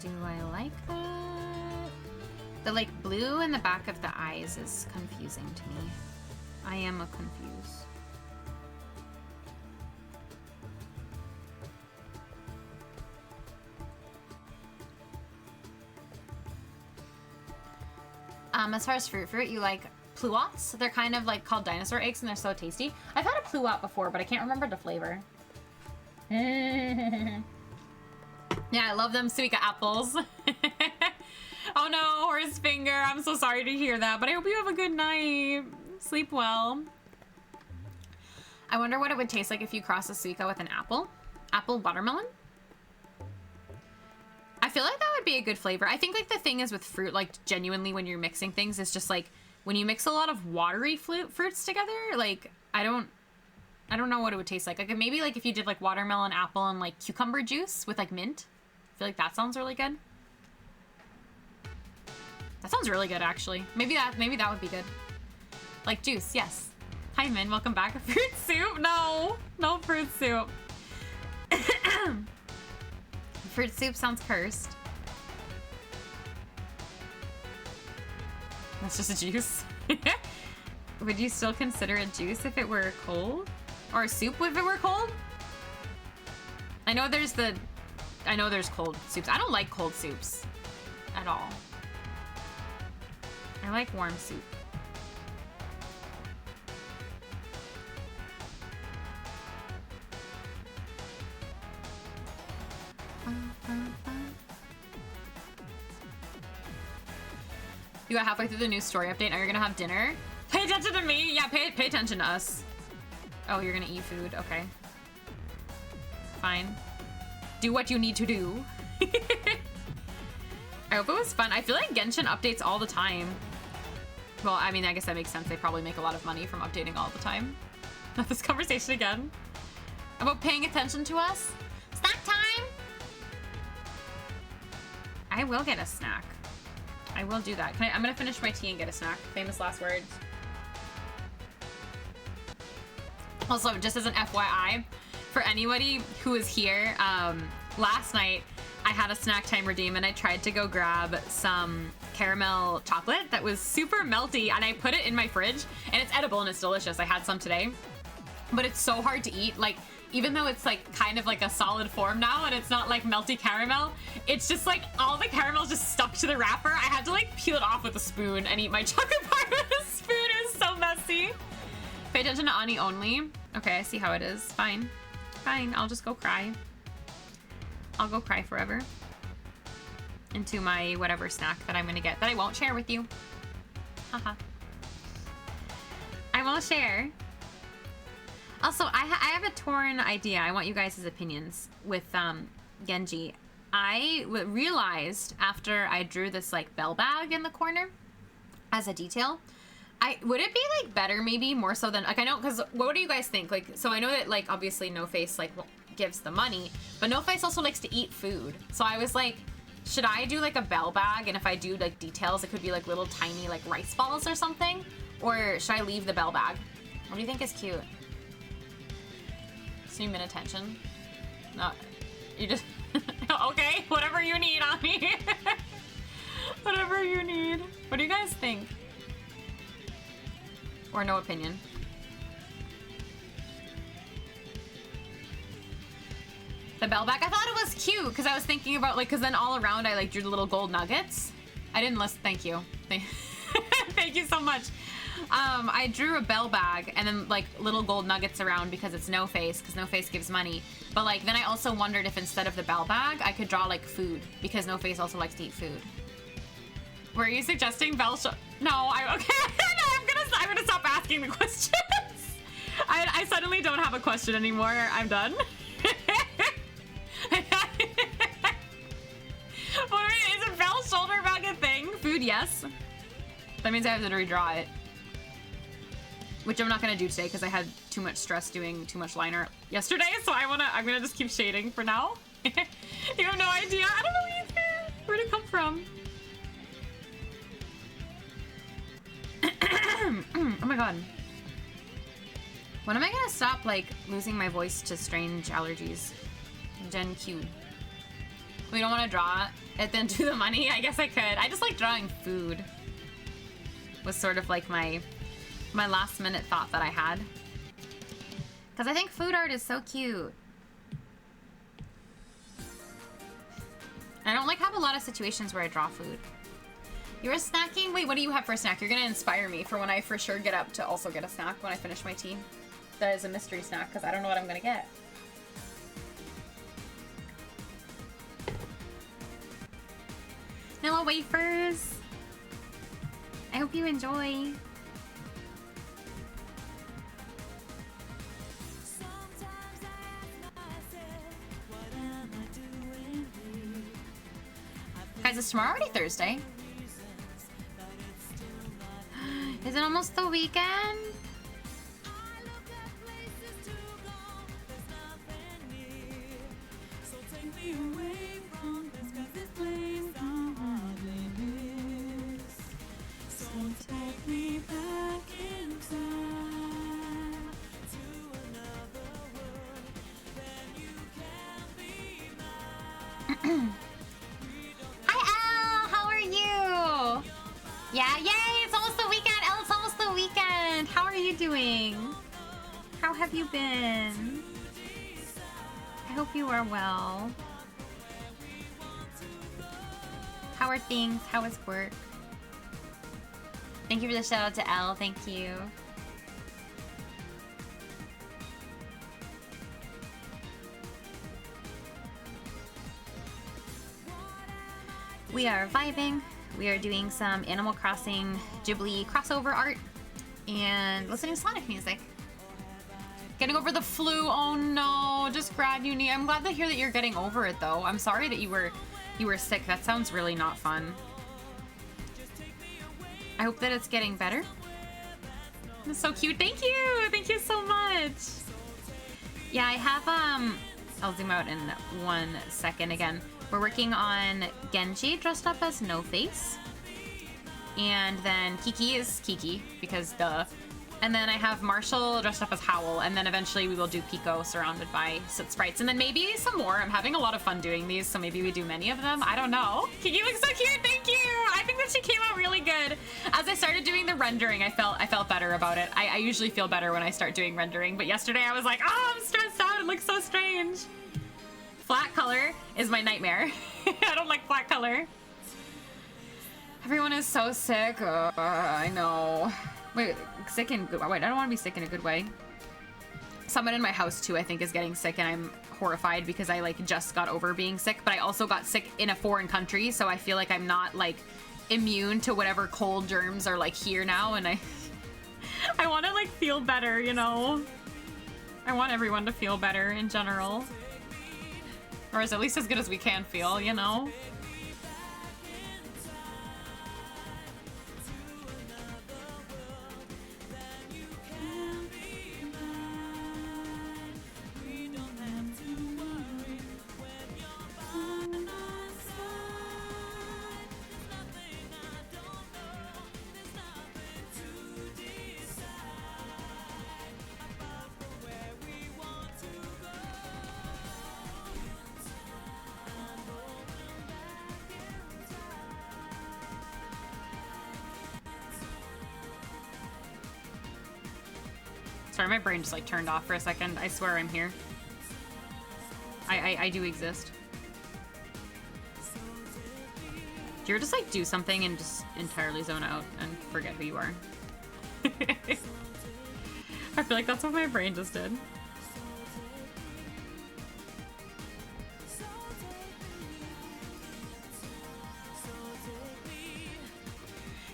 S1: Do I like that? The like blue in the back of the eyes is confusing to me. I am a confused. As far as fruit, you like pluots. They're kind of like called dinosaur eggs and they're so tasty. I've had a pluot before, but I can't remember the flavor. Yeah, I love them Suika apples. Oh no, horse finger. I'm so sorry to hear that, but I hope you have a good night. Sleep well. I wonder what it would taste like if you cross a Suika with an apple. Apple watermelon? I feel like that would be a good flavor. I think like the thing is with fruit, like genuinely when you're mixing things, it's just like when you mix a lot of watery fruits together, like I don't know what it would taste like. Like maybe like if you did like watermelon, apple, and like cucumber juice with like mint. I feel like that sounds really good. That sounds really good actually. Maybe that would be good. Like juice, yes. Hi Min, welcome back. Fruit soup? No, no fruit soup. Fruit soup sounds cursed. That's just a juice. Would you still consider it juice if it were cold? Or a soup if it were cold? I know there's cold soups. I don't like cold soups at all. I like warm soup. You got halfway through the new story update. Now you're gonna have dinner. Pay attention to me. Yeah, pay attention to us. Oh, you're gonna eat food. Okay. Fine. Do what you need to do. I hope it was fun. I feel like Genshin updates all the time. Well, I mean, I guess that makes sense. They probably make a lot of money from updating all the time. Not this conversation again. About paying attention to us. Snack time! I will get a snack. I will do that. I'm gonna finish my tea and get a snack. Famous last words. Also, just as an FYI, for anybody who is here, last night I had a snack time redeem and I tried to go grab some caramel chocolate that was super melty and I put it in my fridge and it's edible and it's delicious. I had some today, but it's so hard to eat. Like, even though it's like kind of like a solid form now and it's not like melty caramel, it's just like all the caramel just stuck to the wrapper. I had to like peel it off with a spoon and eat my chocolate bar with a spoon. It was so messy. Pay attention to Ani only. Okay, I see how it is. Fine. Fine, I'll just go cry. I'll go cry forever. Into my whatever snack that I'm gonna get that I won't share with you. Haha. I won't share. Also, I have a torn idea. I want you guys' opinions with Genji. I realized after I drew this like bell bag in the corner as a detail, would it be like better maybe more so than like I know, because what do you guys think? Like, so I know that like obviously No Face like gives the money, but No Face also likes to eat food. So I was like, should I do like a bell bag, and if I do like details, it could be like little tiny like rice balls or something, or should I leave the bell bag? What do you think is cute? Human attention. No, you just okay. Whatever you need, Ani. Whatever you need. What do you guys think? Or no opinion? The bell bag. I thought it was cute because I was thinking about like, because then all around I like drew the little gold nuggets. I didn't list. Thank you. Thank you so much. I drew a bell bag and then like little gold nuggets around because it's No Face, because No Face gives money. But like then I also wondered if instead of the bell bag I could draw like food because No Face also likes to eat food. Were you suggesting bell No, okay. I'm gonna stop asking the questions. I suddenly don't have a question anymore. I'm done. What is a bell shoulder bag a thing? Food, yes. That means I have to redraw it. Which I'm not gonna do today because I had too much stress doing too much liner yesterday, so I'm gonna just keep shading for now. You have no idea? I don't know either. Where'd it come from? Oh my god. When am I gonna stop like losing my voice to strange allergies? Gen Q. We don't want to draw it then do the money. I guess I could. I just like drawing food. Was sort of like my last minute thought that I had. Because I think food art is so cute. I don't like have a lot of situations where I draw food. You're snacking? Wait, what do you have for a snack? You're gonna inspire me for when I for sure get up to also get a snack when I finish my tea. That is a mystery snack because I don't know what I'm gonna get. Vanilla wafers. I hope you enjoy. Guys, is tomorrow already Thursday? Is it almost the weekend? Hi, Elle! How are you? Yeah, yay! It's almost the weekend! Elle, it's almost the weekend! How are you doing? How have you been? I hope you are well. How are things? How is work? Thank you for the shout out to Elle. Thank you. We are vibing. We are doing some Animal Crossing Ghibli crossover art and listening to Sonic music. Getting over the flu. Oh no, just grad uni. I'm glad to hear that you're getting over it though. I'm sorry that you were sick. That sounds really not fun. I hope that it's getting better. That's so cute. Thank you. Thank you so much. Yeah, I have I'll zoom out in 1 second again. We're working on Genji dressed up as No Face. And then Kiki is Kiki, because duh. And then I have Marshall dressed up as Howl, and then eventually we will do Pico surrounded by soot sprites. And then maybe some more. I'm having a lot of fun doing these, so maybe we do many of them. I don't know. Kiki looks so cute, thank you! I think that she came out really good. As I started doing the rendering, I felt better about it. I usually feel better when I start doing rendering, but yesterday I was like, oh, I'm stressed out, it looks so strange. Flat color is my nightmare. I don't like flat color. Everyone is so sick. I know. Wait, sick in good. Wait, I don't want to be sick in a good way. Someone in my house too, I think, is getting sick, and I'm horrified because I like just got over being sick, but I also got sick in a foreign country, so I feel like I'm not like immune to whatever cold germs are like here now, and I want to like feel better, you know. I want everyone to feel better in general. Or at least as good as we can feel, you know? Sorry, my brain just like turned off for a second. I swear I'm here. I do exist. Do you ever just like do something and just entirely zone out and forget who you are? I feel like that's what my brain just did.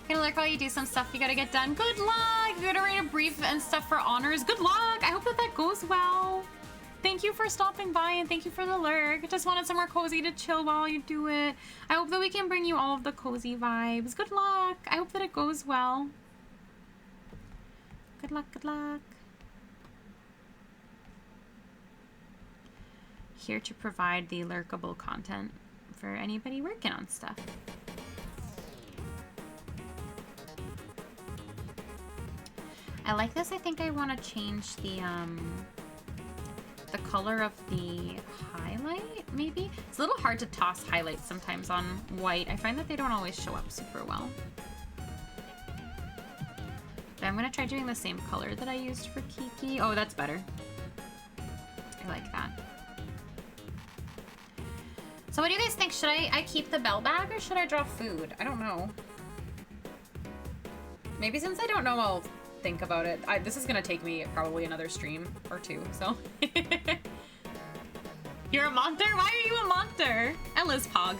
S1: Gonna lurk while you do some stuff you gotta get done. Good luck! You gotta write a brief and stuff for honors. Good luck! I hope that that goes well. Thank you for stopping by and thank you for the lurk. Just wanted somewhere cozy to chill while you do it. I hope that we can bring you all of the cozy vibes. Good luck! I hope that it goes well. Good luck, good luck. Here to provide the lurkable content for anybody working on stuff. I like this. I think I want to change the color of the highlight, maybe? It's a little hard to toss highlights sometimes on white. I find that they don't always show up super well. But I'm going to try doing the same color that I used for Kiki. Oh, that's better. I like that. So what do you guys think? Should I keep the bell bag or should I draw food? I don't know. Maybe since I don't know, I'll think about it. This is gonna take me probably another stream or two, so. You're a monster? Why are you a monster? I Liz Pog.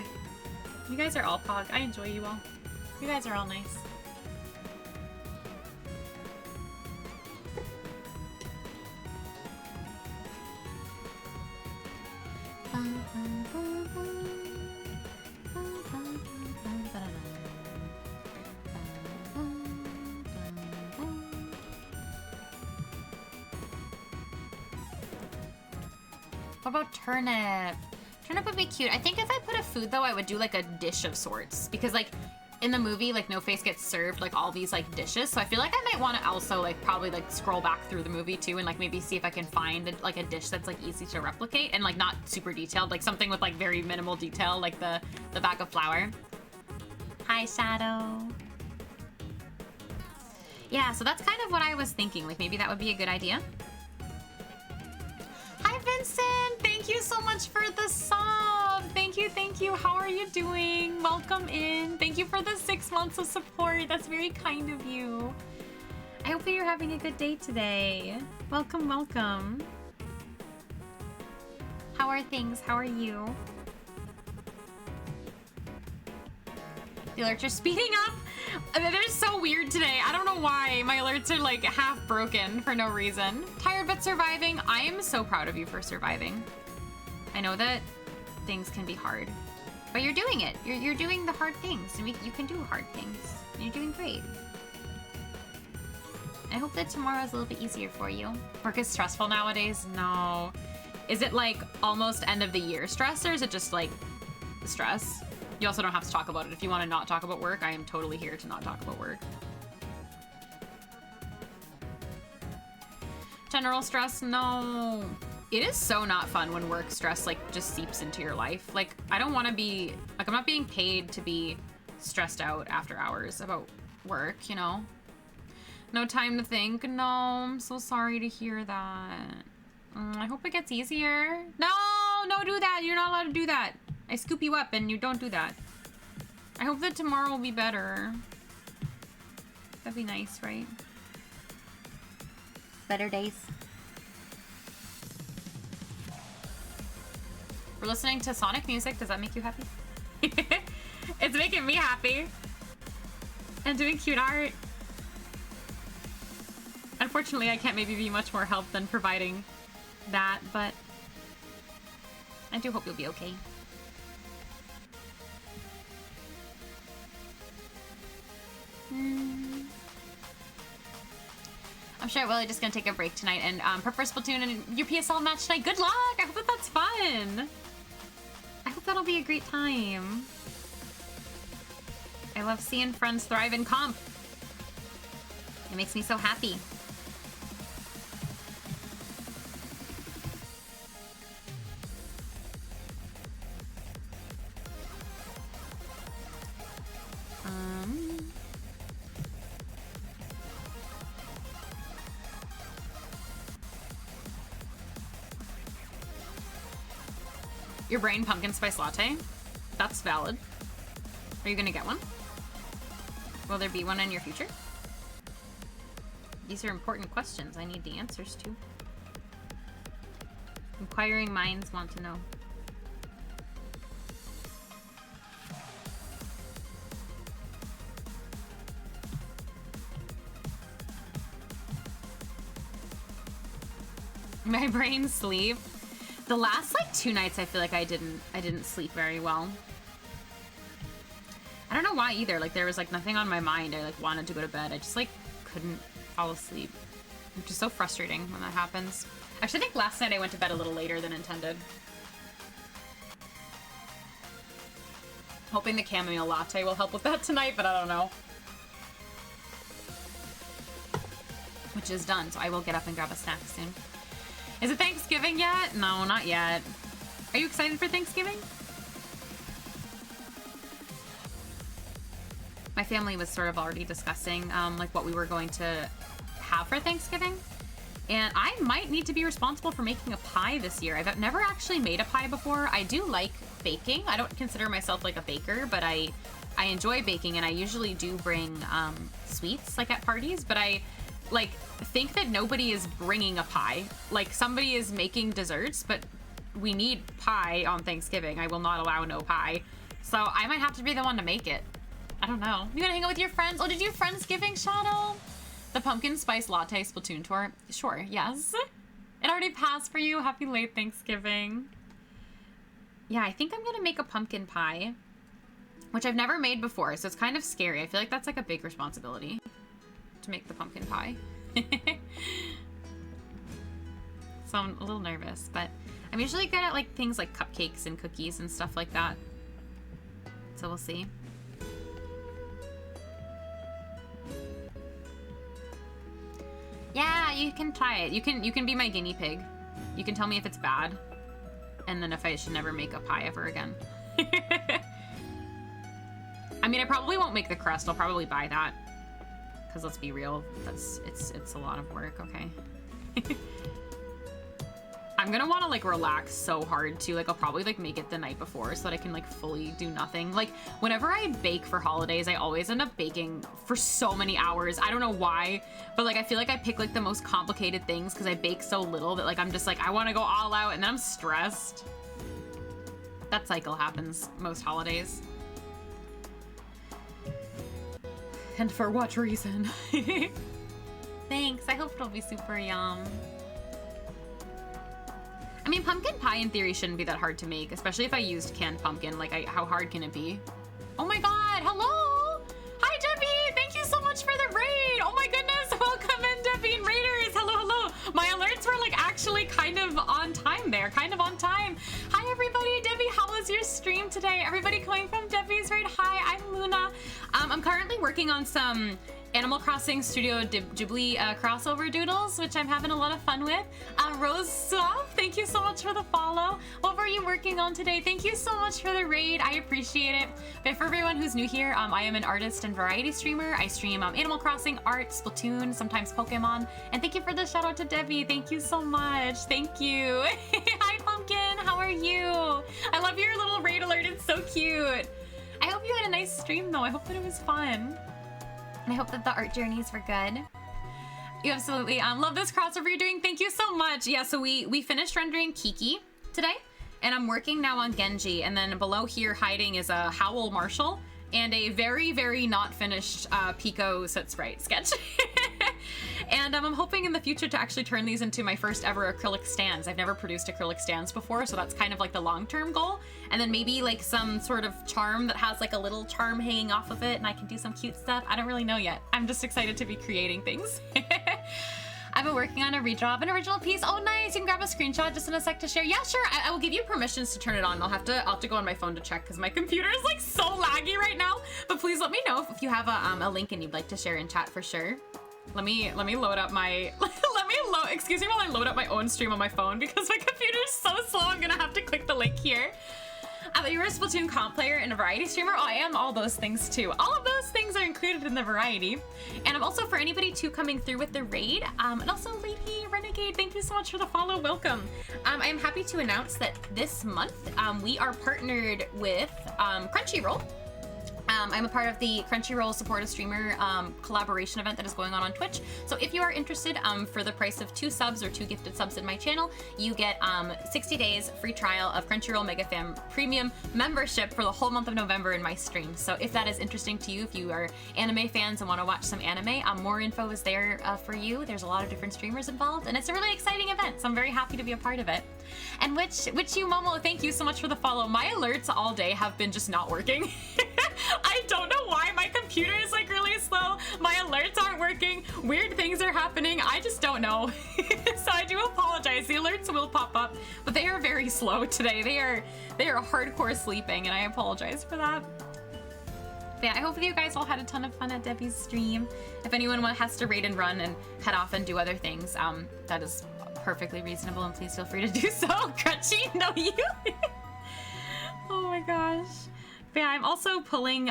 S1: You guys are all Pog. I enjoy you all. You guys are all nice. What about turnip? Turnip would be cute. I think if I put a food though, I would do like a dish of sorts because like in the movie, like No Face gets served like all these like dishes. So I feel like I might want to also like probably like scroll back through the movie too and like maybe see if I can find like a dish that's like easy to replicate and like not super detailed, like something with like very minimal detail, like the bag of flour. Hi, Shadow. Yeah, so that's kind of what I was thinking. Like maybe that would be a good idea. Hi, Vincent! Thank you so much for the sub! Thank you, thank you. How are you doing? Welcome in. Thank you for the 6 months of support. That's very kind of you. I hope that you're having a good day today. Welcome, welcome. How are things? How are you? The alerts are speeding up. They're so weird today. I don't know why. My alerts are like half broken for no reason. Tired but surviving. I am so proud of you for surviving. I know that things can be hard, but you're doing it. You're doing the hard things. And you can do hard things. And you're doing great. I hope that tomorrow is a little bit easier for you. Work is stressful nowadays? No. Is it like almost end of the year stress or is it just like stress? You also don't have to talk about it. If you want to not talk about work, I am totally here to not talk about work. General stress? No. It is so not fun when work stress like just seeps into your life. Like I don't want to be, like I'm not being paid to be stressed out after hours about work, you know? No time to think. No, I'm so sorry to hear that. I hope it gets easier. No, do that. You're not allowed to do that. I scoop you up and you don't do that. I hope that tomorrow will be better. That'd be nice, right? Better days. We're listening to Sonic music. Does that make you happy? It's making me happy. And doing cute art. Unfortunately, I can't maybe be much more help than providing that, but I do hope you'll be okay. I'm sure Willie's just gonna take a break tonight and prep for Splatoon and your PSL match tonight. Good luck! I hope that that's fun! I hope that'll be a great time. I love seeing friends thrive in comp. It makes me so happy. Your brain pumpkin spice latte? That's valid. Are you gonna get one? Will there be one in your future? These are important questions I need the answers to. Inquiring minds want to know. My brain sleep. The last like 2 nights I feel like I didn't sleep very well. I don't know why either. Like there was like nothing on my mind. I like wanted to go to bed. I just like couldn't fall asleep. Which is so frustrating when that happens. Actually, I think last night I went to bed a little later than intended. Hoping the chamomile latte will help with that tonight, but I don't know. Which is done, so I will get up and grab a snack soon. Is it Thanksgiving yet? No, not yet. Are you excited for Thanksgiving? My family was sort of already discussing like what we were going to have for Thanksgiving. And I might need to be responsible for making a pie this year. I've never actually made a pie before. I do like baking. I don't consider myself like a baker, but I enjoy baking, and I usually do bring sweets like at parties, but I like think that nobody is bringing a pie. Like somebody is making desserts, but we need pie on Thanksgiving. I will not allow no pie. So I might have to be the one to make it. I don't know. You gonna hang out with your friends? Oh, did you have Friendsgiving, Shadow? The pumpkin spice latte Splatoon tour? Sure, yes. It already passed for you. Happy late Thanksgiving. Yeah, I think I'm gonna make a pumpkin pie, which I've never made before, so it's kind of scary. I feel like that's like a big responsibility to make the pumpkin pie. So I'm a little nervous, but I'm usually good at like things like cupcakes and cookies and stuff like that. So we'll see. Yeah, you can try it. You can be my guinea pig. You can tell me if it's bad, and then if I should never make a pie ever again. I mean, I probably won't make the crust. I'll probably buy that. Because let's be real, it's a lot of work, okay. I'm gonna wanna like relax so hard too. Like I'll probably like make it the night before so that I can like fully do nothing. Like whenever I bake for holidays, I always end up baking for so many hours. I don't know why, but like I feel like I pick like the most complicated things because I bake so little that like I'm just like, I wanna go all out, and then I'm stressed. That cycle happens most holidays. And for what reason? Thanks, I hope it'll be super yum. I mean, pumpkin pie in theory shouldn't be that hard to make, especially if I used canned pumpkin. Like, how hard can it be? Oh my god, hello! Hi, Debbie! Thank you so much for the raid! Oh my goodness, welcome in, Debbie and Raiders! Hello, hello! My alerts were, like, actually kind of on time there. Kind of on time. Hi, everybody! Debbie, how was your stream today? Everybody coming from Debbie's raid. Hi, I'm Luna. I'm currently working on some Animal Crossing Studio Ghibli crossover doodles, which I'm having a lot of fun with. Rose Suave, thank you so much for the follow. What were you working on today? Thank you so much for the raid. I appreciate it. But for everyone who's new here, I am an artist and variety streamer. I stream Animal Crossing, art, Splatoon, sometimes Pokemon. And thank you for the shout out to Debbie. Thank you so much. Thank you. Hi, Pumpkin. How are you? I love your little raid alert. It's so cute. I hope you had a nice stream, though. I hope that it was fun. And I hope that the art journeys were good. You absolutely love this crossover you're doing. Thank you so much. Yeah, so we finished rendering Kiki today, and I'm working now on Genji. And then below here hiding is a Howl Marshall and a very, very not finished Pico Soot Sprite sketch. And I'm hoping in the future to actually turn these into my first ever acrylic stands. I've never produced acrylic stands before, so that's kind of like the long-term goal. And then maybe like some sort of charm that has like a little charm hanging off of it, and I can do some cute stuff. I don't really know yet. I'm just excited to be creating things. I've been working on a redraw of an original piece. Oh, nice. You can grab a screenshot just in a sec to share. Yeah, sure. I will give you permissions to turn it on. I'll have to go on my phone to check because my computer is like so laggy right now. But please let me know if you have a link and you'd like to share in chat for sure. Let me load up my excuse me while I load up my own stream on my phone because my computer is so slow. I'm gonna have to click the link here. You're a Splatoon comp player and a variety streamer. Oh, I am all those things too. All of those things are included included in the variety. And I'm also, for anybody too coming through with the raid, and also Lady Renegade, thank you so much for the follow, welcome. I am happy to announce that this month we are partnered with Crunchyroll. I'm a part of the Crunchyroll Support a Streamer collaboration event that is going on Twitch. So if you are interested, for the price of 2 subs or 2 gifted subs in my channel, you get 60 days free trial of Crunchyroll Mega Fan Premium membership for the whole month of November in my stream. So if that is interesting to you, if you are anime fans and want to watch some anime, more info is there for you. There's a lot of different streamers involved, and it's a really exciting event, so I'm very happy to be a part of it. And which you Momo, thank you so much for the follow. My alerts all day have been just not working. I don't know why. My computer is like really slow. My alerts aren't working. Weird things are happening. I just don't know. So I do apologize. The alerts will pop up, but they are very slow today. They are hardcore sleeping, and I apologize for that. But yeah, I hope you guys all had a ton of fun at Debbie's stream. If anyone has to raid and run and head off and do other things, that is perfectly reasonable, and please feel free to do so. Crunchy, no you. Oh my gosh. But yeah, I'm also pulling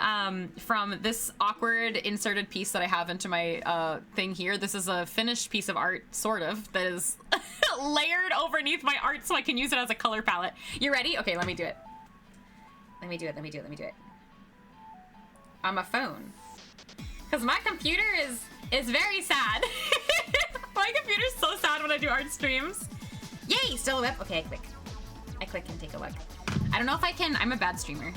S1: from this awkward inserted piece that I have into my thing here. This is a finished piece of art, sort of, that is layered underneath my art so I can use it as a color palette. You ready? Okay, let me do it. Let me do it. On my phone. Because my computer is very sad. My computer's so sad when I do art streams. Yay, still a whip. Okay, I click and take a look. I don't know if I can. I'm a bad streamer.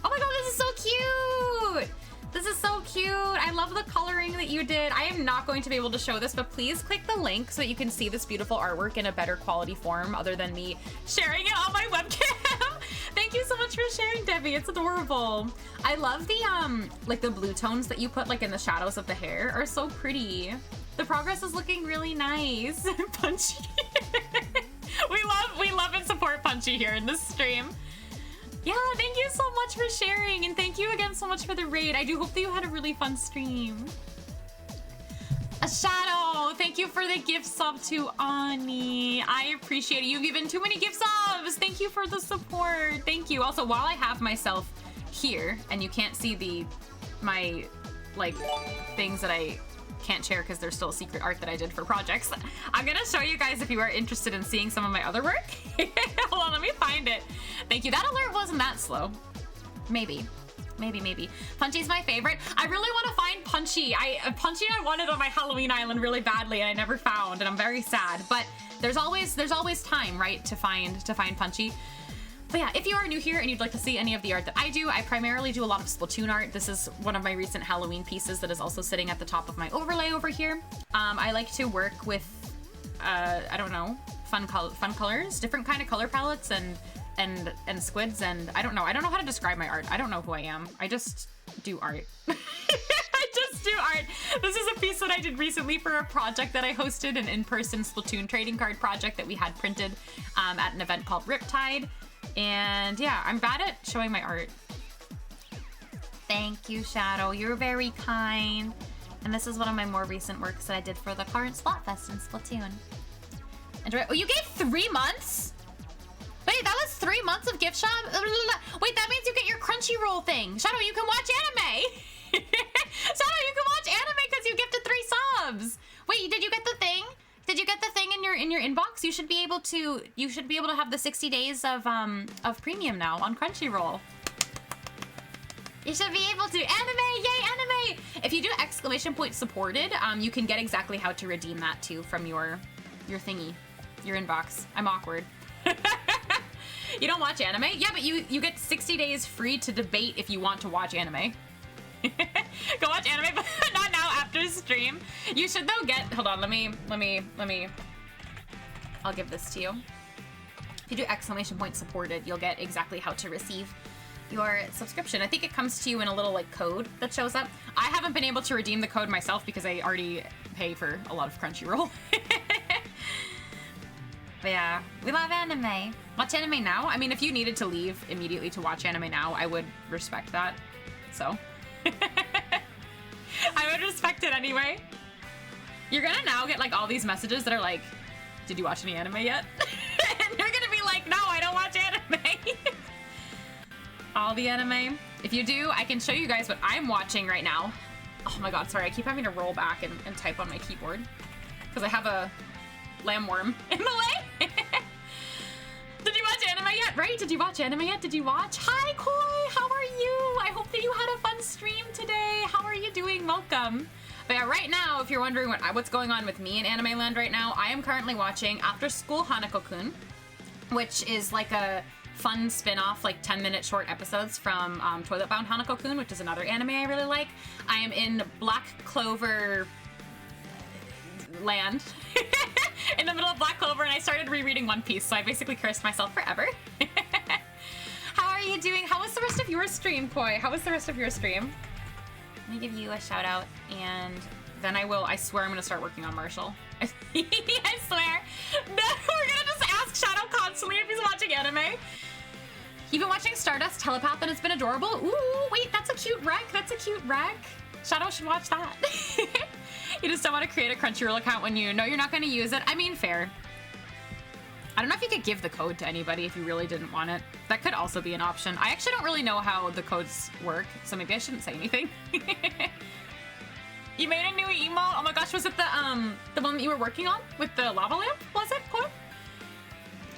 S1: Oh my god, this is so cute! This is so cute. I love the coloring that you did. I am not going to be able to show this, but please click the link so that you can see this beautiful artwork in a better quality form other than me sharing it on my webcam. Thank you so much for sharing, Debbie. It's adorable. I love the like the blue tones that you put like in the shadows of the hair are so pretty. The progress is looking really nice. Punchy. we love and support Punchy here in this stream. Yeah, thank you so much for sharing, and thank you again so much for the raid. I do hope that you had a really fun stream. A Shadow, thank you for the gift sub to Ani. I appreciate it. You've given too many gift subs. Thank you for the support. Thank you. Also, while I have myself here, and you can't see my like things that I can't share because there's still secret art that I did for projects, I'm gonna show you guys if you are interested in seeing some of my other work. Hold on, let me find it. Thank you. That alert wasn't that slow. Maybe. Punchy's my favorite. I really want to find Punchy. Punchy I wanted on my Halloween island really badly, and I never found, and I'm very sad. But there's always time, right, to find Punchy. But yeah, if you are new here and you'd like to see any of the art that I do, I primarily do a lot of Splatoon art. This is one of my recent Halloween pieces that is also sitting at the top of my overlay over here. I like to work with, I don't know, fun colors, different kind of color palettes and squids, and I don't know how to describe my art. I don't know who I am. I just do art. I just do art. This is a piece that I did recently for a project that I hosted, an in-person Splatoon trading card project that we had printed at an event called Riptide. And yeah, I'm bad at showing my art. Thank you, Shadow. You're very kind. And this is one of my more recent works that I did for the current Splatfest in Splatoon. And oh, you gave 3 months? Wait, that was 3 months of gift shop? Wait, that means you get your Crunchyroll thing. Shadow, you can watch anime. Shadow, you can watch anime because you gifted 3 subs. Wait, did you get the thing? Did you get the thing in your inbox? You should be able to have the 60 days of premium now on Crunchyroll. You should be able to. Anime, yay, anime! If you do ! supported, you can get exactly how to redeem that too from your thingy, your inbox. I'm awkward. You don't watch anime? Yeah, but you get 60 days free to debate if you want to watch anime. Go watch anime, but not now after stream. You should though get, hold on, let me, I'll give this to you. If you do ! supported, you'll get exactly how to receive your subscription. I think it comes to you in a little like code that shows up. I haven't been able to redeem the code myself because I already pay for a lot of Crunchyroll. But yeah, we love anime. Watch anime now? I mean, if you needed to leave immediately to watch anime now, I would respect that. So. I would respect it anyway. You're gonna now get like all these messages that are like, did you watch any anime yet? And you're gonna be like, no, I don't watch anime. All the anime. If you do, I can show you guys what I'm watching right now. Oh my god, sorry, I keep having to roll back and type on my keyboard because I have a lamb worm in the way. Did you watch anime yet? Right? Did you watch anime yet? Did you watch? Hi, Koi! How are you? I hope that you had a fun stream today. How are you doing? Welcome. But yeah, right now, if you're wondering what's going on with me in Anime Land right now, I am currently watching After School Hanako-kun, which is like a fun spin-off, like 10-minute short episodes from Toilet Bound Hanako-kun, which is another anime I really like. I am in Black Clover land, in the middle of Black Clover, and I started rereading One Piece, so I basically cursed myself forever. How are you doing? How was the rest of your stream, Koi? How was the rest of your stream? Let me give you a shout out, and then I swear I'm gonna start working on Marshall. I swear. No, we're gonna just ask Shadow constantly if he's watching anime. You've been watching Stardust Telepath and it's been adorable. Ooh, wait, that's a cute rec. That's a cute rec. Shadow should watch that. You just don't want to create a Crunchyroll account when you know you're not gonna use it. I mean, fair. I don't know if you could give the code to anybody if you really didn't want it. That could also be an option. I actually don't really know how the codes work, so maybe I shouldn't say anything. You made a new emote? Oh my gosh, was it the one that you were working on with the lava lamp? Was it, Koi?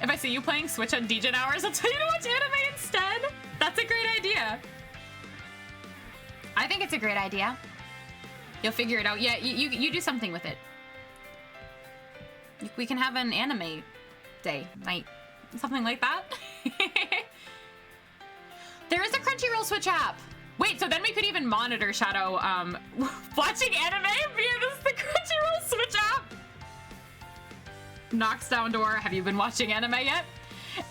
S1: If I see you playing Switch on DJ hours, I'll tell you to watch anime instead. That's a great idea. I think it's a great idea. You'll figure it out. Yeah, you do something with it. We can have an anime day, night, something like that. There is a Crunchyroll Switch app. Wait, so then we could even monitor Shadow watching anime via the Crunchyroll Switch app. Knocks down door. Have you been watching anime yet?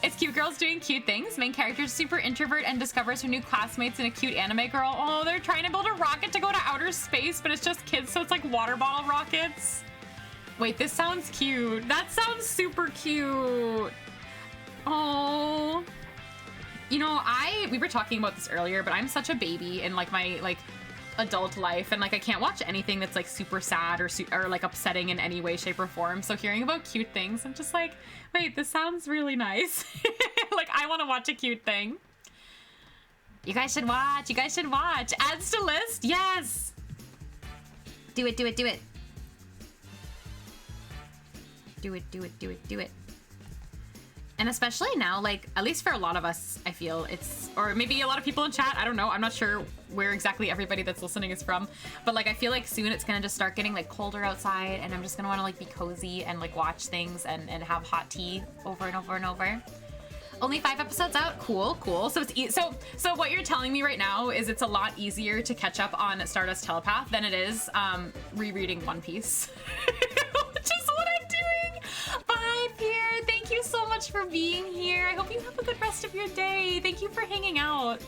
S1: It's cute girls doing cute things. Main character is super introvert and discovers her new classmates in a cute anime girl. Oh, they're trying to build a rocket to go to outer space, but it's just kids, so it's like water bottle rockets. Wait, this sounds cute. That sounds super cute. Oh. You know, we were talking about this earlier, but I'm such a baby in like my adult life, and like I can't watch anything that's like super sad or like upsetting in any way, shape, or form. So hearing about cute things, I'm just like, wait, this sounds really nice. Like I want to watch a cute thing. You guys should watch. You guys should watch. Adds to list. Yes. Do it. Do it. Do it. Do it. Do it. Do it. Do it. And especially now, like, at least for a lot of us, I feel it's, or maybe a lot of people in chat, I don't know, I'm not sure where exactly everybody that's listening is from, but like, I feel like soon it's gonna just start getting like colder outside, and I'm just gonna wanna like be cozy and like watch things and have hot tea over and over and over. Only 5 episodes out? Cool, cool. So it's so what you're telling me right now is it's a lot easier to catch up on Stardust Telepath than it is rereading One Piece. Which is what I'm doing. Bye, Pierre. Thank you so much for being here. I hope you have a good rest of your day. Thank you for hanging out.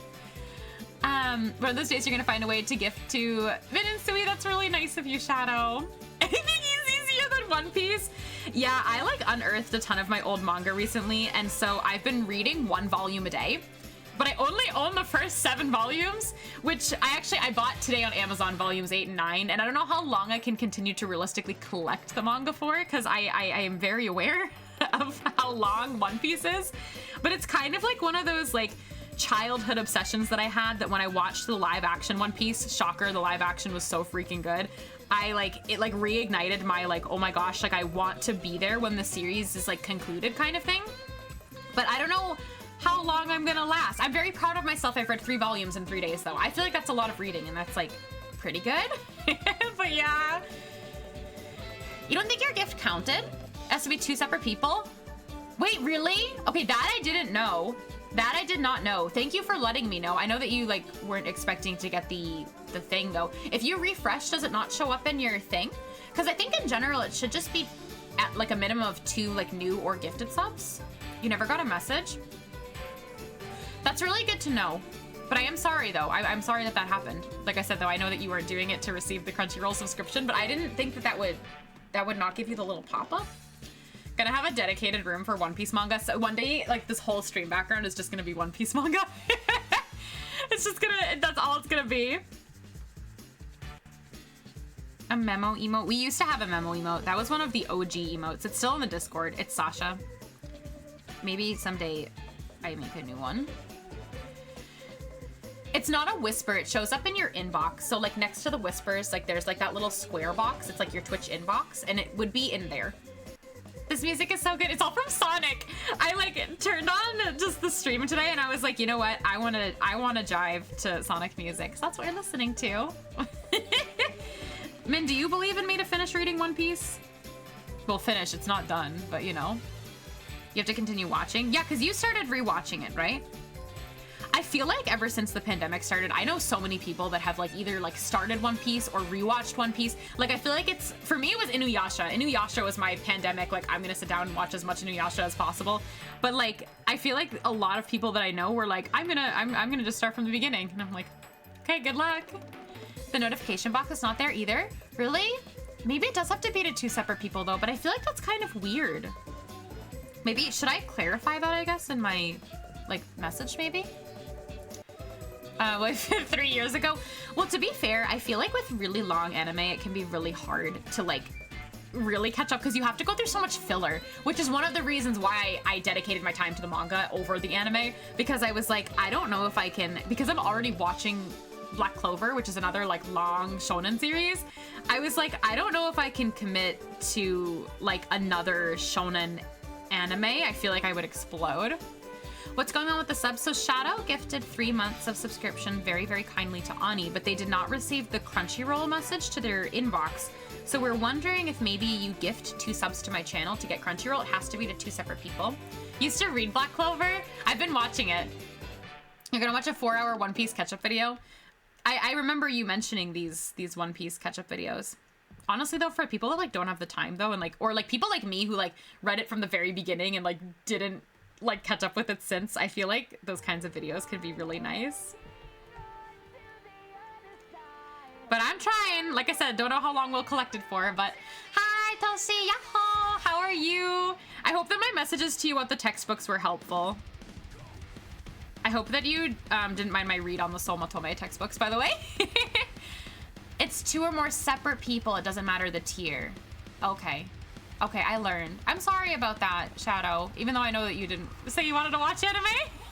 S1: One of those days you're gonna find a way to gift to Vin and Sui. That's really nice of you, Shadow. Anything is easier than One Piece? Yeah, I like unearthed a ton of my old manga recently, and so I've been reading 1 volume a day. But I only own the first 7 volumes, which I bought today on Amazon, volumes 8 and 9, and I don't know how long I can continue to realistically collect the manga for, because I am very aware of how long One Piece is. But it's kind of like one of those like childhood obsessions that I had, that when I watched the live action One Piece, shocker, the live action was so freaking good. It reignited my like, oh my gosh, like I want to be there when the series is like concluded kind of thing. But I don't know how long I'm gonna last. I'm very proud of myself. I've read 3 volumes in 3 days though. I feel like that's a lot of reading, and that's like pretty good. But yeah. You don't think your gift counted? It has to be 2 separate people? Wait, really? Okay, that I didn't know. That I did not know. Thank you for letting me know. I know that you like weren't expecting to get the thing though. If you refresh, does it not show up in your thing? Because I think in general it should just be at like a minimum of 2 like new or gifted subs. You never got a message? That's really good to know. But I am sorry though. I'm sorry that happened. Like I said though, I know that you weren't doing it to receive the Crunchyroll subscription, but I didn't think that would not give you the little pop-up. Gonna have a dedicated room for One Piece manga. So one day, like this whole stream background is just gonna be One Piece manga. It's just that's all it's gonna be. A memo emote. We used to have a memo emote. That was one of the OG emotes. It's still in the Discord. It's Sasha. Maybe someday I make a new one. It's not a whisper, it shows up in your inbox. So like next to the whispers, like there's like that little square box. It's like your Twitch inbox and it would be in there. This music is so good. It's all from Sonic. I like turned on just the stream today and I was like, you know what? I want to jive to Sonic music. So that's what you're listening to. Min, do you believe in me to finish reading One Piece? Well, finish, it's not done, but you know. You have to continue watching. Yeah, because you started rewatching it, right? I feel like ever since the pandemic started, I know so many people that have like either like started One Piece or rewatched One Piece. Like I feel like it's, for me it was Inuyasha. Inuyasha was my pandemic, like I'm gonna sit down and watch as much Inuyasha as possible. But like, I feel like a lot of people that I know were like, I'm gonna just start from the beginning. And I'm like, okay, good luck. The notification box is not there either. Really? Maybe it does have to be to 2 separate people though, but I feel like that's kind of weird. Maybe, should I clarify that, I guess, in my, like, message, maybe? Like 3 years ago? Well, to be fair, I feel like with really long anime, it can be really hard to, like, really catch up because you have to go through so much filler, which is one of the reasons why I dedicated my time to the manga over the anime, because I was like, I don't know if I can, because I'm already watching Black Clover, which is another, like, long shonen series. I was like, I don't know if I can commit to, like, another shonen anime. I feel like I would explode. What's going on with the subs? So Shadow gifted 3 months of subscription very, very kindly to Ani, but they did not receive the Crunchyroll message to their inbox. So we're wondering if maybe you gift 2 subs to my channel to get Crunchyroll. It has to be to 2 separate people. Used to read Black Clover. I've been watching it. You're gonna watch a 4-hour One Piece catch-up video. I remember you mentioning these One Piece catch-up videos. Honestly though, for people that like don't have the time though, and like, or like people like me who like read it from the very beginning and like didn't like catch up with it since, I feel like those kinds of videos could be really nice. But I'm trying. Like I said, don't know how long we'll collect it for, but hi Toshi, yahoo! How are you? I hope that my messages to you about the textbooks were helpful. I hope that you didn't mind my read on the Soul Matome textbooks, by the way. It's 2 or more separate people. It doesn't matter the tier. Okay. Okay, I learned. I'm sorry about that, Shadow. Even though I know that you didn't say you wanted to watch anime.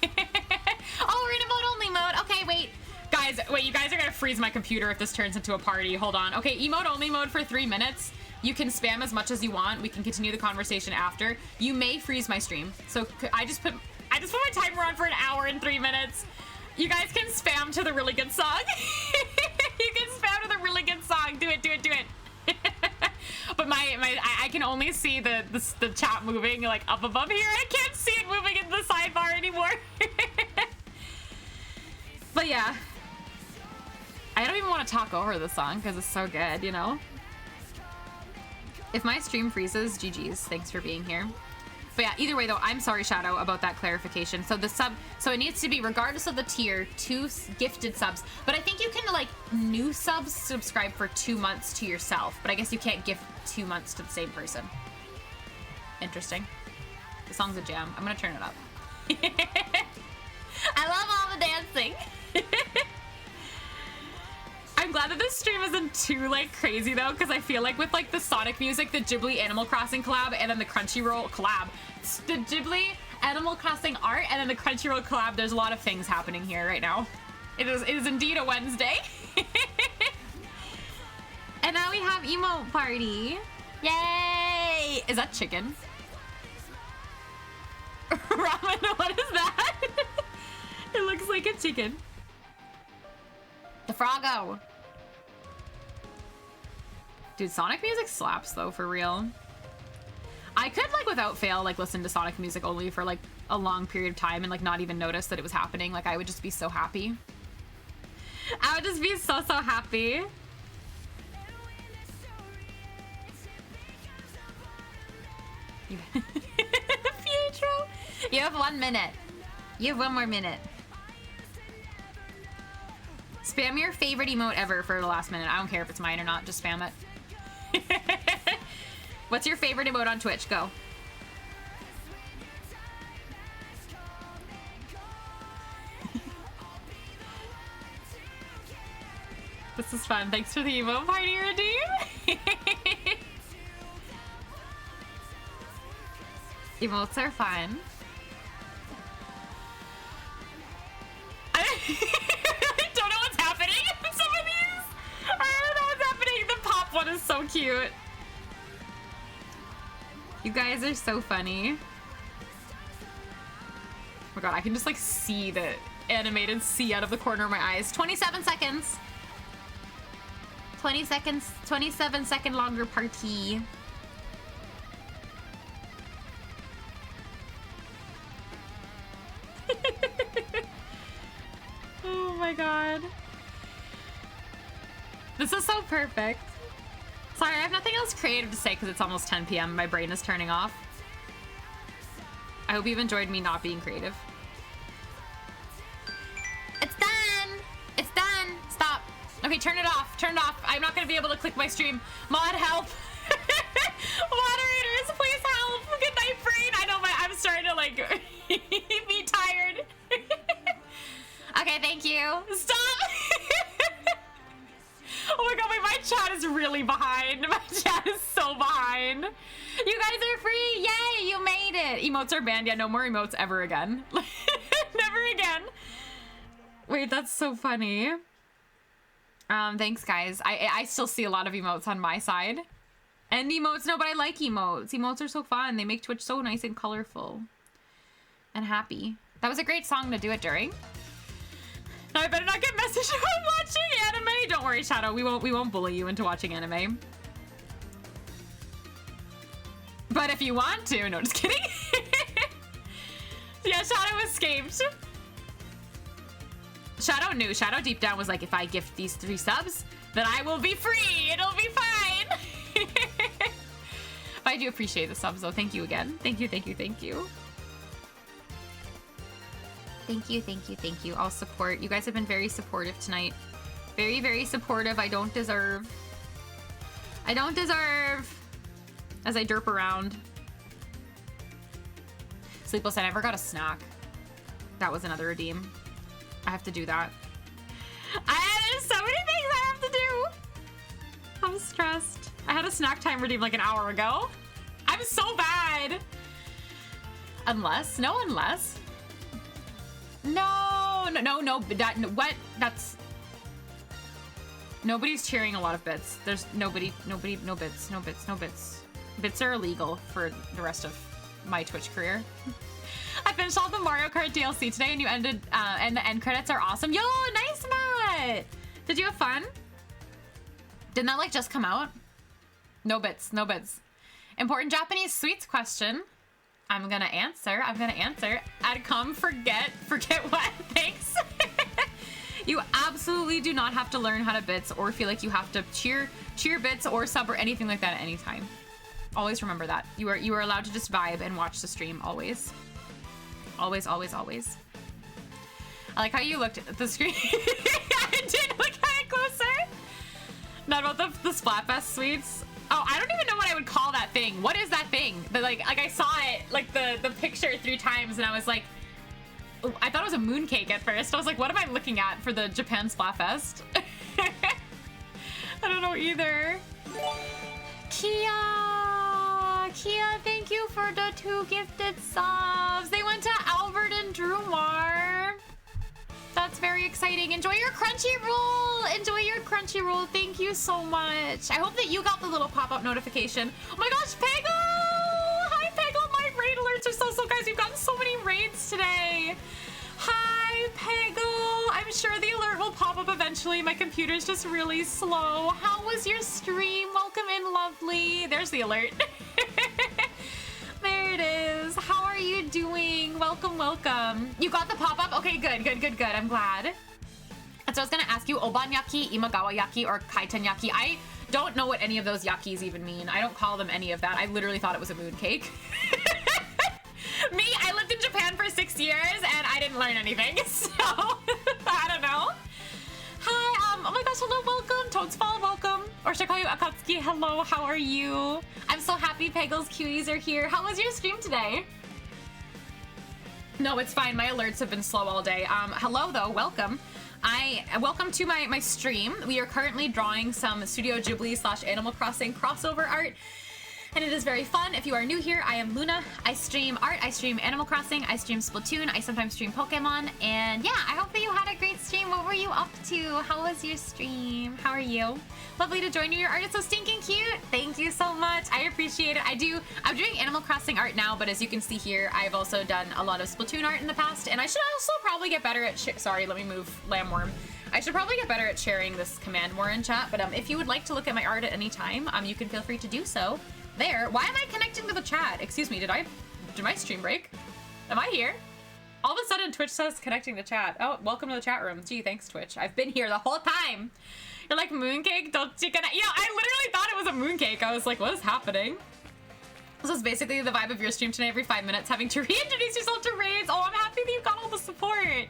S1: Oh, we're in emote only mode. Okay, wait. Guys, wait, you guys are gonna freeze my computer if this turns into a party. Hold on. Okay, emote only mode for 3 minutes. You can spam as much as you want. We can continue the conversation after. You may freeze my stream. So I just put my timer on for 1 hour and 3 minutes. You guys can spam to the really good song. You can spam to the really good song. Do it, do it, do it. But I can only see the chat moving like up above here. I can't see it moving in the sidebar anymore. But yeah. I don't even want to talk over the song because it's so good, you know? If my stream freezes, GG's. Thanks for being here. But yeah, either way though, I'm sorry, Shadow, about that clarification. So the sub, so it needs to be, regardless of the tier, 2 gifted subs. But I think you can, like, new subs subscribe for 2 months to yourself. But I guess you can't gift 2 months to the same person. Interesting. The song's a jam. I'm gonna turn it up. I love all the dancing. I'm glad that this stream isn't too like crazy though, because I feel like with like the Sonic music, the Ghibli Animal Crossing collab, and then the Crunchyroll collab, the Ghibli Animal Crossing art, and then the Crunchyroll collab, there's a lot of things happening here right now. It is indeed a Wednesday. And now we have emote party. Yay! Is that chicken? Ramen, what is that? It looks like a chicken. The Froggo. Dude, Sonic music slaps though, for real. I could like without fail like listen to Sonic music only for like a long period of time and like not even notice that it was happening. Like I would just be so happy. I would just be so happy. Pietro, you have 1 minute. You have 1 more minute. Spam your favorite emote ever for the last minute. I don't care if it's mine or not. Just spam it. What's your favorite emote on Twitch? Go. This is fun. Thanks for the emote party, Redeem. Emotes are fun. cute. You guys are so funny. Oh my god, I can just like see the animated sea out of the corner of my eyes. 27 seconds. 20 seconds, 27-second longer party. Oh my god. This is so perfect. Sorry, I have nothing else creative to say because it's almost 10 p.m. My brain is turning off. I hope you've enjoyed me not being creative. It's done! It's done! Stop. Okay, turn it off. Turn it off. I'm not gonna be able to click my stream. Mod, help! Moderators, please help! Good night, brain! I know I'm starting to like be tired. Okay, thank you. Stop! Oh my god, wait, my chat is really behind. My chat is so behind. You guys are free! Yay, you made it! Emotes are banned. Yeah, no more emotes ever again. Never again. Wait, that's so funny. Thanks, guys. I still see a lot of emotes on my side. And emotes, no, but I like emotes. Emotes are so fun. They make Twitch so nice and colorful. And happy. That was a great song to do it during. Now I better not get messaged about watching anime. Don't worry, Shadow. We won't bully you into watching anime. But if you want to, no, just kidding. Yeah, Shadow escaped. Shadow knew. Shadow deep down was like, if I gift these 3 subs, then I will be free. It'll be fine. But I do appreciate the subs, though. Thank you again. Thank you, thank you, thank you. Thank you, thank you, thank you. I'll support. You guys have been very supportive tonight. Very, very supportive. I don't deserve. I don't deserve. As I derp around. Sleepless, I never got a snack. That was another redeem. I have to do that. There's so many things I have to do. I'm stressed. I had a snack time redeem like an hour ago. I'm so bad. Unless, no, unless. No, that, what? That's... Nobody's cheering a lot of bits. There's no bits. Bits are illegal for the rest of my Twitch career. I finished all the Mario Kart DLC today and you ended, and the end credits are awesome. Yo, nice, Matt! Did you have fun? Didn't that like just come out? No bits. Important Japanese sweets question. I'm gonna answer. Adcom, forget what? Thanks. You absolutely do not have to learn how to bits or feel like you have to cheer bits or sub or anything like that at any time. Always remember that. You are allowed to just vibe and watch the stream always. Always. I like how you looked at the screen. I did look at it closer. Not about the Splatfest sweets. Oh, I don't even know what I would call that thing. What is that thing? Like I saw it, like the picture 3 times, and I was like, I thought it was a mooncake at first. I was like, what am I looking at for the Japan Splatfest? I don't know either. Kia, thank you for the 2 gifted subs. They went to Albert and Drumar. That's very exciting. Enjoy your Crunchyroll. Thank you so much. I hope that you got the little pop-up notification. Oh my gosh, Peggle! Hi, Peggle. My raid alerts are so guys. We've gotten so many raids today. Hi, Peggle. I'm sure the alert will pop up eventually. My computer's just really slow. How was your stream? Welcome in, lovely. There's the alert. There it is. How are you doing? Welcome. You got the pop-up? Okay, good. I'm glad. And so I was gonna ask you, Obanyaki, Imagawa Yaki, or Kaiten Yaki. I don't know what any of those yakis even mean. I don't call them any of that. I literally thought it was a mooncake. Me, I lived in Japan for 6 years and I didn't learn anything, so I don't know. Hi, oh my gosh, hello, welcome. Toadsfall, welcome. Or should I call you Akatsuki? Hello, how are you? I'm so happy Peggle's cuties are here. How was your stream today? No, it's fine. My alerts have been slow all day. Hello, though. Welcome. Welcome to my stream. We are currently drawing some Studio Ghibli / Animal Crossing crossover art. and it is very fun. If you are new here, I am Luna. I stream art, I stream Animal Crossing, I stream Splatoon, I sometimes stream Pokemon, and yeah, I hope that you had a great stream. What were you up to? How was your stream? How are you? Lovely to join you. Your art is so stinking cute. Thank you so much. I appreciate it. I'm doing Animal Crossing art now, but as you can see here, I've also done a lot of Splatoon art in the past, and I should also probably get better at sorry, let me move Lambworm. I should probably get better at sharing this command more in chat, but if you would like to look at my art at any time, you can feel free to do so. There. Why am I connecting to the chat? Excuse me, did my stream break? Am I here? All of a sudden Twitch says connecting to chat. Oh, welcome to the chat room. Gee, thanks Twitch. I've been here the whole time. You're like, mooncake? Don't you connect? Yeah, I literally thought it was a mooncake. I was like, what is happening? This is basically the vibe of your stream tonight every 5 minutes, having to reintroduce yourself to raids. Oh, I'm happy that you got all the support.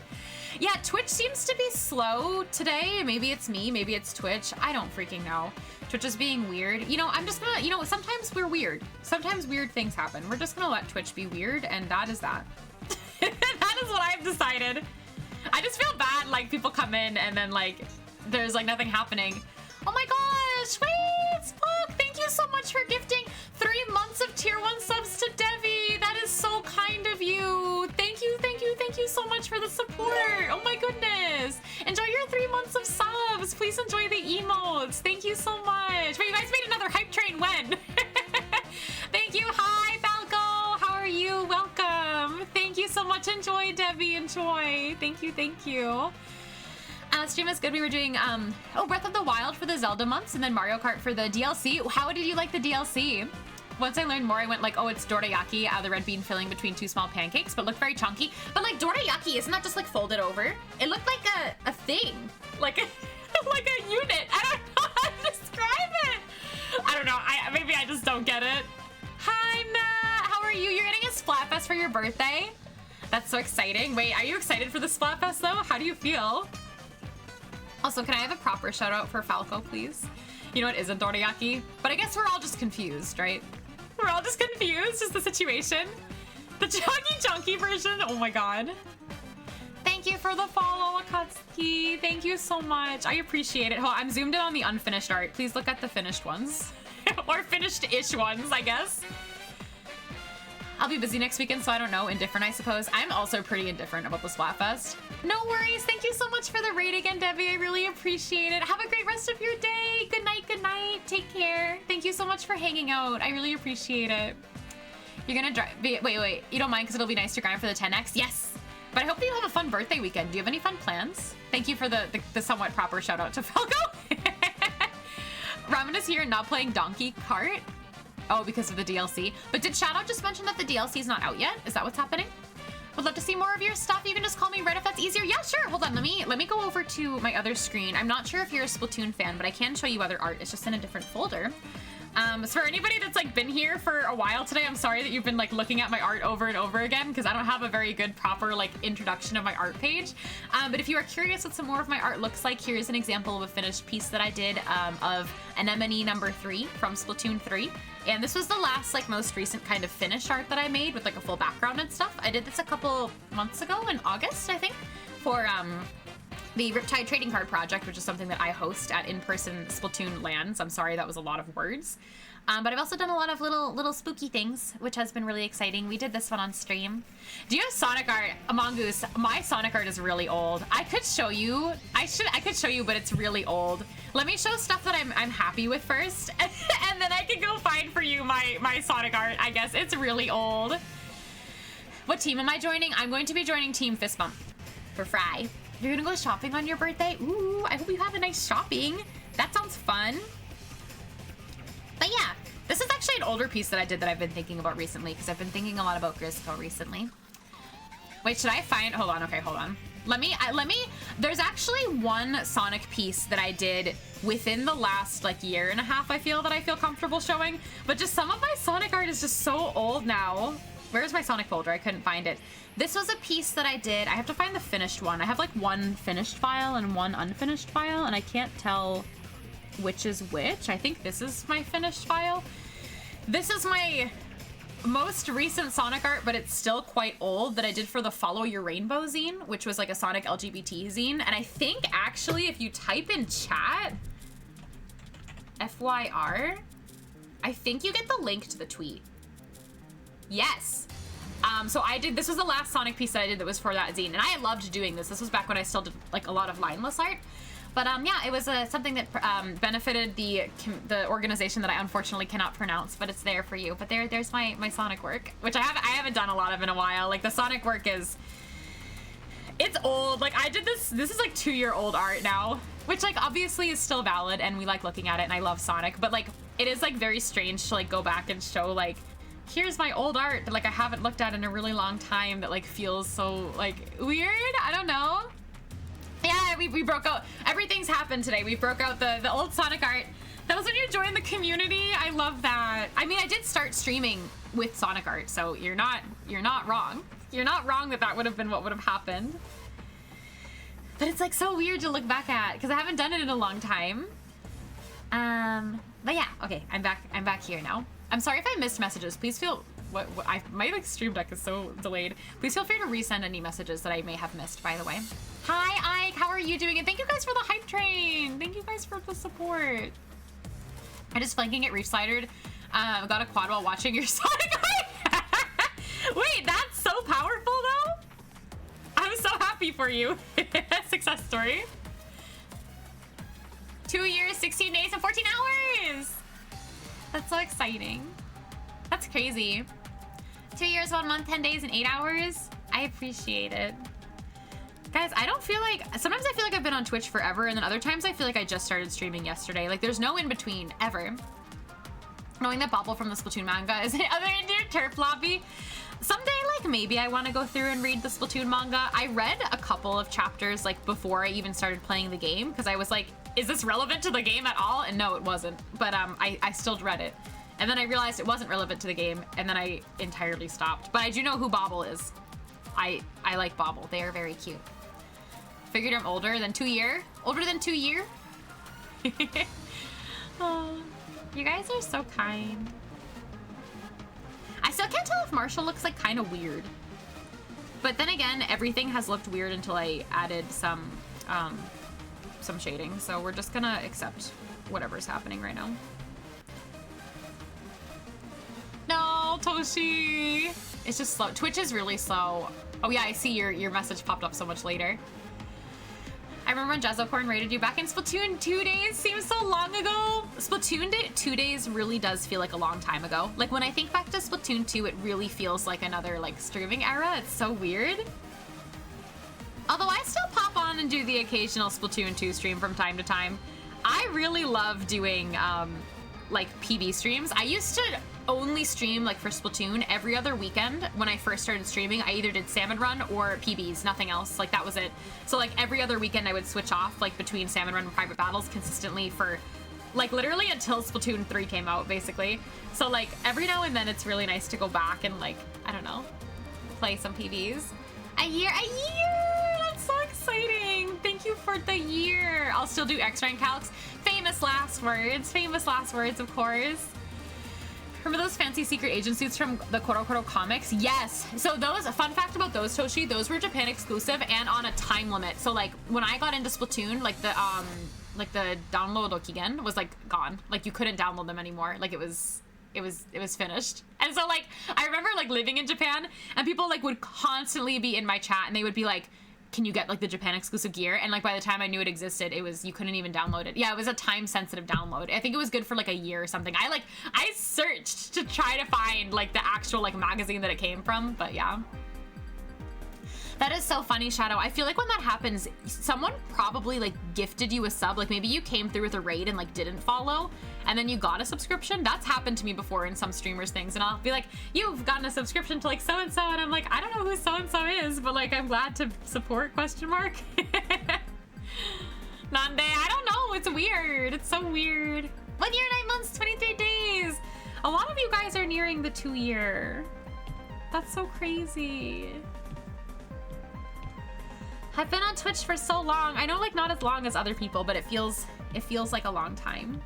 S1: Yeah, Twitch seems to be slow today. Maybe it's me, maybe it's Twitch. I don't freaking know. Twitch is being weird. You know, I'm just gonna, you know, sometimes we're weird. Sometimes weird things happen. We're just gonna let Twitch be weird, and that is that. That is what I've decided. I just feel bad, like, people come in and then, like, there's, like, nothing happening. Oh my gosh, wait, Spook, thank you so much for gifting 3 months of tier 1 subs to Devi. That is so kind of you. Thank you, thank you, thank you so much for the support. Oh my goodness. Enjoy your 3 months of subs. Please enjoy the emotes. Thank you so much. Wait, you guys made another hype train when? Thank you. Hi, Falco. How are you? Welcome. Thank you so much. Enjoy, Debbie. Enjoy. Thank you, thank you. Stream is good. We were doing Breath of the Wild for the Zelda months and then Mario Kart for the DLC. How did you like the DLC? Once I learned more, I went like, oh, it's dorayaki, the red bean filling between 2 small pancakes, but looked very chunky. But like dorayaki, isn't that just like folded over? It looked like a thing, like like a unit. I don't know how to describe it. I don't know. Maybe I just don't get it. Hi, Matt. How are you? You're getting a Splatfest for your birthday? That's so exciting. Wait, are you excited for the Splatfest though? How do you feel? Also, can I have a proper shout out for Falco, please? You know, it isn't dorayaki, but I guess we're all just confused, right? We're all just confused, just the situation. The chunky version, oh my god. Thank you for the follow, Akatsuki. Thank you so much, I appreciate it. Oh, I'm zoomed in on the unfinished art. Please look at the finished ones. Or finished-ish ones, I guess. I'll be busy next weekend, so I don't know. Indifferent, I suppose. I'm also pretty indifferent about the Splatfest. No worries. Thank you so much for the raid again, Debbie. I really appreciate it. Have a great rest of your day. Good night, good night. Take care. Thank you so much for hanging out. I really appreciate it. You're gonna drive... Wait. You don't mind because it'll be nice to grind for the 10x? Yes. But I hope that you have a fun birthday weekend. Do you have any fun plans? Thank you for the somewhat proper shout out to Falco. Ramen is here and not playing Donkey Kart. Oh, because of the DLC. But did Shadow just mention that the DLC is not out yet? Is that what's happening? Would love to see more of your stuff. You can just call me Red if that's easier. Yeah, sure. Hold on. Let me go over to my other screen. I'm not sure if you're a Splatoon fan, but I can show you other art. It's just in a different folder. So for anybody that's like been here for a while today, I'm sorry that you've been like looking at my art over and over again because I don't have a very good proper like introduction of my art page. But if you are curious what some more of my art looks like, here's an example of a finished piece that I did of Anemone number 3 from Splatoon 3. And this was the last, like, most recent kind of finished art that I made with, like, a full background and stuff. I did this a couple months ago in August, I think, for the Riptide Trading Card Project, which is something that I host at in-person Splatoon LANs. I'm sorry, that was a lot of words. But I've also done a lot of little spooky things, which has been really exciting. We did this one on stream. Do you have Sonic art? Mongoose, my Sonic art is really old. I could show you. I could show you, but it's really old. Let me show stuff that I'm happy with first, and then I can go find for you my Sonic art, I guess. It's really old. What team am I joining? I'm going to be joining Team Fist Bump for Fry. You're gonna go shopping on your birthday? Ooh, I hope you have a nice shopping. That sounds fun. But yeah, this is actually an older piece that I did that I've been thinking about recently because I've been thinking a lot about Grisco recently. Wait, should I find... Hold on, okay, hold on. Let me... There's actually one Sonic piece that I did within the last, like, year and a half, I feel comfortable showing. But just some of my Sonic art is just so old now. Where's my Sonic folder? I couldn't find it. This was a piece that I did. I have to find the finished one. I have, like, one finished file and one unfinished file, and I can't tell which is which. I think this is my finished file. This is my most recent Sonic art, but it's still quite old, that I did for the Follow Your Rainbow zine, which was like a Sonic LGBT zine. And I think actually if you type in chat FYR, I think you get the link to the tweet. Yes. So I did, this was the last Sonic piece that I did that was for that zine, and I loved doing this. This was back when I still did like a lot of lineless art. But yeah, it was something that benefited the organization that I unfortunately cannot pronounce, but it's there for you. But there's my Sonic work, which I haven't done a lot of in a while. Like the Sonic work it's old. Like I did this is like 2-year-old art now, which like obviously is still valid, and we like looking at it, and I love Sonic, but like it is like very strange to like go back and show like, here's my old art that like I haven't looked at in a really long time that like feels so like weird. I don't know. Yeah, we broke out. Everything's happened today. We broke out the old Sonic art. That was when you joined the community. I love that. I mean, I did start streaming with Sonic art, so you're not wrong. You're not wrong that would have been what would have happened. But it's like so weird to look back at because I haven't done it in a long time. But yeah, okay, I'm back here now. I'm sorry if I missed messages. Please feel my like stream deck is so delayed. Please feel free to resend any messages that I may have missed, by the way. Hi Ike, how are you doing? And thank you guys for the hype train. Thank you guys for the support. I just flanking it reach slidered. Got a quad while watching your Sonic art. Wait, that's so powerful though. I'm so happy for you. Success story. 2 years, 16 days, and 14 hours. That's so exciting. That's crazy. 2 years, 1 month, 10 days, and 8 hours. I appreciate it. Guys, I don't feel like, sometimes I feel like I've been on Twitch forever, and then other times I feel like I just started streaming yesterday. Like there's no in between ever. Knowing that Bobble from the Splatoon manga is other in your turf lobby. Someday, like maybe I want to go through and read the Splatoon manga. I read a couple of chapters like before I even started playing the game because I was like, is this relevant to the game at all? And no, it wasn't. But I still read it. And then I realized it wasn't relevant to the game, and then I entirely stopped. But I do know who Bobble is. I like Bobble. They are very cute. Figured I'm older than 2 year. Older than 2 year? Oh, you guys are so kind. I still can't tell if Marshall looks like kind of weird. But then again, everything has looked weird until I added some shading. So we're just gonna accept whatever's happening right now. No, Toshi. It's just slow. Twitch is really slow. Oh yeah, I see your message popped up so much later. I remember when Jazzocorn rated you back in Splatoon 2 days. Seems so long ago. Splatoon 2 days really does feel like a long time ago. Like when I think back to Splatoon 2, it really feels like another like streaming era. It's so weird. Although I still pop on and do the occasional Splatoon 2 stream from time to time. I really love doing like PB streams. I used to only stream like for Splatoon every other weekend. When I first started streaming, I either did Salmon Run or PBs, nothing else. Like that was it. So like every other weekend I would switch off like between Salmon Run and Private Battles consistently for like literally until Splatoon 3 came out basically. So like every now and then it's really nice to go back and like, I don't know, play some PBs. A year! That's so exciting. Thank you for the year. I'll still do X-Rank calcs. Famous last words, of course. Remember those fancy secret agent suits from the Koro Koro comics? Yes. So those, a fun fact about those, Toshi, those were Japan exclusive and on a time limit. So like when I got into Splatoon, like the download Okigen was like gone. Like you couldn't download them anymore. Like it was finished. And so like I remember like living in Japan and people like would constantly be in my chat and they would be like, can you get like the Japan exclusive gear? And like by the time I knew it existed, you couldn't even download it. Yeah, it was a time sensitive download. I think it was good for like a year or something. I searched to try to find like the actual like magazine that it came from, but yeah. That is so funny, Shadow. I feel like when that happens, someone probably like gifted you a sub. Like maybe you came through with a raid and like didn't follow and then you got a subscription. That's happened to me before in some streamers things. And I'll be like, you've gotten a subscription to like so-and-so. And I'm like, I don't know who so-and-so is, but like, I'm glad to support, question mark. Nande, I don't know. It's weird. It's so weird. 1 year, 9 months, 23 days. A lot of you guys are nearing the 2 year. That's so crazy. I've been on Twitch for so long. I know like not as long as other people, but it feels like a long time.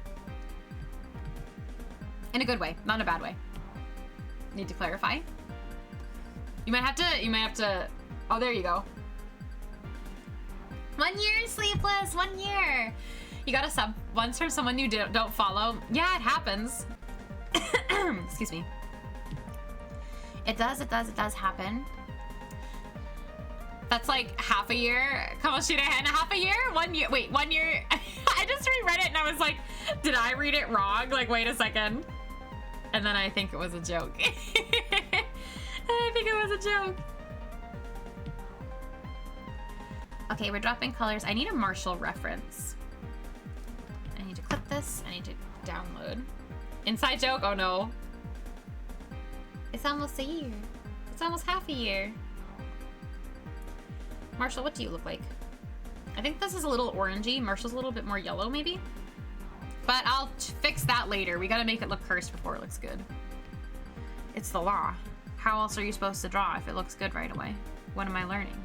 S1: In a good way, not in a bad way. Need to clarify. You might have to, oh, there you go. 1 year sleepless, 1 year. You got a sub once from someone you don't follow. Yeah, it happens. Excuse me. It does happen. That's like half a year. Kamoshire and half a year? 1 year. Wait, 1 year. I just reread it and I was like, did I read it wrong? Like, wait a second. And then I think it was a joke. I think it was a joke. Okay, we're dropping colors. I need a Marshall reference. I need to click this. I need to download. Inside joke? Oh no. It's almost a year. It's almost half a year. Marshall, what do you look like? I think this is a little orangey. Marshall's a little bit more yellow, maybe? But I'll fix that later. We gotta make it look cursed before it looks good. It's the law. How else are you supposed to draw if it looks good right away? What am I learning?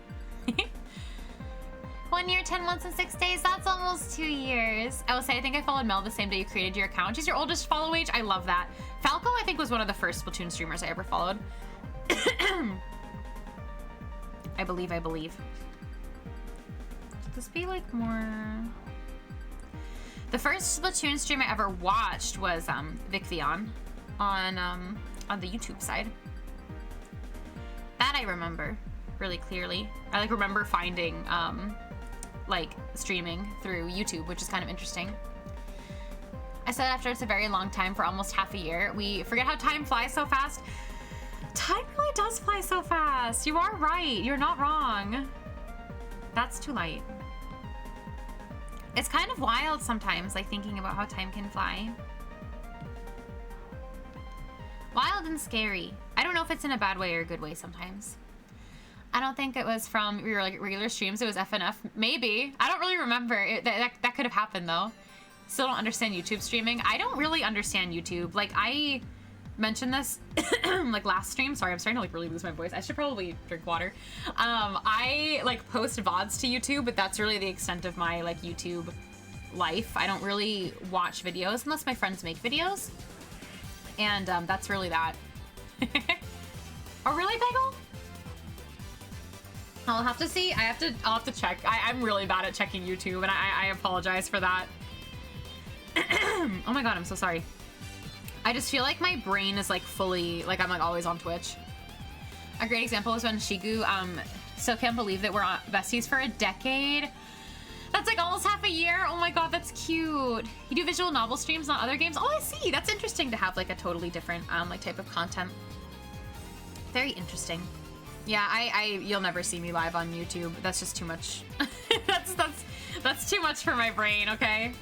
S1: 1 year, 10 months, and 6 days. That's almost 2 years. I will say, I think I followed Mel the same day you created your account. She's your oldest follow age. I love that. Falco, I think, was one of the first Splatoon streamers I ever followed. I believe. Should this be like more... The first Splatoon stream I ever watched was Vicvion on the YouTube side. That I remember really clearly. I like remember finding like streaming through YouTube, which is kind of interesting. I said after it's a very long time for almost half a year. We forget how time flies so fast. Time really does fly so fast. You are right. You're not wrong. That's too light. It's kind of wild sometimes, like thinking about how time can fly. Wild and scary. I don't know if it's in a bad way or a good way sometimes. I don't think it was from your like regular streams. It was FNF. Maybe. I don't really remember. That could have happened though. Still don't understand YouTube streaming. I don't really understand YouTube. Like I mentioned this like last stream. Sorry, I'm starting to like really lose my voice. I should probably drink water. I like post VODs to YouTube, but that's really the extent of my like YouTube life. I don't really watch videos unless my friends make videos. And that's really that. Oh really, Bagel? I'll have to see. I'll have to check. I'm really bad at checking YouTube, and I apologize for that. Oh my god, I'm so sorry. I just feel like my brain is like fully, like I'm like always on Twitch. A great example was when Shigu, still can't believe that we're besties for a decade. That's like almost half a year. Oh my god, that's cute. You do visual novel streams, not other games? Oh, I see. That's interesting to have like a totally different like type of content. Very interesting. Yeah, you'll never see me live on YouTube. That's just too much. that's too much for my brain, okay?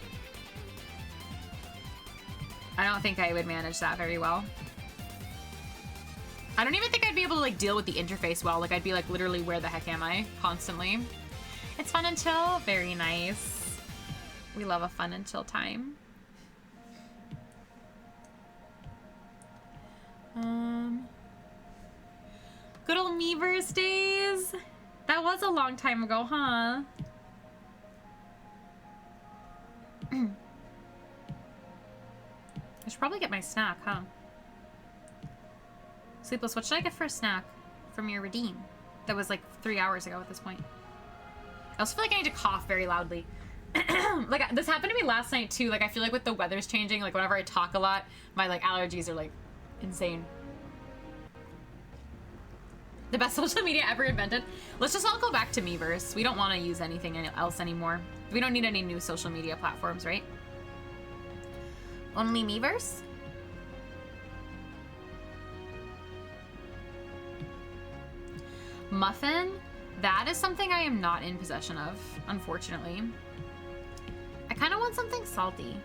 S1: I don't think I would manage that very well. I don't even think I'd be able to like deal with the interface well. Like I'd be like literally, where the heck am I? Constantly. It's fun and chill. Very nice. We love a fun and chill time. Good old Meverse days. That was a long time ago, huh? I should probably get my snack, huh? Sleepless, what should I get for a snack from your redeem? That was like 3 hours ago at this point. I also feel like I need to cough very loudly. Like this happened to me last night too. Like I feel like with the weather's changing, like whenever I talk a lot, my like allergies are like insane. The best social media ever invented. Let's just all go back to Meverse. We don't want to use anything else anymore. We don't need any new social media platforms, right? Only Meverse? Muffin? That is something I am not in possession of, unfortunately. I kind of want something salty.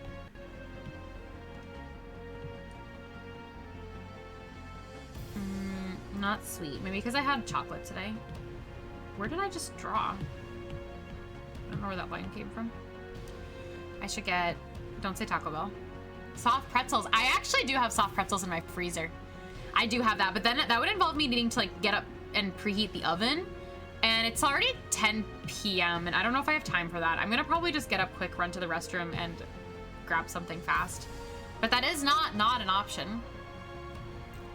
S1: Not sweet. Maybe because I had chocolate today. Where did I just draw? I don't know where that line came from. I should get... Don't say Taco Bell. Soft pretzels. I actually do have soft pretzels in my freezer. I do have that, but then that would involve me needing to like get up and preheat the oven. And it's already 10 p.m. and I don't know if I have time for that. I'm gonna probably just get up quick, run to the restroom, and grab something fast. But that is not an option.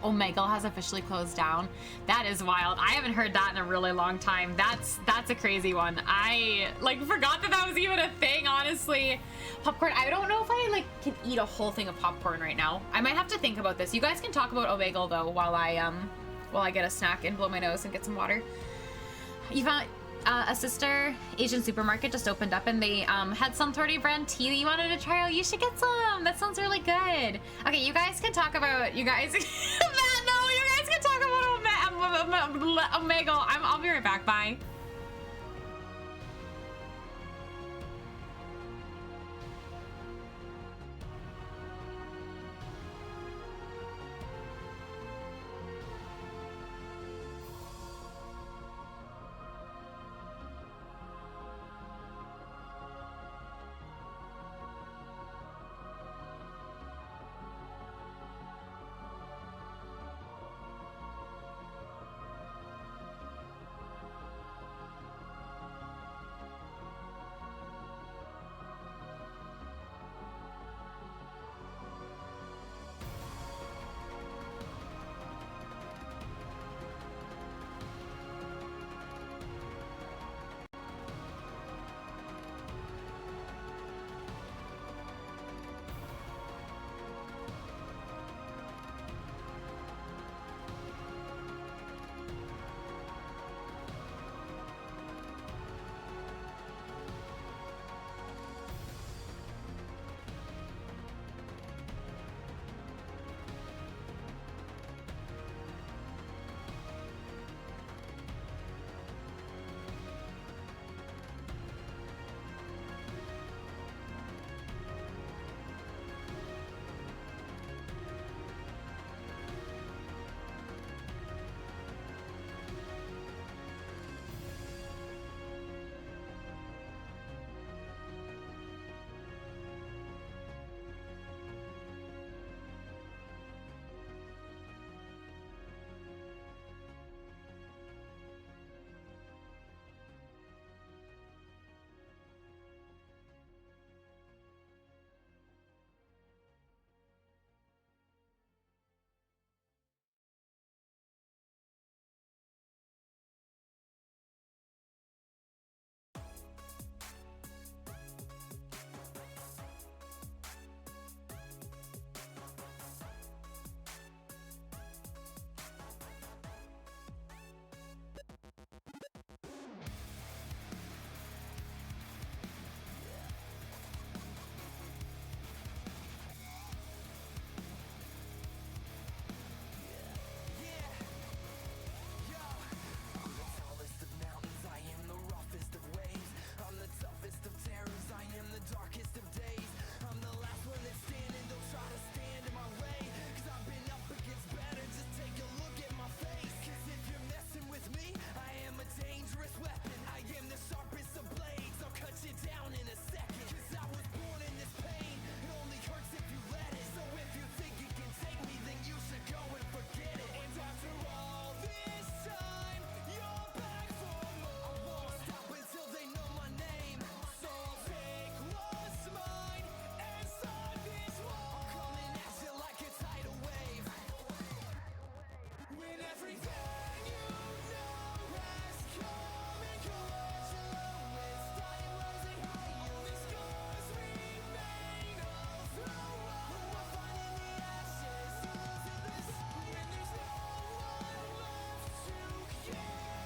S1: Omegle has officially closed down. That is wild. I haven't heard that in a really long time. That's a crazy one. I like forgot that was even a thing, honestly. Popcorn, I don't know if I like can eat a whole thing of popcorn right now. I might have to think about this. You guys can talk about Omegle though while I get a snack and blow my nose and get some water. You found a sister Asian supermarket just opened up and they had some 30 brand tea that you wanted to try out. You should get some. That sounds really good. Okay, you guys can talk about you guys. Matt, no, you guys can talk about Omegle. I'll be right back. Bye.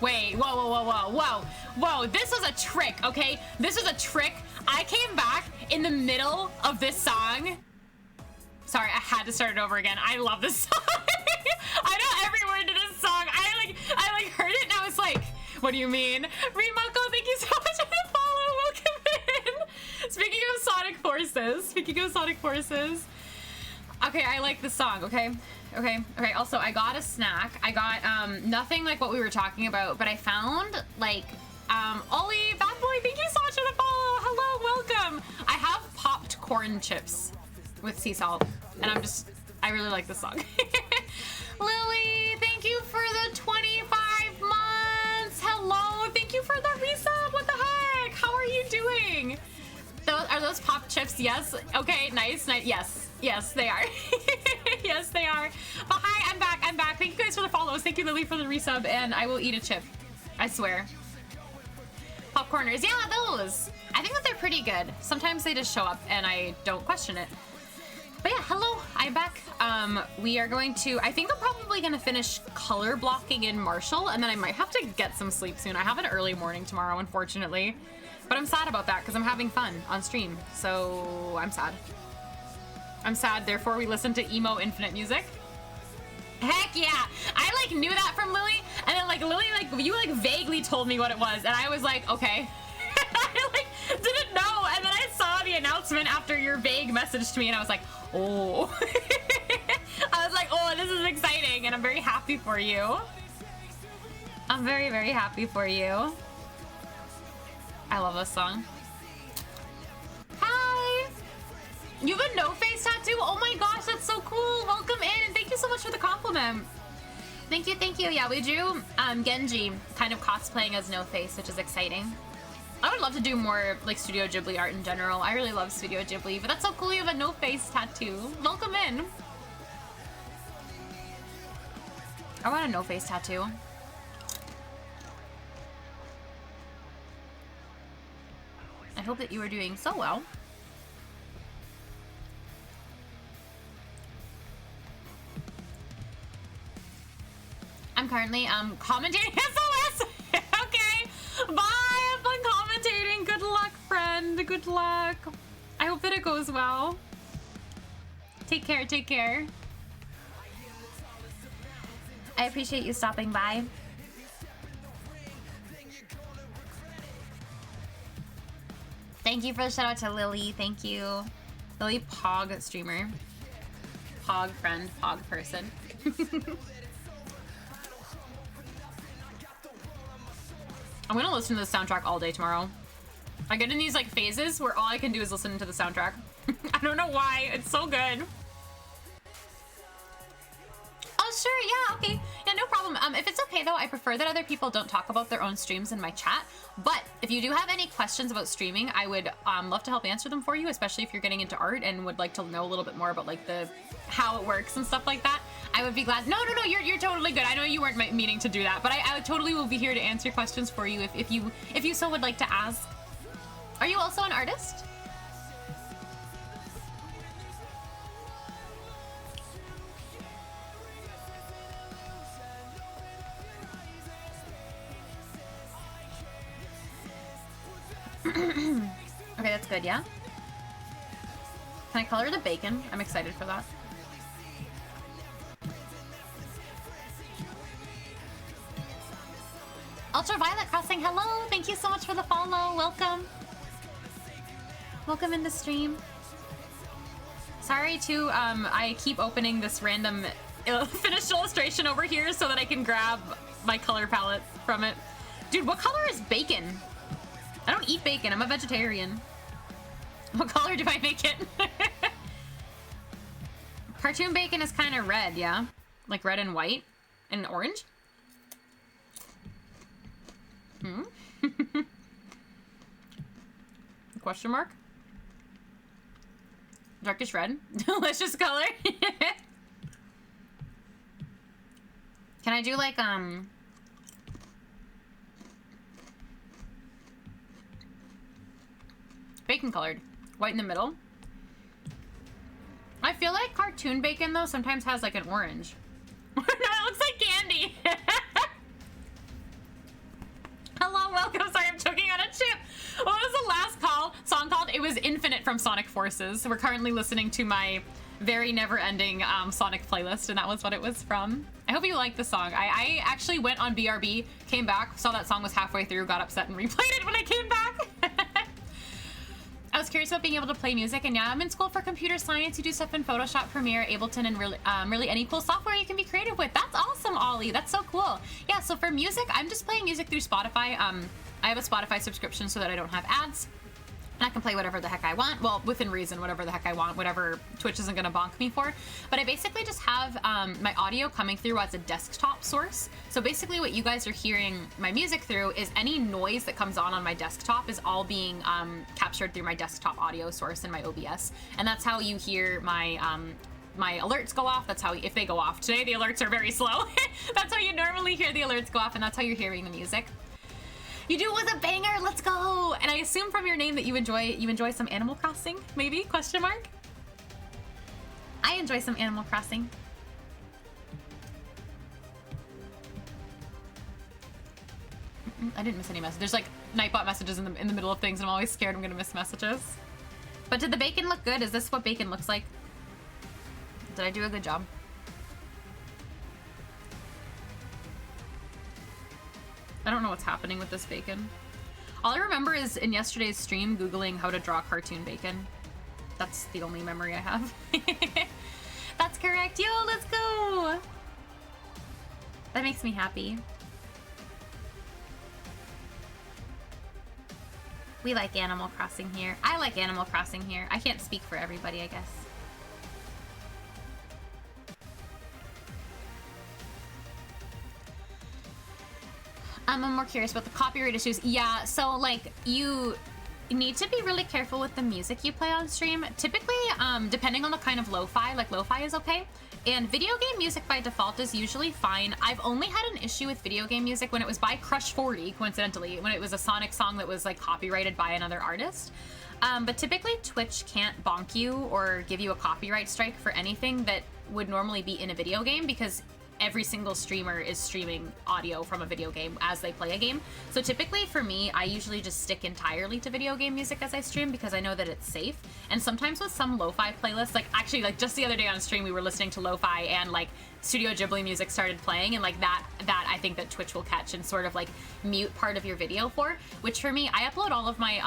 S1: Wait, whoa. This was a trick, okay? This was a trick. I came back in the middle of this song. Sorry, I had to start it over again. I love this song. I know every word to this song. I heard it and I was like, what do you mean? Rimako, thank you so much for the follow. Welcome in. Speaking of Sonic Forces. Okay, I like this song, okay? Okay, also I got a snack. I got nothing like what we were talking about, but I found like Ollie, bad boy, thank you so much for the follow. Hello, welcome. I have popped corn chips with sea salt, and I really like this song. Lily, thank you for the 25 months. Hello, thank you for the resub. What the heck? How are you doing? Are those pop chips? Yes. Okay, nice. Yes, they are. Yes, they are. But hi, I'm back. I'm back. Thank you guys for the follows. Thank you, Lily, for the resub, and I will eat a chip. I swear. Popcorners. Yeah, those. I think that they're pretty good. Sometimes they just show up, and I don't question it. But yeah, hello. I'm back. We are going to... I think I'm probably going to finish color blocking in Marshall, and then I might have to get some sleep soon. I have an early morning tomorrow, unfortunately. But I'm sad about that, because I'm having fun on stream. So, I'm sad. I'm sad, therefore we listen to emo infinite music. Heck yeah! I like knew that from Lily, and then like Lily, like you like vaguely told me what it was, and I was like, okay. I like didn't know, and then I saw the announcement after your vague message to me, and I was like, oh. I was like, oh, this is exciting, and I'm very happy for you. I'm very, very happy for you. I love this song. Hi! You have a no-face tattoo? Oh my gosh, that's so cool. Welcome in. Thank you so much for the compliment. Thank you, thank you. Yeah, we drew Genji kind of cosplaying as No-Face, which is exciting. I would love to do more like Studio Ghibli art in general. I really love Studio Ghibli, but that's so cool you have a No-Face tattoo. Welcome in. I want a No-Face tattoo. I hope that you are doing so well. I'm currently commentating SOS. Okay, bye. Have fun commentating. Good luck, friend. Good luck. I hope that it goes well. Take care. Take care. I appreciate you stopping by. Thank you for the shout out to Lily. Thank you, Lily Pog streamer, Pog friend, Pog person. I'm gonna listen to the soundtrack all day tomorrow. I get in these like phases where all I can do is listen to the soundtrack. I don't know why. It's so good. Oh, sure. Yeah. Okay. Yeah, no problem. If it's okay though, I prefer that other people don't talk about their own streams in my chat. But if you do have any questions about streaming, I would love to help answer them for you, especially if you're getting into art and would like to know a little bit more about like how it works and stuff like that. I would be glad. No, you're totally good. I know you weren't meaning to do that, but I totally will be here to answer questions for you if you so would like to ask. Are you also an artist? Okay, that's good, yeah? Can I color the bacon? I'm excited for that. Ultraviolet Crossing, hello! Thank you so much for the follow. Welcome. Welcome in the stream. Sorry to, I keep opening this random finished illustration over here so that I can grab my color palette from it. Dude, what color is bacon? I don't eat bacon. I'm a vegetarian. What color do I make it? Cartoon bacon is kind of red, yeah? Like red and white and orange? Hmm? Question mark? Darkish red. Delicious color. Can I do like, bacon colored? White in the middle? I feel like cartoon bacon, though, sometimes has like an orange. No, it looks like candy. Hello, welcome. Sorry, I'm choking on a chip. What was the last song called? It was Infinite from Sonic Forces. We're currently listening to my very never-ending Sonic playlist, and that was what it was from. I hope you like the song. I actually went on BRB, came back, saw that song was halfway through, got upset, and replayed it when I came back. I was curious about being able to play music, and yeah, I'm in school for computer science. You do stuff in Photoshop, Premiere, Ableton, and really any cool software you can be creative with. That's awesome, Ollie. That's so cool. Yeah, so for music, I'm just playing music through Spotify. I have a Spotify subscription so that I don't have ads. And I can play whatever the heck I want. Well, within reason, whatever the heck I want, whatever Twitch isn't gonna bonk me for. But I basically just have my audio coming through as a desktop source. So basically what you guys are hearing my music through is any noise that comes on my desktop is all being captured through my desktop audio source in my OBS. And that's how you hear my my alerts go off. That's how, if they go off. Today the alerts are very slow. That's how you normally hear the alerts go off, and that's how you're hearing the music. You do it with a banger, let's go! And I assume from your name that you enjoy some Animal Crossing, maybe? Question mark? I enjoy some Animal Crossing. I didn't miss any messages. There's like Nightbot messages in the middle of things, and I'm always scared I'm gonna miss messages. But did the bacon look good? Is this what bacon looks like? Did I do a good job? I don't know what's happening with this bacon. All I remember is in yesterday's stream Googling how to draw cartoon bacon. That's the only memory I have. That's correct. Yo, let's go! That makes me happy. We like Animal Crossing here. I like Animal Crossing here. I can't speak for everybody, I guess. I'm more curious about the copyright issues. Yeah, so like you need to be really careful with the music you play on stream. Typically, depending on the kind of lo-fi, like lo-fi is okay. And video game music by default is usually fine. I've only had an issue with video game music when it was by Crush 40, coincidentally, when it was a Sonic song that was like copyrighted by another artist. But typically Twitch can't bonk you or give you a copyright strike for anything that would normally be in a video game, because every single streamer is streaming audio from a video game as they play a game. So typically for me, I usually just stick entirely to video game music as I stream because I know that it's safe. And sometimes with some lo-fi playlists, like actually like just the other day on stream, we were listening to lo-fi and like Studio Ghibli music started playing, and like that I think that Twitch will catch and sort of like mute part of your video for, which for me, I upload all of my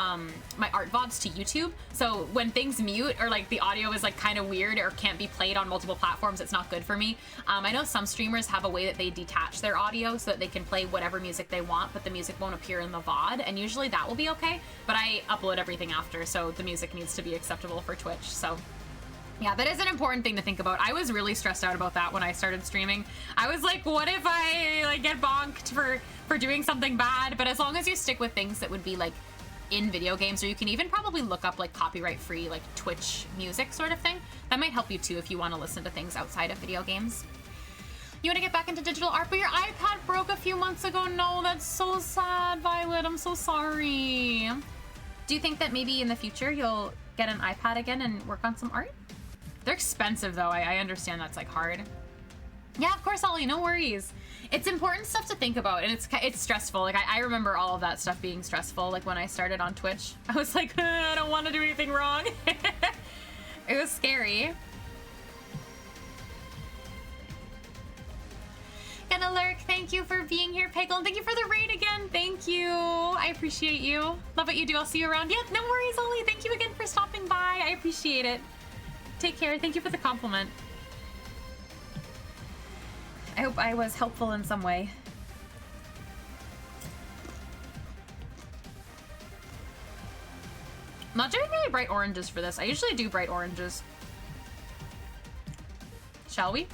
S1: my art VODs to YouTube. So when things mute or like the audio is like kind of weird or can't be played on multiple platforms, it's not good for me. I know some streamers have a way that they detach their audio so that they can play whatever music they want, but the music won't appear in the VOD, and usually that will be okay. But I upload everything after, so the music needs to be acceptable for Twitch. So yeah, that is an important thing to think about. I was really stressed out about that when I started streaming. I was like, what if I like get bonked for doing something bad? But as long as you stick with things that would be like in video games, or you can even probably look up like copyright free like Twitch music sort of thing. That might help you too if you want to listen to things outside of video games. You want to get back into digital art, but your iPad broke a few months ago. No, that's so sad, Violet. I'm so sorry. Do you think that maybe in the future you'll get an iPad again and work on some art? They're expensive though. I understand that's like hard. Yeah, of course, Ollie, no worries. It's important stuff to think about, and it's stressful. Like I remember all of that stuff being stressful. Like when I started on Twitch, I was like, I don't want to do anything wrong. It was scary. Gonna lurk, thank you for being here, Pickle, and thank you for the raid again. Thank you. I appreciate you. Love what you do. I'll see you around. Yeah, no worries, Ollie. Thank you again for stopping by. I appreciate it. Take care. Thank you for the compliment. I hope I was helpful in some way. I'm not doing really bright oranges for this. I usually do bright oranges. Shall we?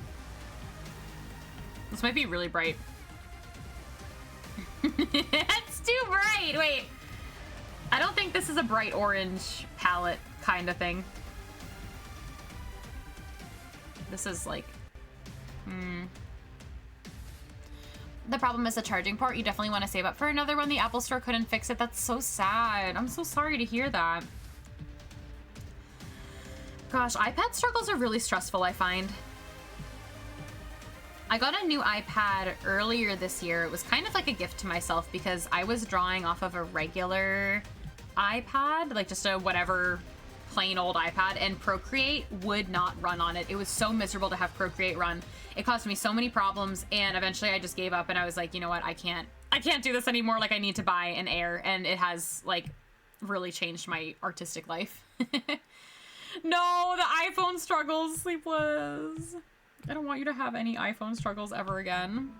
S1: This might be really bright. It's too bright! Wait. I don't think this is a bright orange palette kind of thing. This is like... The problem is the charging port. You definitely want to save up for another one. The Apple Store couldn't fix it. That's so sad. I'm so sorry to hear that. Gosh, iPad struggles are really stressful, I find. I got a new iPad earlier this year. It was kind of like a gift to myself because I was drawing off of a regular iPad, like just a whatever plain old iPad, and Procreate would not run on it. It was so miserable to have Procreate run. It caused me so many problems, and eventually I just gave up and I was like, you know what, I can't do this anymore. Like I need to buy an Air, and it has like really changed my artistic life. No, the iPhone struggles, Sleepless. I don't want you to have any iPhone struggles ever again.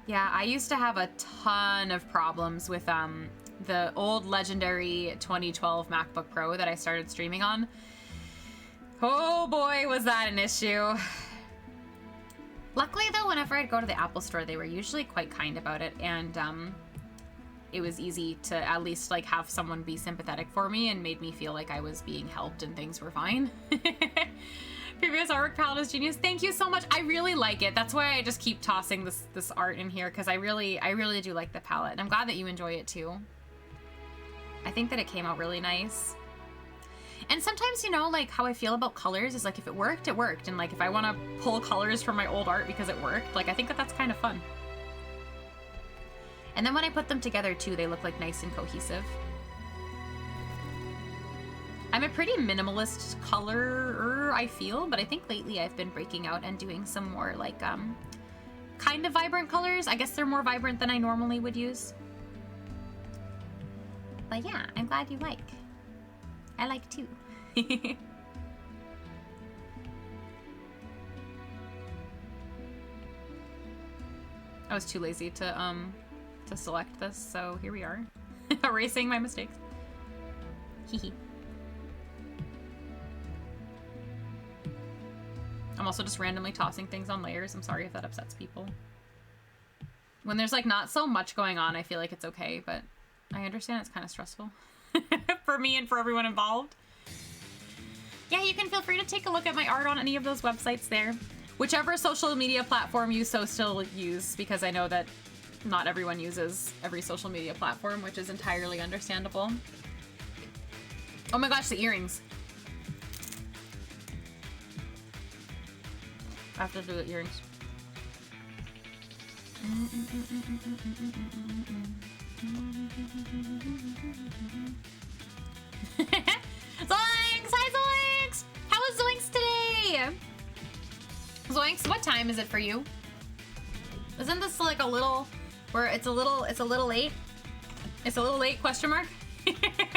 S1: Yeah, I used to have a ton of problems with the old legendary 2012 MacBook Pro that I started streaming on. Oh boy, was that an issue. Luckily though, whenever I'd go to the Apple Store, they were usually quite kind about it, and it was easy to at least like have someone be sympathetic for me and made me feel like I was being helped and things were fine. Previous artwork palette is genius. Thank you so much. I really like it. That's why I just keep tossing this art in here, because I really do like the palette. And I'm glad that you enjoy it too. I think that it came out really nice. And sometimes, you know, like how I feel about colors is like if it worked, it worked. And like if I want to pull colors from my old art because it worked, like I think that that's kind of fun. And then when I put them together too, they look like nice and cohesive. I'm a pretty minimalist colorer, I feel, but I think lately I've been breaking out and doing some more like kind of vibrant colors. I guess they're more vibrant than I normally would use. But yeah, I'm glad you like. I like too. I was too lazy to select this, so here we are. Erasing my mistakes. Hehe. I'm also just randomly tossing things on layers. I'm sorry if that upsets people. When there's like not so much going on, I feel like it's okay, but I understand it's kind of stressful for me and for everyone involved. Yeah, you can feel free to take a look at my art on any of those websites there. Whichever social media platform you still use, because I know that not everyone uses every social media platform, which is entirely understandable. Oh my gosh, the earrings. I have to do the earrings. Zoinks! Hi, Zoinks! How was Zoinks today? Zoinks, what time is it for you? Isn't this like a little, where it's a little late? It's a little late, question mark?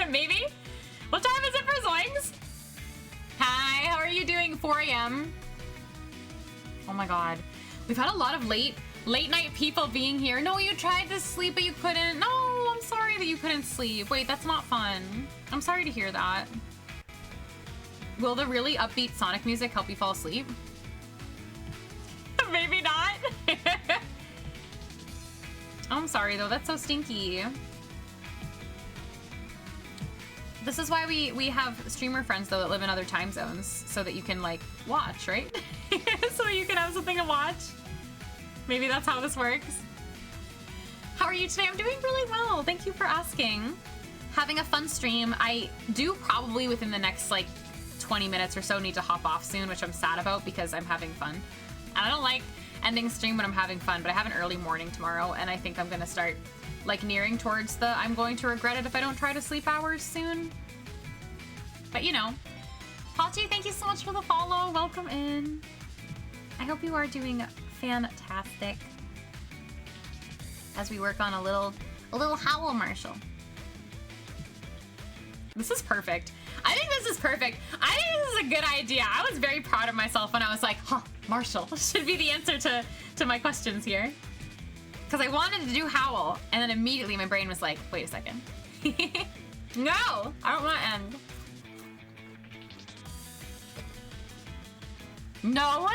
S1: Maybe? What time is it for Zoinks? Hi, how are you doing? 4 a.m. Oh my god. We've had a lot of late night people being here. No, you tried to sleep, but you couldn't. No, I'm sorry that you couldn't sleep. Wait, that's not fun. I'm sorry to hear that. Will the really upbeat Sonic music help you fall asleep? Maybe not. I'm sorry though, that's so stinky. This is why we have streamer friends though that live in other time zones, so that you can like watch, right? So you can have something to watch. Maybe that's how this works. How are you today? I'm doing really well. Thank you for asking. Having a fun stream. I do probably within the next like 20 minutes or so need to hop off soon, which I'm sad about because I'm having fun. And I don't like ending stream when I'm having fun, but I have an early morning tomorrow and I think I'm gonna start like nearing towards the I'm going to regret it if I don't try to sleep hours soon. But you know. Pachi, thank you so much for the follow. Welcome in. I hope you are doing fantastic as we work on a little Howl Marshall. This is perfect. I think this is perfect. I think this is a good idea. I was very proud of myself when I was like, huh, Marshall should be the answer to my questions here. Because I wanted to do Howl, and then immediately my brain was like, wait a second. No, I don't want to end. No?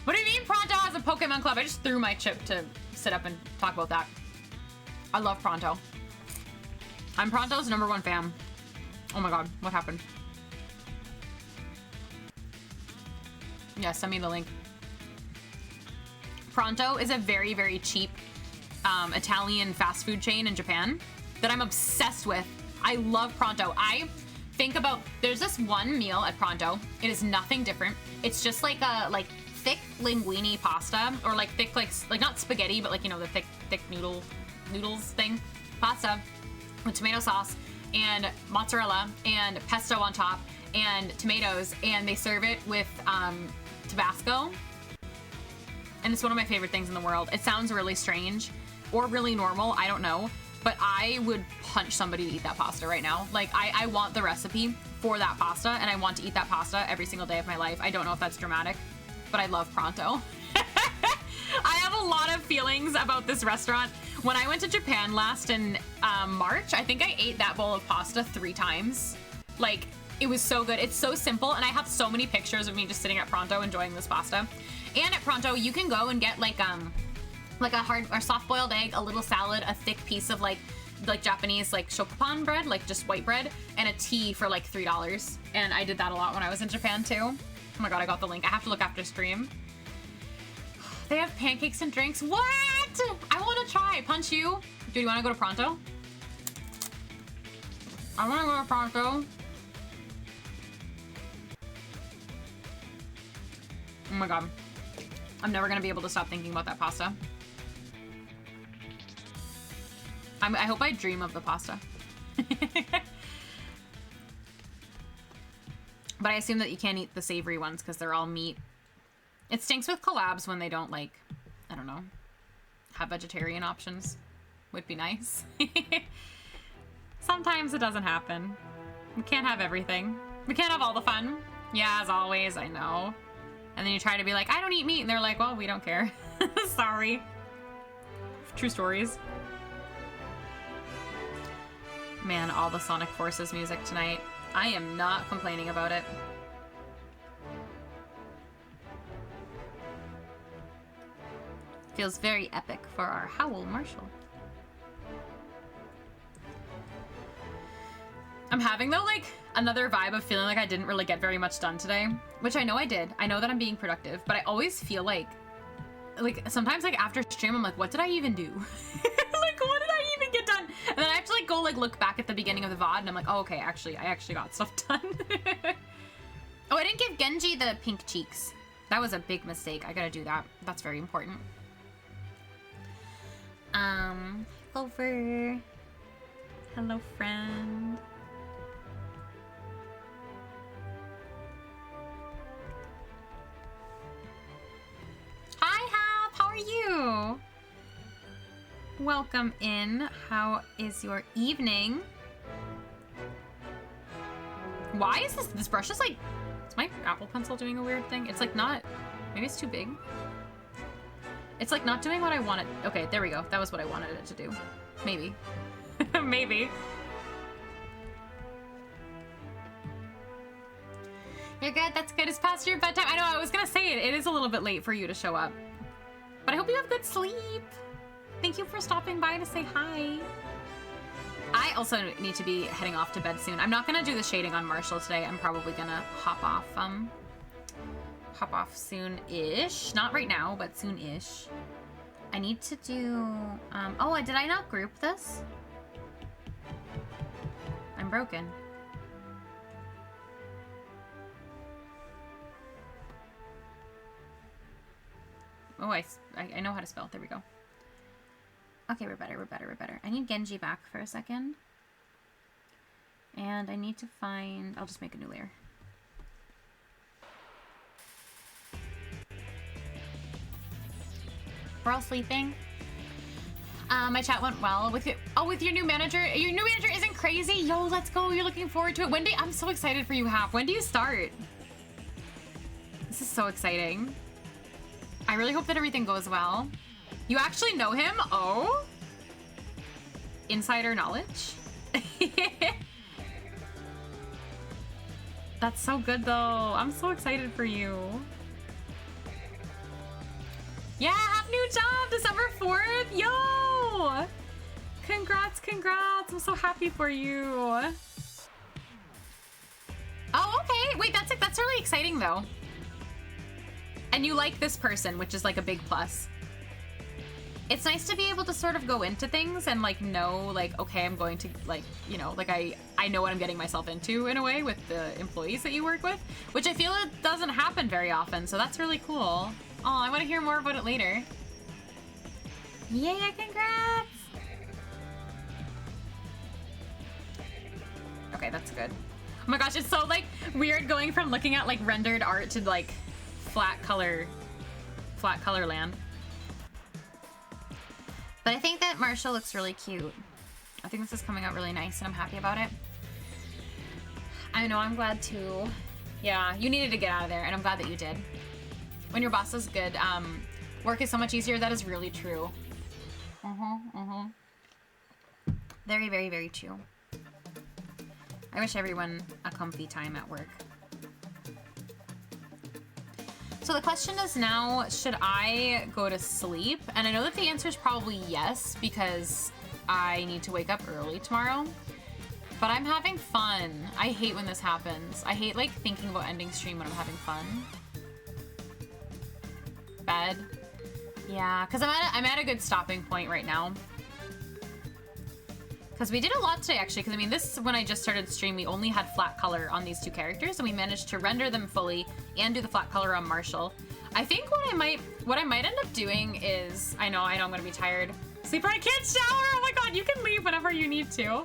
S1: What do you mean Pronto has a Pokemon Club? I just threw my chip to sit up and talk about that. I love Pronto. I'm Pronto's #1 fan. Oh my god, what happened? Yeah, send me the link. Pronto is a very, very cheap Italian fast food chain in Japan that I'm obsessed with. I love Pronto. I think about, there's this one meal at Pronto. It is nothing different. It's just like a thick linguine pasta, or like thick like not spaghetti, but like, you know, the thick noodles thing, pasta with tomato sauce and mozzarella and pesto on top and tomatoes, and they serve it with Tabasco. And it's one of my favorite things in the world. It sounds really strange or really normal, I don't know, but I would punch somebody to eat that pasta right now. Like, I want the recipe for that pasta, and I want to eat that pasta every single day of my life. I don't know if that's dramatic, but I love Pronto. I have a lot of feelings about this restaurant. When I went to Japan last in March, I think I ate that bowl of pasta 3 times. Like, it was so good. It's so simple, and I have so many pictures of me just sitting at Pronto enjoying this pasta. And at Pronto, you can go and get like like a hard or soft-boiled egg, a little salad, a thick piece of like Japanese like shokupan bread, like just white bread, and a tea for like $3. And I did that a lot when I was in Japan too. Oh my god, I got the link. I have to look after stream. They have pancakes and drinks. What? I want to try. Punch you. Dude, you want to go to Pronto? I want to go to Pronto. Oh my god. I'm never going to be able to stop thinking about that pasta. I hope I dream of the pasta. But I assume that you can't eat the savory ones because they're all meat. It stinks with collabs when they don't, like, I don't know, have vegetarian options. Would be nice. Sometimes it doesn't happen. We can't have everything. We can't have all the fun. Yeah, as always, I know. And then you try to be like, I don't eat meat. And they're like, well, we don't care. Sorry. True stories. Man, all the Sonic Forces music tonight. I am not complaining about it. Feels very epic for our Howl Marshall. I'm having, though, like, another vibe of feeling like I didn't really get very much done today. Which I know I did. I know that I'm being productive. But I always feel like sometimes, like, after stream, I'm like, what did I even do? Like, what did I even get done? And then I have to, like, go, like, look back at the beginning of the VOD, and I'm like, oh, okay, actually, I actually got stuff done. Oh, I didn't give Genji the pink cheeks. That was a big mistake. I gotta do that. That's very important. Over. Hello, friend. Hi, Hap. How are you? Welcome in. How is your evening? Why is this brush is like, is my Apple Pencil doing a weird thing? It's like not, maybe it's too big. It's like not doing what I wanted. Okay, there we go. That was what I wanted it to do. Maybe. Maybe. You're good. That's good. It's past your bedtime. I know. I was going to say it. It is a little bit late for you to show up. But I hope you have good sleep. Thank you for stopping by to say hi. I also need to be heading off to bed soon. I'm not going to do the shading on Marshall today. I'm probably going to hop off soon-ish. Not right now, but soon-ish. I need to do... oh, did I not group this? I'm broken. Oh, I know how to spell. There we go. Okay, we're better, we're better, we're better. I need Genji back for a second. And I need to find... I'll just make a new layer. We're all sleeping. My chat went well with it. Oh, with your new manager. Your new manager isn't crazy. Yo, let's go. You're looking forward to it. When do I'm so excited for you, Hap. When do you start? This is so exciting. I really hope that everything goes well. You actually know him? Oh? Insider knowledge? That's so good, though. I'm so excited for you. Yeah, have new job, December 4th. Yo! Congrats, congrats. I'm so happy for you. Oh, okay. Wait, that's really exciting, though. And you like this person, which is like a big plus. It's nice to be able to sort of go into things and like know like, okay, I'm going to like, you know, like I know what I'm getting myself into in a way with the employees that you work with, which I feel it doesn't happen very often. So that's really cool. Oh, I want to hear more about it later. Yeah, congrats. Okay, that's good. Oh my gosh, it's so like weird going from looking at like rendered art to like flat color land. But I think that Marshall looks really cute. I think this is coming out really nice and I'm happy about it. I know, I'm glad too. Yeah, you needed to get out of there and I'm glad that you did. When your boss is good, work is so much easier. That is really true. Very, very, very true. I wish everyone a comfy time at work. So the question is now, should I go to sleep? And I know that the answer is probably yes, because I need to wake up early tomorrow. But I'm having fun. I hate when this happens. I hate like thinking about ending stream when I'm having fun. Bed. Yeah, because I'm at a good stopping point right now. Because we did a lot today, actually. Because I mean, this, when I just started stream, we only had flat color on these two characters, and we managed to render them fully and do the flat color on Marshall. I think what I might end up doing is, I know I'm gonna be tired. Sleeper, I can't shower. Oh my god, you can leave whenever you need to.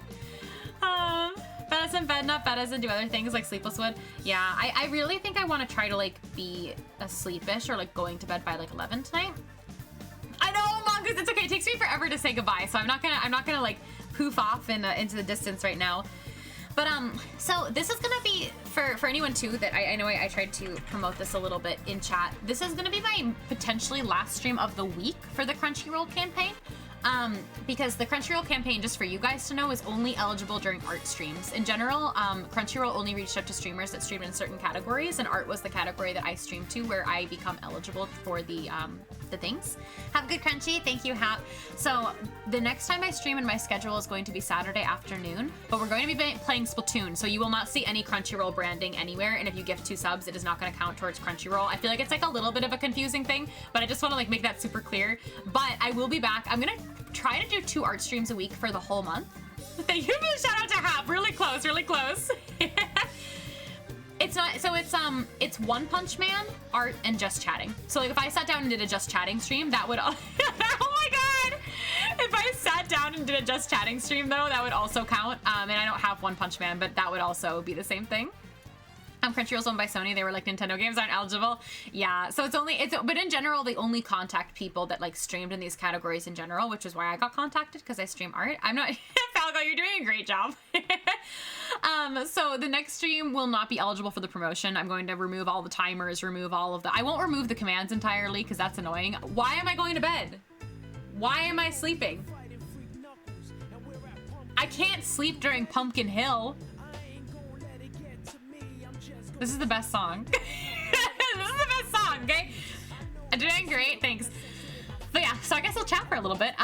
S1: Bed as in bed, not bed as in do other things like sleepless would. Yeah, I really think I want to try to like be asleepish or like going to bed by like 11 tonight. I know, Mongoose, it's okay. It takes me forever to say goodbye, so I'm not gonna like poof off into the distance right now. But so this is gonna be for anyone too that I know I tried to promote this a little bit in chat. This is gonna be my potentially last stream of the week for the Crunchyroll campaign. Because the Crunchyroll campaign, just for you guys to know, is only eligible during art streams. In general, Crunchyroll only reached out to streamers that stream in certain categories, and art was the category that I streamed to, where I become eligible for the things. Have a good Crunchy. Thank you, Hap. So the next time I stream in my schedule is going to be Saturday afternoon, but we're going to be playing Splatoon, so you will not see any Crunchyroll branding anywhere, and if you gift 2 subs, it is not going to count towards Crunchyroll. I feel like it's like a little bit of a confusing thing, but I just want to like make that super clear. But I will be back. I'm gonna try to do 2 art streams a week for the whole month. Thank you for the shout out to Hap. Really close, really close. It's not, so it's One Punch Man, art, and just chatting. So like if I sat down and did a just chatting stream, that would, oh my god! If I sat down and did a just chatting stream though, that would also count. And I don't have One Punch Man, but that would also be the same thing. Crunchyroll's owned by Sony. They were like, Nintendo games aren't eligible. Yeah, so but in general, they only contact people that like streamed in these categories in general, which is why I got contacted, because I stream art. I'm not, Falco, you're doing a great job. So the next stream will not be eligible for the promotion. I'm going to remove all the timers, remove all of the, I won't remove the commands entirely because that's annoying. Why am I going to bed? Why am I sleeping? I can't sleep during Pumpkin Hill. This is the best song. This is the best song, okay? I'm doing great, thanks. But yeah, so I guess I'll chat for a little bit.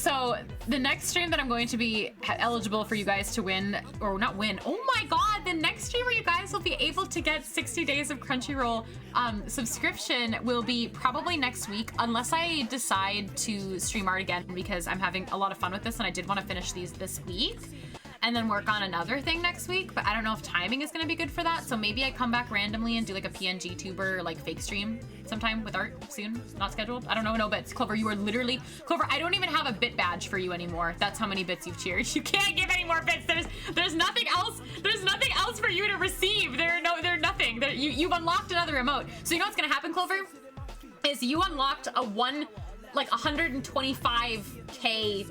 S1: So the next stream that I'm going to be eligible for you guys to win, or not win, oh my god, the next stream where you guys will be able to get 60 days of Crunchyroll subscription will be probably next week, unless I decide to stream art again, because I'm having a lot of fun with this and I did want to finish these this week and then work on another thing next week, but I don't know if timing is gonna be good for that, so maybe I come back randomly and do like a PNG tuber like fake stream sometime with art soon. Not scheduled. I don't know, no bits. Clover, you are literally, Clover, I don't even have a bit badge for you anymore. That's how many bits you've cheered. You can't give any more bits. There's nothing else. There's nothing else for you to receive. There's nothing. You've unlocked another emote. So you know what's gonna happen, Clover? Is you unlocked a 125k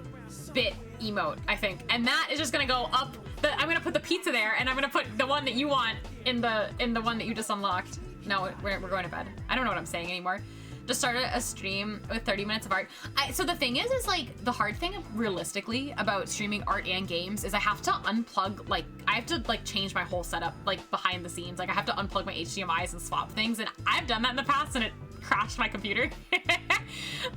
S1: bit emote, I think, and that is just gonna go up. I'm gonna put the pizza there, and I'm gonna put the one that you want in the one that you just unlocked. No, we're going to bed. I don't know what I'm saying anymore. Just started a stream with 30 minutes of art. So the thing is like the hard thing realistically about streaming art and games is I have to unplug, like I have to like change my whole setup like behind the scenes. Like I have to unplug my HDMIs and swap things, and I've done that in the past and it crashed my computer.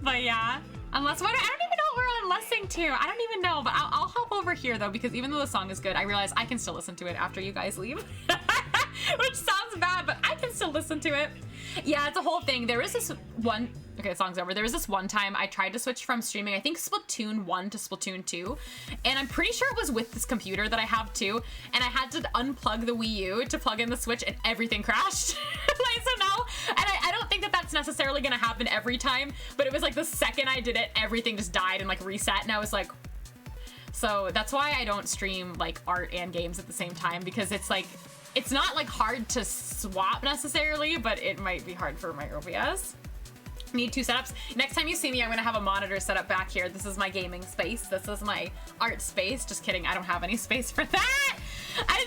S1: But yeah, unless what, I don't even know what we're unlessing to. I don't even know, but I'll hop over here though, because even though the song is good, I realize I can still listen to it after you guys leave. Which sounds bad, but I can still listen to it. Yeah, it's a whole thing. There is this one, okay, the song's over. There was this one time I tried to switch from streaming, I think Splatoon 1 to Splatoon 2, and I'm pretty sure it was with this computer that I have too, and I had to unplug the Wii U to plug in the Switch, and everything crashed. Like, so now, and I don't think that that's necessarily gonna happen every time, but it was like the second I did it, everything just died and like reset, and I was like, so that's why I don't stream like art and games at the same time, because it's like, it's not like hard to swap necessarily, but it might be hard for my OBS. Need 2 setups. Next time you see me, I'm gonna have a monitor set up back here. This is my gaming space. This is my art space. Just kidding, I don't have any space for that. I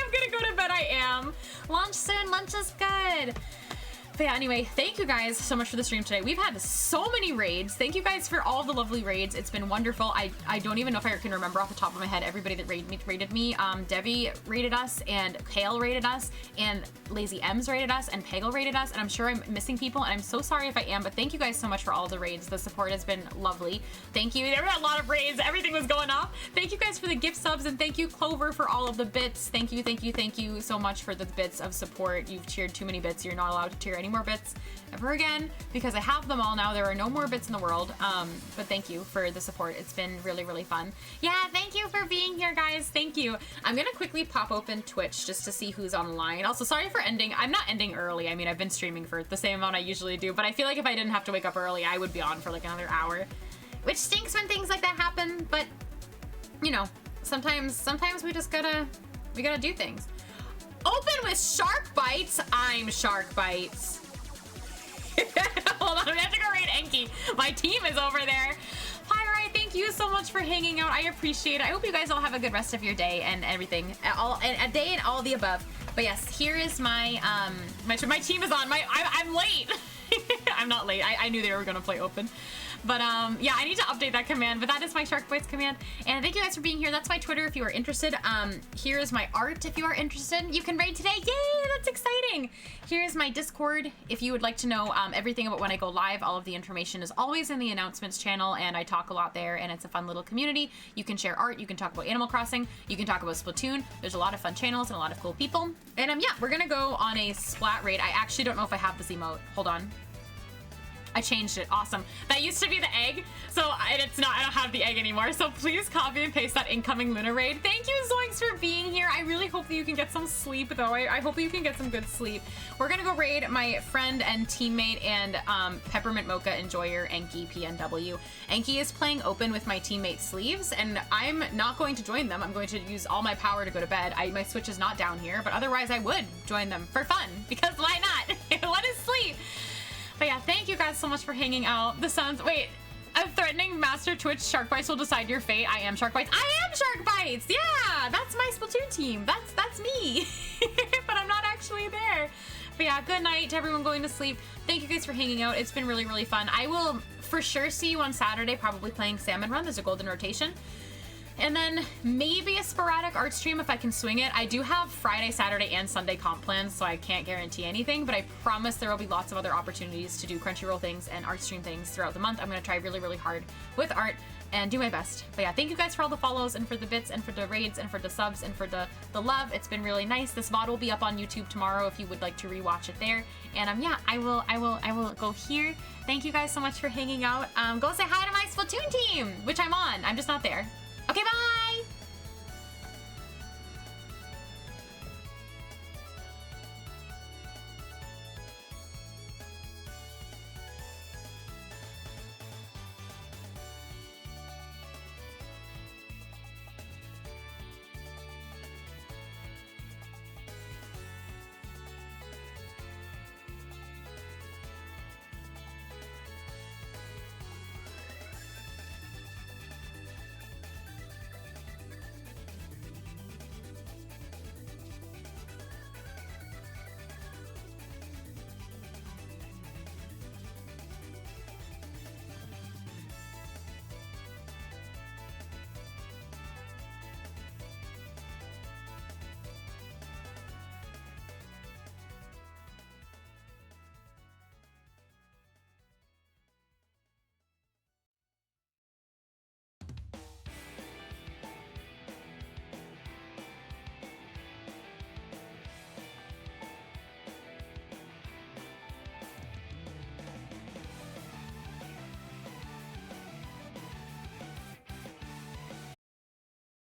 S1: am gonna go to bed, I am. Lunch soon, lunch is good. But yeah, anyway, thank you guys so much for the stream today. We've had so many raids. Thank you guys for all the lovely raids. It's been wonderful. I don't even know if I can remember off the top of my head everybody that raided me. Debbie raided us, and Kale raided us, and Lazy M's raided us, and Peggle raided us, and I'm sure I'm missing people, and I'm so sorry if I am, but thank you guys so much for all the raids. The support has been lovely. Thank you. There were a lot of raids. Everything was going off. Thank you guys for the gift subs, and thank you, Clover, for all of the bits. Thank you, thank you, thank you so much for the bits of support. You've cheered too many bits. You're not allowed to cheer any more bits ever again because I have them all now. There are no more bits in the world. But thank you for the support. It's been really, really fun. Yeah, thank you for being here, guys. Thank you. I'm gonna quickly pop open Twitch just to see who's online. Also, sorry for ending. I'm not ending early. I mean, I've been streaming for the same amount I usually do, but I feel like if I didn't have to wake up early, I would be on for like another hour, which stinks when things like that happen. But you know, sometimes we just gotta do things. Open with Shark Bites. I'm Shark Bites. Hold on, we have to go raid Enki. My team is over there. Pyrite, thank you so much for hanging out. I appreciate it. I hope you guys all have a good rest of your day and everything. A day and all the above. But yes, here is my my team is on. I'm late. I'm not late. I knew they were gonna play open. But yeah, I need to update that command, but that is my Shark Bites command. And thank you guys for being here. That's my Twitter if you are interested. Here is my art if you are interested. You can raid today. Yay, that's exciting. Here's my Discord if you would like to know everything about when I go live. All of the information is always in the announcements channel, and I talk a lot there, and it's a fun little community. You can share art, you can talk about Animal Crossing, you can talk about Splatoon. There's a lot of fun channels and a lot of cool people. And yeah, we're gonna go on a splat raid. I actually don't know if I have this emote. Hold on. I changed it. Awesome. That used to be the egg, so it's not. I don't have the egg anymore. So please copy and paste that incoming Luna raid. Thank you, Zoinks, for being here. I really hope that you can get some sleep, though. I hope you can get some good sleep. We're gonna go raid my friend and teammate and Peppermint Mocha enjoyer, Enki PNW. Enki is playing open with my teammate Sleeves, and I'm not going to join them. I'm going to use all my power to go to bed. My Switch is not down here, but otherwise I would join them for fun, because why not? Let us sleep. But yeah, thank you guys so much for hanging out. The sounds, wait, a threatening master Twitch Shark Bites will decide your fate. I am Shark Bites. I am Shark Bites. Yeah, that's my Splatoon team. That's me. But I'm not actually there. But yeah, good night to everyone going to sleep. Thank you guys for hanging out. It's been really, really fun. I will for sure see you on Saturday, probably playing Salmon Run. There's a golden rotation. And then maybe a sporadic art stream if I can swing it. I do have Friday, Saturday, and Sunday comp plans, so I can't guarantee anything, but I promise there will be lots of other opportunities to do Crunchyroll things and art stream things throughout the month. I'm going to try really, really hard with art and do my best. But yeah, thank you guys for all the follows and for the bits and for the raids and for the subs and for the love. It's been really nice. This VOD will be up on YouTube tomorrow if you would like to rewatch it there. And yeah, I will go here. Thank you guys so much for hanging out. Go say hi to my Splatoon team, which I'm on. I'm just not there. Okay, bye!